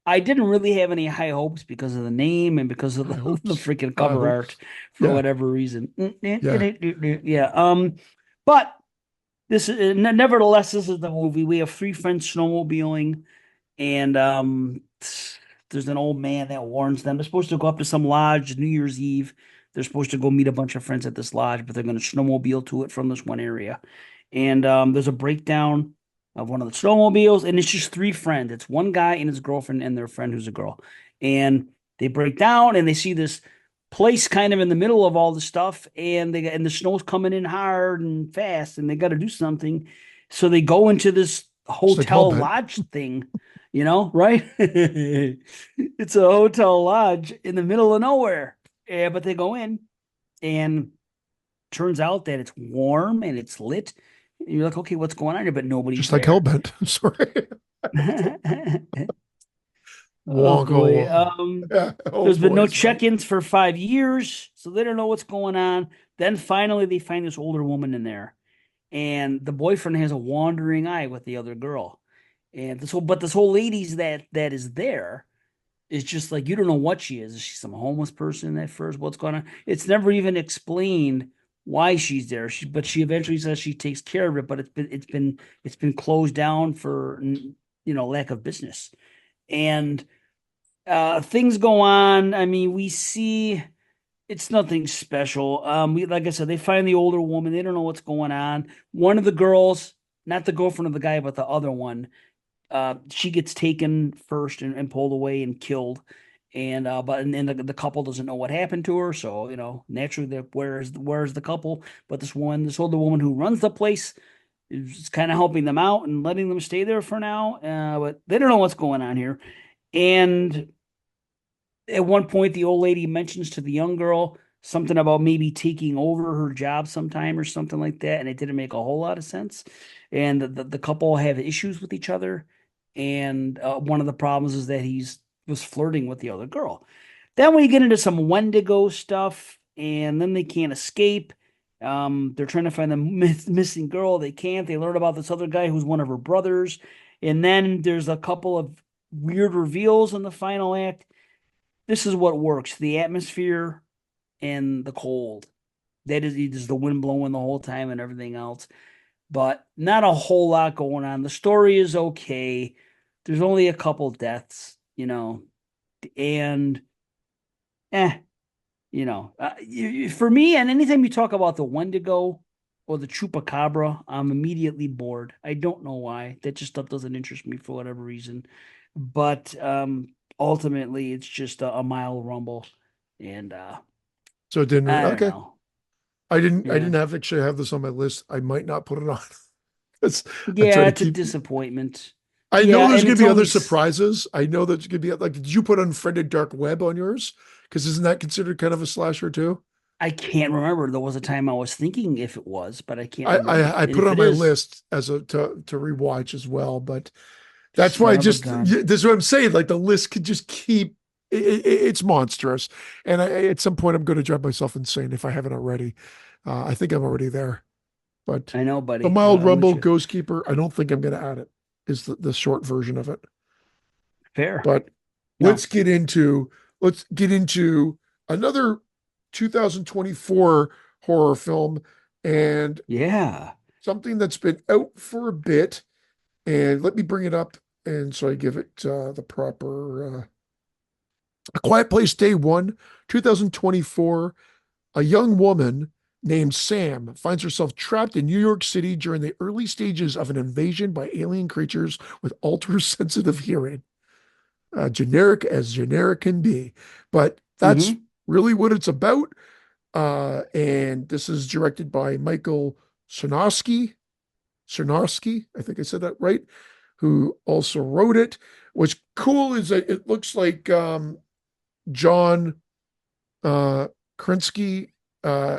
I didn't really have any high hopes because of the name and because of High the hopes, freaking high cover art hopes. for Yeah, whatever reason. yeah. Yeah. But this is nevertheless, this is the movie. We have three friends snowmobiling, and there's an old man that warns them. They're supposed to go up to some lodge New Year's Eve. They're supposed to go meet a bunch of friends at this lodge, but they're going to snowmobile to it from this one area. And there's a breakdown of one of the snowmobiles, and it's just three friends. It's one guy and his girlfriend and their friend who's a girl. And they break down and they see this place kind of in the middle of all the stuff, and the snow's coming in hard and fast, and they got to do something. So they go into this Just like hotel Hellbent. lodge thing, right? It's a hotel lodge in the middle of nowhere. Yeah, but they go in and turns out that it's warm and it's lit. And you're like, okay, what's going on here? But nobody's Just like there. Hellbent. I'm sorry. Oh Wonka. boy. Yeah. Oh There's been no boy, sorry. check-ins for 5 years, so they don't know what's going on. Then finally they find this older woman in there, and the boyfriend has a wandering eye with the other girl. And this whole lady's that is there is just like you don't know what she is. Is she some homeless person at first? What's going on? It's never even explained why she's there. But she eventually says she takes care of it, but it's been closed down for lack of business. And things go on. I mean, we see it's nothing special. Like I said, they find the older woman. They don't know what's going on. One of the girls, not the girlfriend of the guy, but the other one, she gets taken first and pulled away and killed. And the couple doesn't know what happened to her. So, naturally, where's the couple? But this older woman who runs the place is kind of helping them out and letting them stay there for now. But they don't know what's going on here. And at one point, the old lady mentions to the young girl something about maybe taking over her job sometime or something like that, and it didn't make a whole lot of sense. And the couple have issues with each other, and one of the problems is that he's was flirting with the other girl. Then we get into some Wendigo stuff, and then they can't escape. They're trying to find the missing girl. They can't. They learn about this other guy who's one of her brothers, and then there's a couple of weird reveals in the final act. This is what works: the atmosphere and the cold. That is the wind blowing the whole time and everything else. But not a whole lot going on. The story is okay. There's only a couple deaths, and eh, for me, and anytime you talk about the Wendigo or the Chupacabra, I'm immediately bored. I don't know why. That just stuff doesn't interest me for whatever reason. But ultimately, it's just a mile rumble, and So it didn't. I don't Okay. know. I Yeah, didn't have actually have this on my list. I might not put it on. It's, I try yeah, to it's a keep. disappointment. I know Yeah, there's and going it's to be other only surprises. I know there's going to be like, did you put Unfriended Dark Web on yours? Because isn't that considered kind of a slasher too? I can't remember. There was a time I was thinking if it was, but I can't I remember. I, I And put it if on it my is, list as a to rewatch as well. But that's why son I of a just gun. this is what I'm saying. Like the list could just keep. It's monstrous, and at some point I'm going to drive myself insane if I haven't already. I think I'm already there. But I know, the buddy. Mild I'm with Rumble you. Ghost Keeper, I don't think I'm going to add it. Is the short version of it. Fair. But No. let's get into let's get into another 2024 horror film and Yeah. something that's been out for a bit. And let me bring it up, and so I give it the proper A Quiet Place Day One, 2024. A young woman named Sam finds herself trapped in New York City during the early stages of an invasion by alien creatures with ultra sensitive hearing. Generic as generic can be, but that's Hmm. really what it's about. And this is directed by Michael Sarnowski. Sarnowski, I think I said that right, who also wrote it. What's cool is that it looks like John uh, Krinsky uh,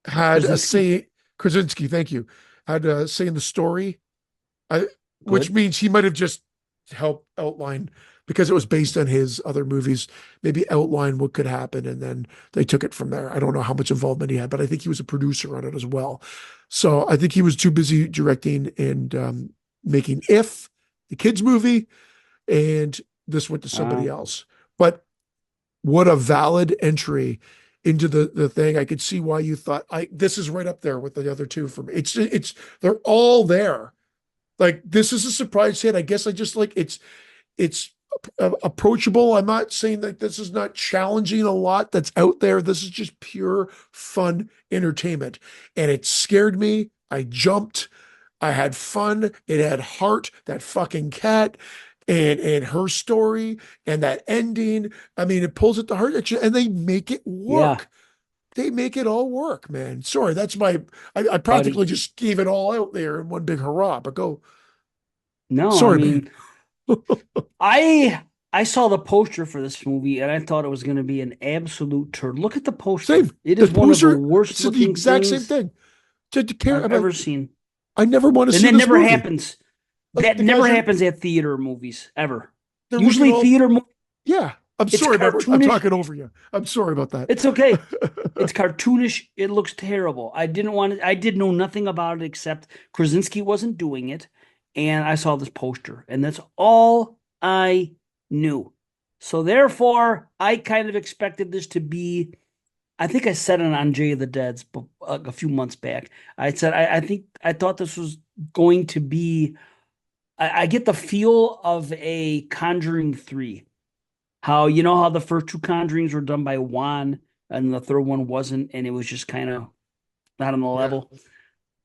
had a Krasinski. say. Krasinski, thank you, had a say in the story, I, which Good. means he might have just helped outline because it was based on his other movies, maybe outline what could happen, and then they took it from there. I don't know how much involvement he had, but I think he was a producer on it as well. So I think he was too busy directing and making If, the kids movie, and this went to somebody Uh, else. But what a valid entry into the thing. I could see why you thought I this is right up there with the other two for me. It's they're all there. Like this is a surprise hit. I guess I just like it's approachable. I'm not saying that this is not challenging a lot that's out there. This is just pure fun entertainment. And it scared me. I jumped. I had fun. It had heart, that fucking cat and her story and that ending. I mean, it pulls at the heart and they make it yeah, work. They make it all work, man. Sorry, that's I practically buddy. just gave it all out there in one big hurrah, but go. No, I Sorry, man. mean, I I saw the poster for this movie and I thought it was going to be an absolute turd. Look at the poster. Same. It The is one of the poster worst said the looking exact same things thing. To care, I've I'm ever like, seen. I never want to And see that this never movie. happens. Like That the never guys are, happens at theater movies ever. they're looking Usually all, theater yeah. I'm it's sorry, Margaret. I'm cartoonish. talking over you. I'm sorry about that. It's okay. It's cartoonish. It looks terrible. I didn't want it. I did know nothing about it except Krasinski wasn't doing it, and I saw this poster, and that's all I knew. So therefore, I kind of expected this to be. I think I said it on Jay of the Dead's a few months back. I said I think I thought this was going to be. I get the feel of a Conjuring 3. How you know how the first two Conjurings were done by Juan and the third one wasn't, and it was just kind of not on the Yeah. level. Yep.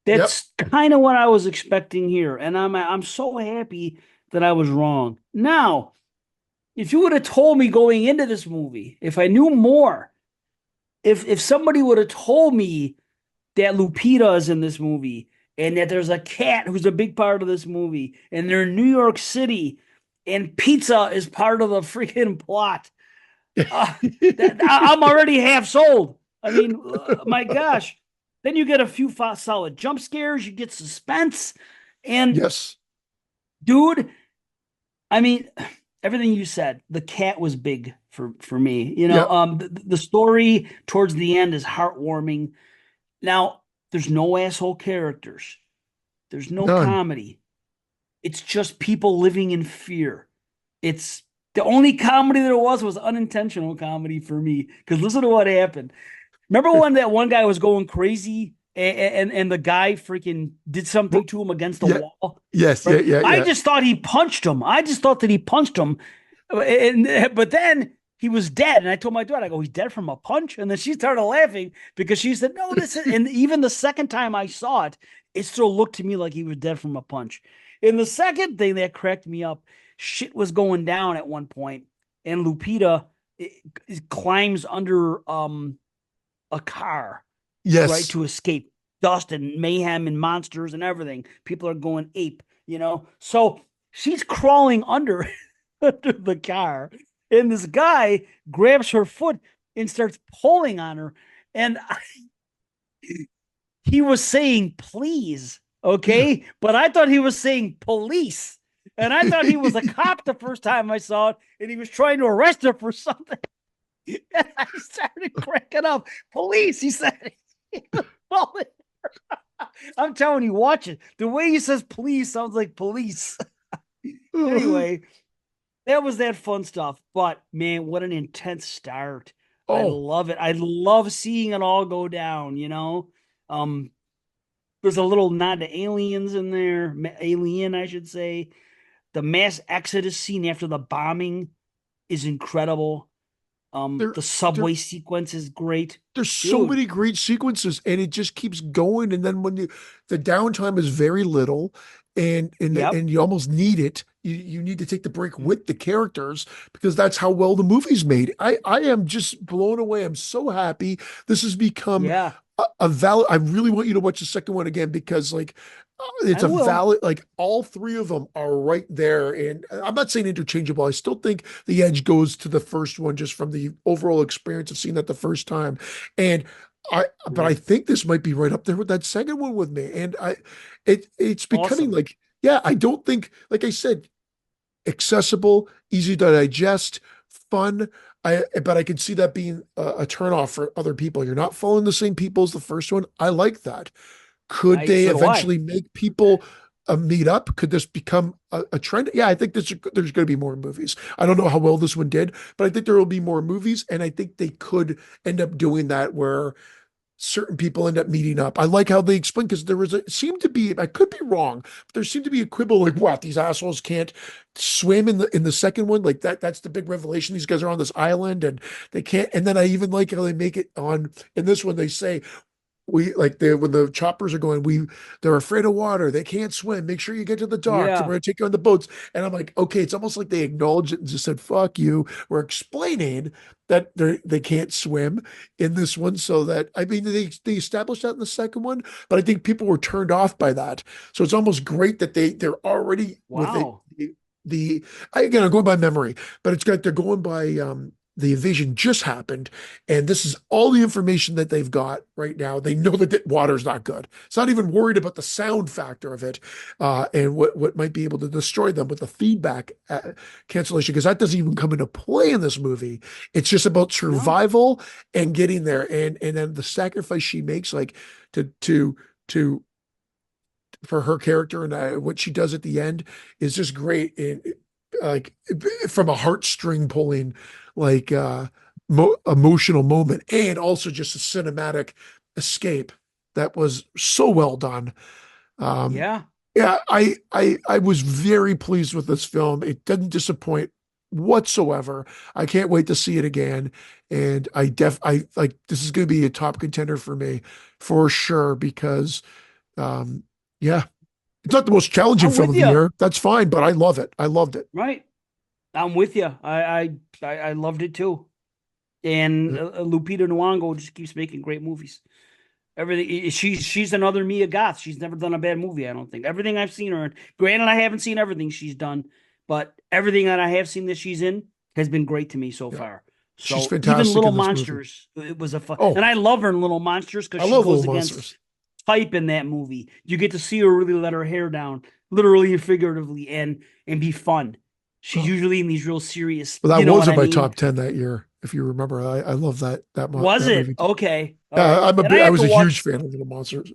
That's kind of what I was expecting here, and I'm so happy that I was wrong. Now, if you would have told me going into this movie, if I knew more, if somebody would have told me that Lupita is in this movie and that there's a cat who's a big part of this movie and they're in New York City and pizza is part of the freaking plot. Uh, I'm already half sold. I mean, my gosh. Then you get a few solid jump scares, you get suspense, and Yes. dude, I mean, everything you said, the cat was big for me. Yep. The story towards the end is heartwarming. Now, there's no asshole characters. There's no None. comedy. It's just people living in fear. It's the only comedy there was unintentional comedy for me. Because listen to what happened. Remember when that one guy was going crazy and the guy freaking did something to him against the Yeah. wall? Yes. Yeah. Right? Yeah. I Yeah. just thought he punched him. I just thought that he punched him. But then he was dead. And I told my daughter, I go, he's dead from a punch. And then she started laughing because she said, no, this is, and even the second time I saw it, it still looked to me like he was dead from a punch. And the second thing that cracked me up, shit was going down at one point, and Lupita it climbs under a car, right, Yes. to escape dust and mayhem and monsters and everything. People are going ape, you know. So she's crawling under under the car, and this guy grabs her foot and starts pulling on her. And he was saying please, Yeah. okay, but I thought he was saying police. And I thought he was a cop the first time I saw it, and he was trying to arrest her for something. And I started cracking up. Police, he said. I'm telling you, watch it. The way he says police sounds like police. Anyway, that was that fun stuff. But man, what an intense start. I Oh, love it. I love seeing it all go down. Um, there's a little nod to aliens in there, alien, I should say. The mass exodus scene after the bombing is incredible. there, The there, subway sequence is great. there's so Dude, many great sequences, and it just keeps going. And then when the downtime is very little, yep. and you almost need it. You need to take the break with the characters because that's how well the movie's made. I am just blown away. I'm so happy. This has become Yeah, a valid. I really want you to watch the second one again because it's I a will. valid, like all three of them are right there. And I'm not saying interchangeable. I still think the edge goes to the first one just from the overall experience of seeing that the first time. And but I think this might be right up there with that second one with me. And it's becoming Awesome. like, yeah, I don't think, like I said, accessible, easy to digest, fun. But I can see that being a turnoff for other people. You're not following the same people as the first one. I like that. Could I they so do I. eventually make people meet up? Could this become a trend? Yeah, I think there's going to be more movies. I don't know how well this one did, but I think there will be more movies, and I think they could end up doing that where certain people end up meeting up. I like how they explain because there was a seemed to be, I could be wrong, but there seemed to be a quibble like what these assholes can't swim in the second one. Like that's the big revelation. These guys are on this island and they can't. And then I even like how they make it on in this one, they say we like they when the choppers are going, they're afraid of water, they can't swim, make sure you get to the docks and Yeah. we're gonna take you on the boats. And I'm like, okay, it's almost like they acknowledged it and just said fuck you, we're explaining that they can't swim in this one. So that I mean they established that in the second one, but I think people were turned off by that. So it's almost great that they're already with it, Wow. again, I'm going by memory, but they're going by the invasion just happened, and this is all the information that they've got right now. They know that the water's not good. It's not even worried about the sound factor of it, and what might be able to destroy them with the feedback cancellation, because that doesn't even come into play in this movie. It's just about No. survival and getting there, and then the sacrifice she makes, like to for her character, and what she does at the end is just great. And like from a heartstring pulling, like emotional moment, and also just a cinematic escape that was so well done. Um, Yeah. yeah, I was very pleased with this film. It didn't disappoint whatsoever. I can't wait to see it again. And I like, this is going to be a top contender for me for sure, because um, yeah, it's not the most challenging I'm film with of the you. year. That's fine, but I love it. I loved it. Right. I'm with you. I loved it too. And Lupita Nyong'o just keeps making great movies. Everything she's another Mia Goth. She's never done a bad movie, I don't think. Everything I've seen her in. Granted, I haven't seen everything she's done, but everything that I have seen that she's in has been great to me so Yeah, far. she's So even fantastic Little in this movie. Monsters, it was a fun, and Oh, I love her in Little Monsters because I she love goes Little against Monsters. type in that movie. You get to see her really let her hair down, literally and figuratively, and be fun. She's Oh, usually in these real serious, well, you that know was what in I my mean? top 10 that year, if you remember. I love Was that it? movie. Okay. All Yeah, right. And I I have was to a huge watch fan of Little Monsters.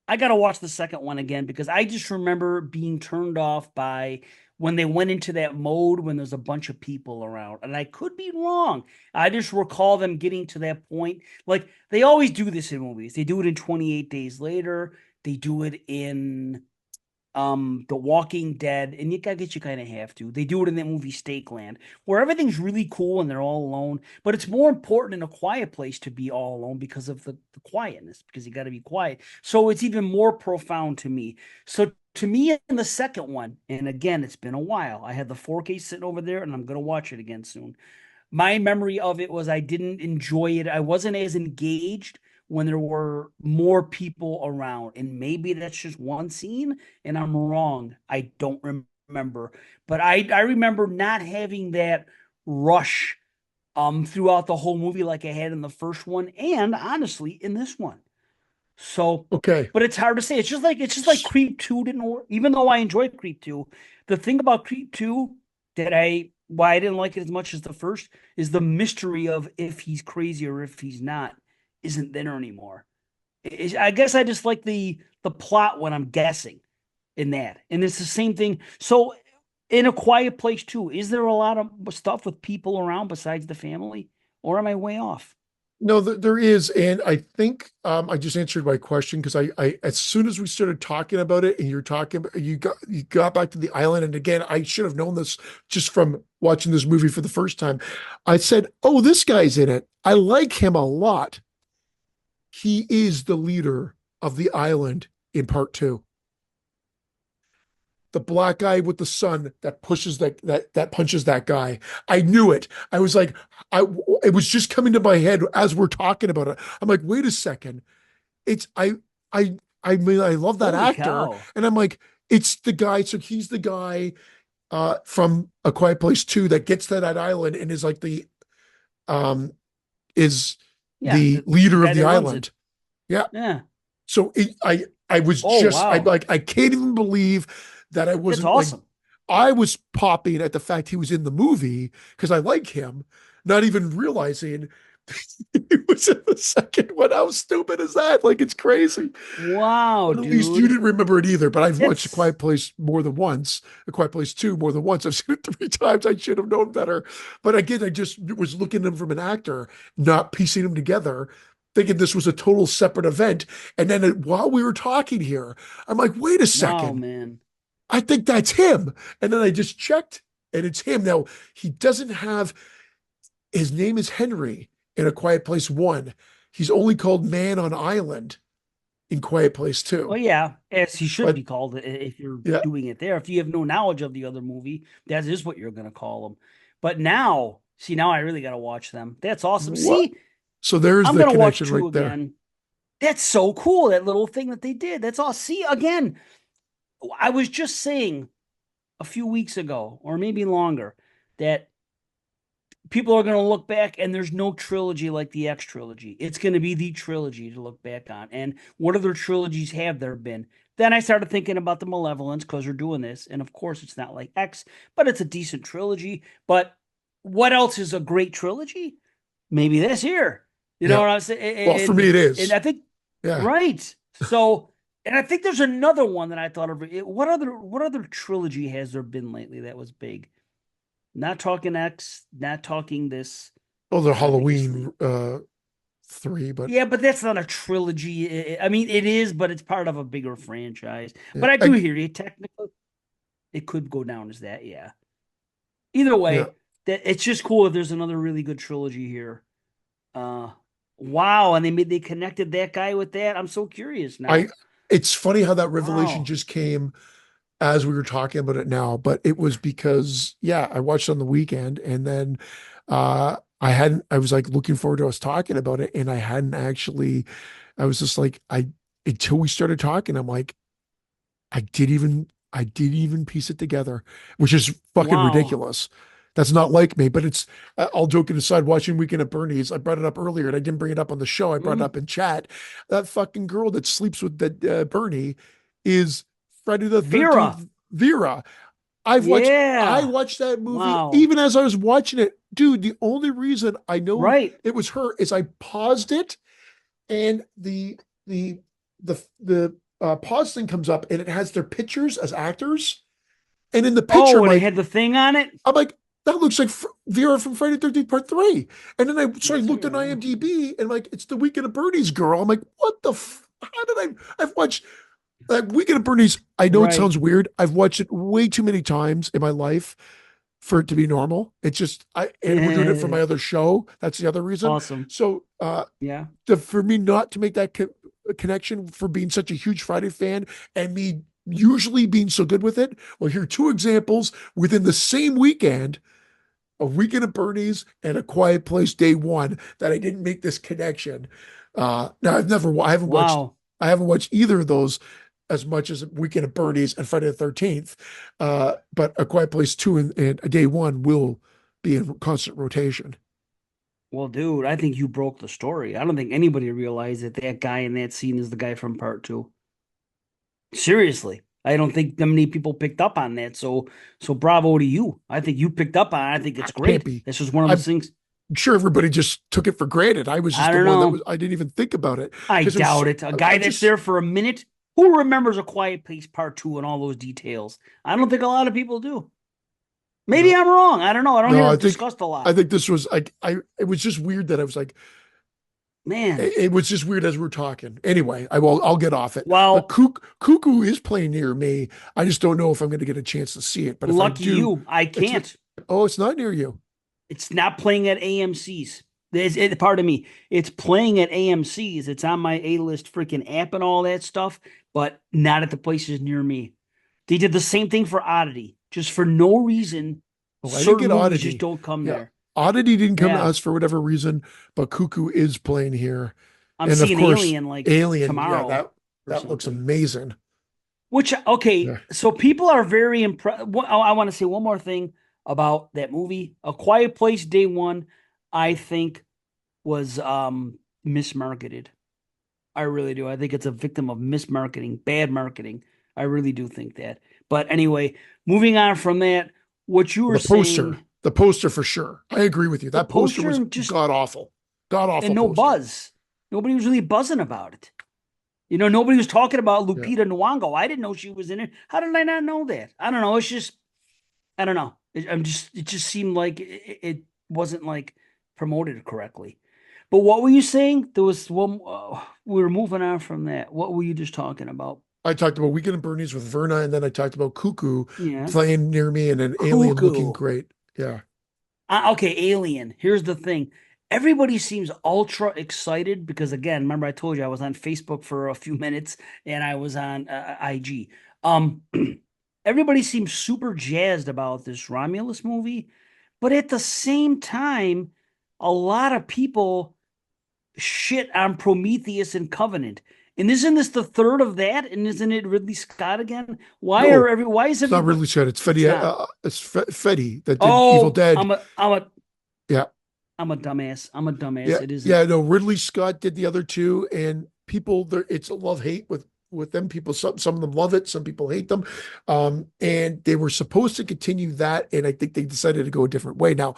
I gotta watch the second one again because I just remember being turned off by when they went into that mode when there's a bunch of people around. And I could be wrong. I just recall them getting to that point. Like they always do this in movies. They do it in 28 Days Later. They do it in The Walking Dead, and I guess you kind of have to. They do it in that movie Stakeland, where everything's really cool and they're all alone. But it's more important in A Quiet Place to be all alone because of the quietness, because you got to be quiet. So it's even more profound to me. So to me, in the second one, and again, it's been a while. I had the 4K sitting over there, and I'm gonna watch it again soon. My memory of it was I didn't enjoy it. I wasn't as engaged when there were more people around. And maybe that's just one scene and I'm wrong. I don't remember. But I remember not having that rush throughout the whole movie like I had in the first one and honestly in this one. So, Okay. but it's hard to say. It's just like Creep 2 didn't work. Even though I enjoyed Creep 2, the thing about Creep 2 that I why I didn't like it as much as the first is the mystery of if he's crazy or if he's not isn't there anymore. I guess I just like the plot when I'm guessing in that. And it's the same thing. So in A Quiet Place too, is there a lot of stuff with people around besides the family? Or am I way off? No, there is, and I think I just answered my question, because I as soon as we started talking about it, and you're talking, you got back to the island, and again, I should have known this just from watching this movie for the first time. I said, "Oh, this guy's in it. I like him a lot. He is the leader of the island in part two. The black guy with the sun that pushes that punches that guy. I knew it. I was like, I it was just coming to my head as we're talking about it. I'm like, wait a second. It's I I mean, I love that Holy actor, cow. and I'm like, it's the guy. So he's the guy from A Quiet Place 2 that gets to that island and is like um is Yeah, the the leader of guy the that runs it. island. Yeah. Yeah. So I was Oh just I wow. like I can't even believe that I That's wasn't like, awesome. I was popping at the fact he was in the movie because I like him, not even realizing he was in the second one. How stupid is that? Like, it's crazy. Wow, But at least you dude. didn't remember it either. But I've watched A It's Quiet Place more than once, A Quiet Place 2 more than once. I've seen it three times. I should have known better. But again, I just was looking at him from an actor, not piecing them together, thinking this was a total separate event. And then while we were talking here, I'm like, wait a wow, second. man. I think that's him. And then I just checked, and it's him. Now, he doesn't have, his name is Henry in A Quiet Place 1. He's only called Man on Island in Quiet Place Well, 2. yeah, as he should But be called if you're yeah, doing it there. If you have no knowledge of the other movie, that is what you're gonna call them. But now, see, now I really gotta watch them. That's awesome. what? See, So there's I'm the gonna watch connection right two there. again. That's so cool, that little thing that they did. That's all. See, again, I was just saying a few weeks ago, or maybe longer, that people are going to look back and there's no trilogy like the X trilogy. It's going to be the trilogy to look back on. And what other trilogies have there been? Then I started thinking about the Malevolence because they're doing this. And of course, it's not like X, but it's a decent trilogy. But what else is a great trilogy? Maybe this here. You know Yeah. what I'm saying? Well, for me, it And is. I think, Yeah. right. So, and I think there's another one that I thought of. What other trilogy has there been lately that was big? Not talking X, not talking this. Oh, the Obviously. Halloween 3, but Yeah, but that's not a trilogy. I mean, it is, but it's part of a bigger franchise. yeah, But I do hear you. Technically, it could go down as that. Yeah. Either yeah. way, that it's just cool if there's another really good trilogy here. Uh, wow, and they connected that guy with that. I'm so curious I now. It's funny how that revelation Wow. just came as we were talking about it now, but it was because yeah, I watched on the weekend and then I was like looking forward to us talking about it and I hadn't actually I was just like I until we started talking, I'm like I didn't even piece it together, which is fucking Wow. ridiculous. That's not like me, but it's all joking aside, watching Weekend at Bernie's, I brought it up earlier and I didn't bring it up on the show. I brought it Mhm. up in chat. That fucking girl that sleeps with that Bernie is Friday the Vera. 13th Vera. I Yeah. watched that movie Wow. even as I was watching it. Dude, the only reason I know Right. it was her is I paused it and the the pause thing comes up and it has their pictures as actors. And in the picture, Oh, and it had the thing on it. I'm like, that looks like Vera from Friday the 13th Part 3. And then I That's looked her. at Yeah. IMDb and like, it's the Weekend at Bernie's girl. I'm like, what the how did I've watched Weekend at Bernie's. I know it Right. sounds weird. I've watched it way too many times in my life for it to be normal. It's just and we're doing it for my other show. That's the other reason. Awesome. So Yeah. for me not to make that connection for being such a huge Friday fan and me usually being so good with it. Well, here are two examples within the same weekend: a Weekend at Bernie's and A Quiet Place Day One that I didn't make this connection. Now Wow. I haven't watched either of those as much as Weekend at Bernie's and Friday the 13th. But A Quiet Place 2 and a Day One will be in constant rotation. Well, dude, I think you broke the story. I don't think anybody realized that that guy in that scene is the guy from part two. Seriously. I don't think that many people picked up on that. So bravo to you. I think you picked up on it. I think I it's can't great. be. This was one of I'm those things. sure everybody just took it for granted. I was just I the don't one know. I didn't even think about it I because it was doubt so, it. A guy I that's just there for a minute, who remembers A Quiet Place Part Two and all those details? I don't think a lot of people do. Maybe no, I'm wrong. I don't know. I don't no, hear it discussed a I lot. think this was like it was just weird that I was like Man. it was just weird as we are talking. Anyway, I'll get off it. But Well, Cuckoo is playing near me. I just don't know if I'm going to get a chance to see it. But if I lucky do, you. I it's can't. oh, it's not near you. It's not playing at AMC's. Pardon me. It's playing at AMC's. It's on my A-list freaking app and all that stuff, but not at the places near me. They did the same thing for Oddity. Just for no reason, Oh, I didn't certain get movies just Oddity. don't come Yeah, there. Oddity didn't come to Yeah. us for whatever reason, but Cuckoo is playing here. I'm And of seeing course, Alien like Alien, yeah, tomorrow or that looks something. amazing. Which okay, Yeah. so people are very impressed. I want to say one more thing about that movie, A Quiet Place Day One. I think was mismarketed. I really do. I think it's a victim of mismarketing, bad marketing. I really do think that. But anyway, moving on from that, what you Well, were saying, the poster for sure. I agree with you. the That poster was poster just god awful, god awful and no poster. buzz. Nobody was really buzzing about it. Nobody was talking about Yeah. Lupita Nyong'o. I didn't know she was in it. How did I not know that? I don't know. It's just, I don't know. It just seemed like it wasn't like promoted correctly. But what were you saying? There was one. We were moving on from that. What were you just talking about? I talked about Weekend at Bernie's with Verna, and then I talked about Cuckoo Yeah, playing near me and an alien looking cuckoo. great. Yeah. Okay, Alien. Here's the thing. Everybody seems ultra excited because, again, remember I told you I was on Facebook for a few minutes and I was on IG. Um, everybody seems super jazzed about this Romulus movie, but at the same time, a lot of people shit on Prometheus and Covenant. And isn't this the third of that? And isn't it Ridley Scott again? No, Why is it's not everybody? Ridley Scott. It's It's Fetty. not. Fetty that did Evil Oh, Dead. Yeah, I'm a dumbass. I'm a dumbass. yeah, It isn't. yeah. No, Ridley Scott did the other two, and people there. It's a love hate with them. People, some of them love it, some people hate them. And they were supposed to continue that, and I think they decided to go a different way. Now,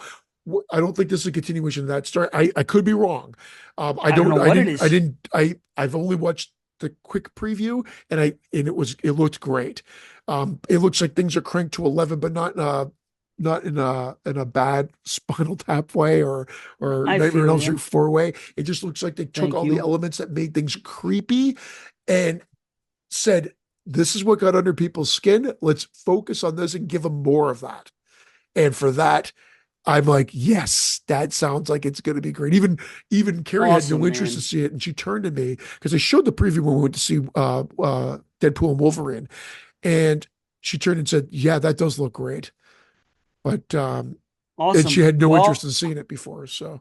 I don't think this is a continuation of that story. I could be wrong. I I don't know don't. what it is. I've only watched the quick preview, and it looked great. It looks like things are cranked to 11, but not in a bad Spinal Tap way or I Nightmare on feel Elm you. Street 4 way. It just looks like they took Thank all the you. elements that made things creepy and said, "This is what got under people's skin. Let's focus on this and give them more of that." And for that, I'm like, yes, that sounds like it's going to be great. Even Carrie had no Awesome, interest to man. see it, and she turned to me because I showed the preview when we went to see Deadpool and Wolverine, and she turned and said, "Yeah, that does look great." But and she Awesome. had no interest Well, in seeing it before. So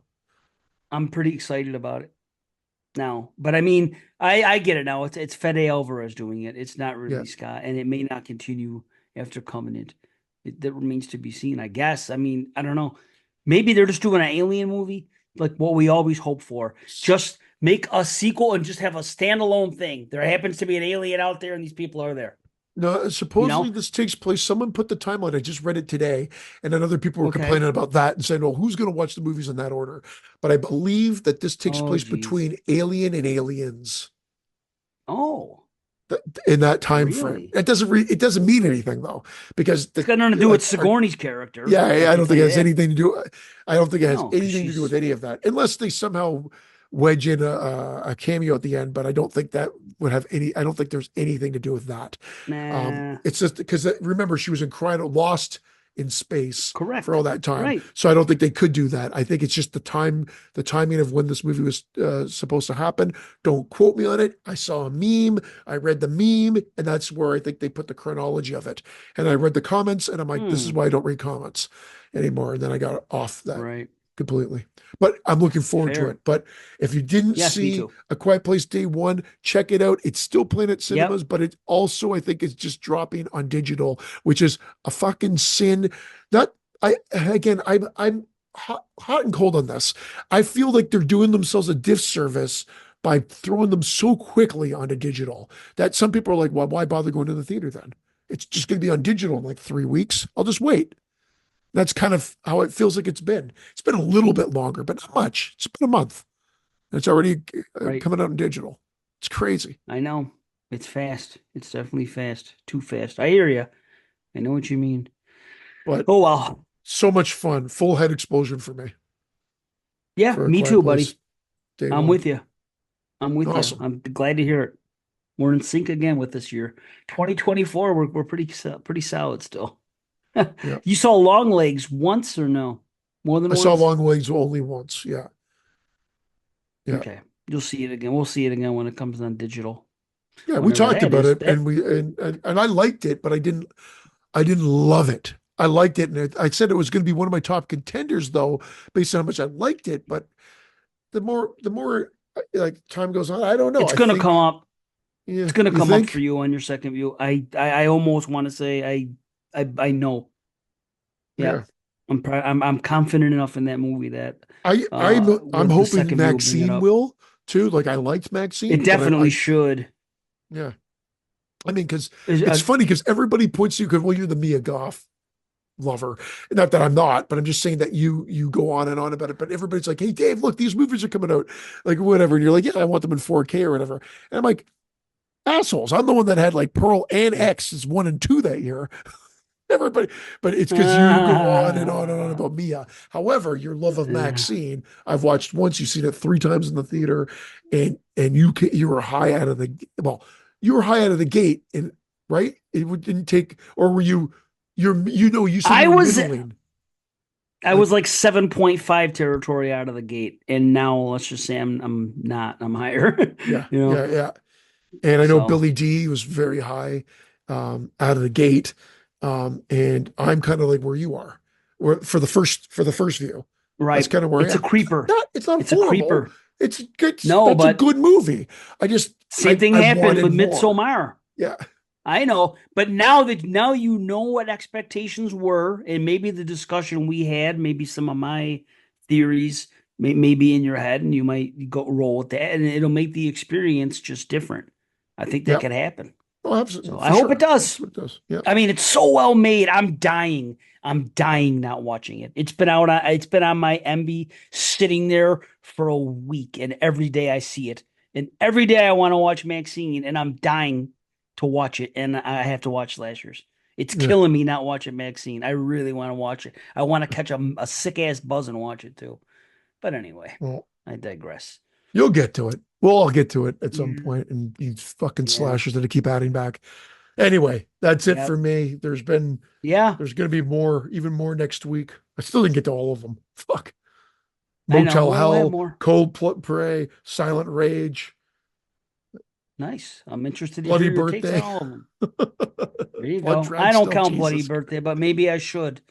I'm pretty excited about it now. But I mean, I get it now. It's Fede Alvarez doing it. It's not yeah, Ridley Scott, and it may not continue after Covenant. That remains to be seen, I guess. I mean, I don't know. Maybe they're just doing an alien movie, like what we always hope for. Just make a sequel and just have a standalone thing. There happens to be an alien out there, and these people are there. no, You supposedly know? this takes place. Someone put the timeline. I just read it today, and then other people were Okay. complaining about that and saying, "Well, who's going to watch the movies in that order?" But I believe that this takes Oh, place geez. between Alien and Aliens Oh, in that time frame. really? It doesn't mean anything though, because It's the got nothing to do with like our Sigourney's character. yeah, I I can don't tell think it you has that. anything to do. I don't think it has No, because anything to do with she's any of that, unless they somehow wedge in a cameo at the end. But I don't think that would have any. I don't think there's anything to do with that. nah. It's just because remember she was in cryo lost in space for Correct. all that time, Right. so I don't think they could do that. I think it's just the timing of when this movie was supposed to happen. Don't quote me on it. I saw a meme, I read the meme, and that's where I think they put the chronology of it. And I read the comments, and I'm like, this is Hmm. why I don't read comments anymore. And then I got off that Right. completely. But I'm looking forward to Fair. it. But if you didn't Yes, me see too. A Quiet Place Day One, check it out. It's still playing at Yep. cinemas, but it also I think is just dropping on digital, which is a fucking sin. That I again, I'm hot and cold on this. I feel like they're doing themselves a disservice by throwing them so quickly onto digital that some people are like, well, why bother going to the theater then? It's just going to be on digital in like 3 weeks. I'll just wait. That's kind of how it feels like it's been. It's been a little bit longer, but not much. It's been a month. It's already Right. coming out in digital. It's crazy. I know. It's fast. It's definitely fast. Too fast. I hear you. I know what you mean. But Oh, well. so much fun. Full head explosion for me Yeah, for A me Quiet too, Place buddy. Day I'm One. with you. I'm with you. Awesome. I'm glad to hear it. We're in sync again with this year. 2024, we're pretty solid still. Yeah. You saw Long Legs once or no? More than I saw once? Long Legs only once. Yeah. Yeah. Okay. You'll see it again. We'll see it again when it comes on digital. Yeah. We Whenever talked that about is. it That and I liked it, but I didn't love it. I liked it. And I said it was going to be one of my top contenders though, based on how much I liked it. But the more like time goes on, I don't know. it's I gonna come think, up. yeah, It's gonna you come up for think? you on your second view. I almost want to say I know. Yeah. Yeah. I'm confident enough in that movie that I'm the hoping second view will bring it Maxine up. will too. Like I liked It Maxine, but definitely should. yeah. I mean, because Is- it's uh, funny because everybody points to you because well, you're the Mia Goth lover. Not that I'm not, but I'm just saying that you go on and on about it. But everybody's like, hey Dave, look, these movies are coming out, like whatever. And you're like, yeah, I want them in 4K or whatever. And I'm like, assholes. I'm the one that had like Pearl and X as 1 and 2 that year. Everybody, but it's because you go on and on and on uh, about Mia. However, your love of Maxine, I've watched once. You've seen it 3 times in the theater, and you were high out of the well, you were high out of the gate, and right, didn't take, or were you? You said I you were was middling. I Like was like 7.5 territory out of the gate, and now let's just say I'm not. I'm higher. yeah, You know. yeah, yeah. And I know So Billy D was very high out of the gate, and I'm kind of like where you are, where for the first view. That's right, kind of where I it's a am. creeper. It's not It's a horrible. creeper. It's good. No, That's a but good movie. I just Same thing I happened with wanted more. Midsommar. Yeah. I know, but now you know what expectations were, and maybe the discussion we had, maybe some of my theories may be in your head, and you might go roll with that, and it'll make the experience just different. I think that Yeah. could happen. Oh, absolutely. So I For hope it sure. does. That's what it does. Yeah. I mean, it's so well made. I'm dying. I'm dying not watching it. It's been on my MB sitting there for a week, and every day I see it. And every day I want to watch Maxine, and I'm dying to watch it, and I have to watch Slashers. It's Yeah. killing me not watching Maxine. I really want to watch it. I want to catch a sick ass buzz and watch it too. But anyway, Well, I digress. you'll get to it. We'll all get to it at some Yeah. point, and these fucking Yeah. slashers that I keep adding back. Anyway, that's it for Yep. me. Yeah. There's going to be more, even more next week. I still didn't get to all of them. Fuck. I know. Motel We'll have Hell, more. Prey, Silent Rage, Nice. I'm interested to Bloody hear your takes on Birthday, all of them. There you Blood go. Dragon I don't Still, count Bloody Jesus. Birthday, but maybe I should.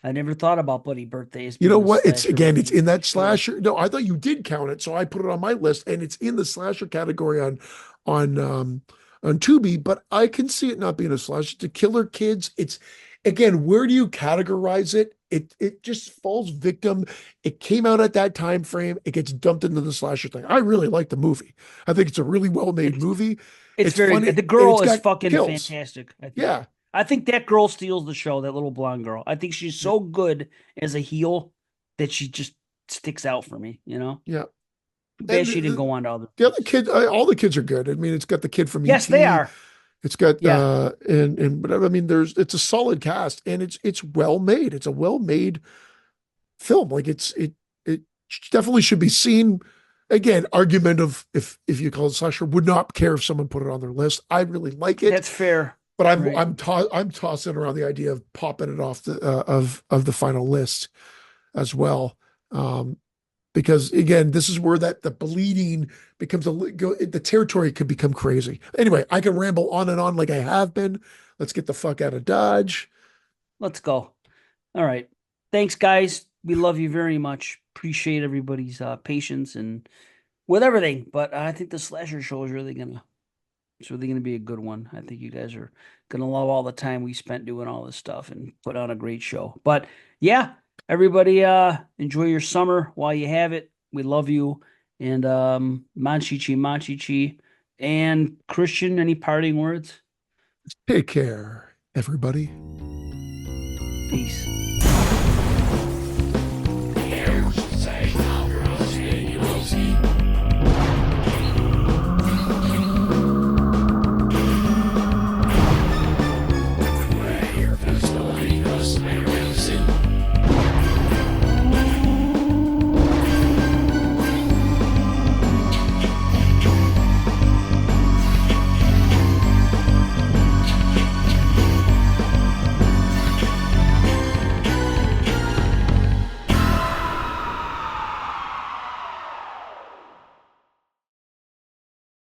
I never thought about Bloody Birthday as You know being a what? It's slasher again, it's movie. in I that should. slasher. No, I thought you did count it, so I put it on my list, and it's in the slasher category on on Tubi. But I can see it not being a slasher. To Killer Kids, it's again, where do you categorize it? It just falls victim. It came out at that time frame. It gets dumped into the slasher thing. I really like the movie. I think it's a really well made It's movie. it's It's very funny good. The and girl it's is got fucking kills. fantastic. Yeah, I think that girl steals the show, that little blonde girl. I think she's yeah, so good as a heel that she just sticks out for me, you know? yeah. Too bad And she didn't go on to other the other things. kid, all the kids are good. I mean, it's got the kid from Yes, they ET. are. It's got Yeah. and but I mean it's a solid cast and it's well made. It's a well made film. Like it definitely should be seen. Again, argument of if you call it slasher, would not care if someone put it on their list. I really like it, That's fair. but Right. I'm tossing around the idea of popping it off the of the final list as well. Um, because again, this is where that the bleeding becomes the territory could become crazy. Anyway, I can ramble on and on like I have been. Let's get the fuck out of Dodge. Let's go. All right. Thanks, guys. We love you very much. Appreciate everybody's patience and with everything. But I think the slasher show is it's really gonna be a good one. I think you guys are gonna love all the time we spent doing all this stuff and put on a great show. But yeah, everybody enjoy your summer while you have it. We love you. And Manchichi Manchichi. And Christian, any parting words? Take care, everybody. Peace.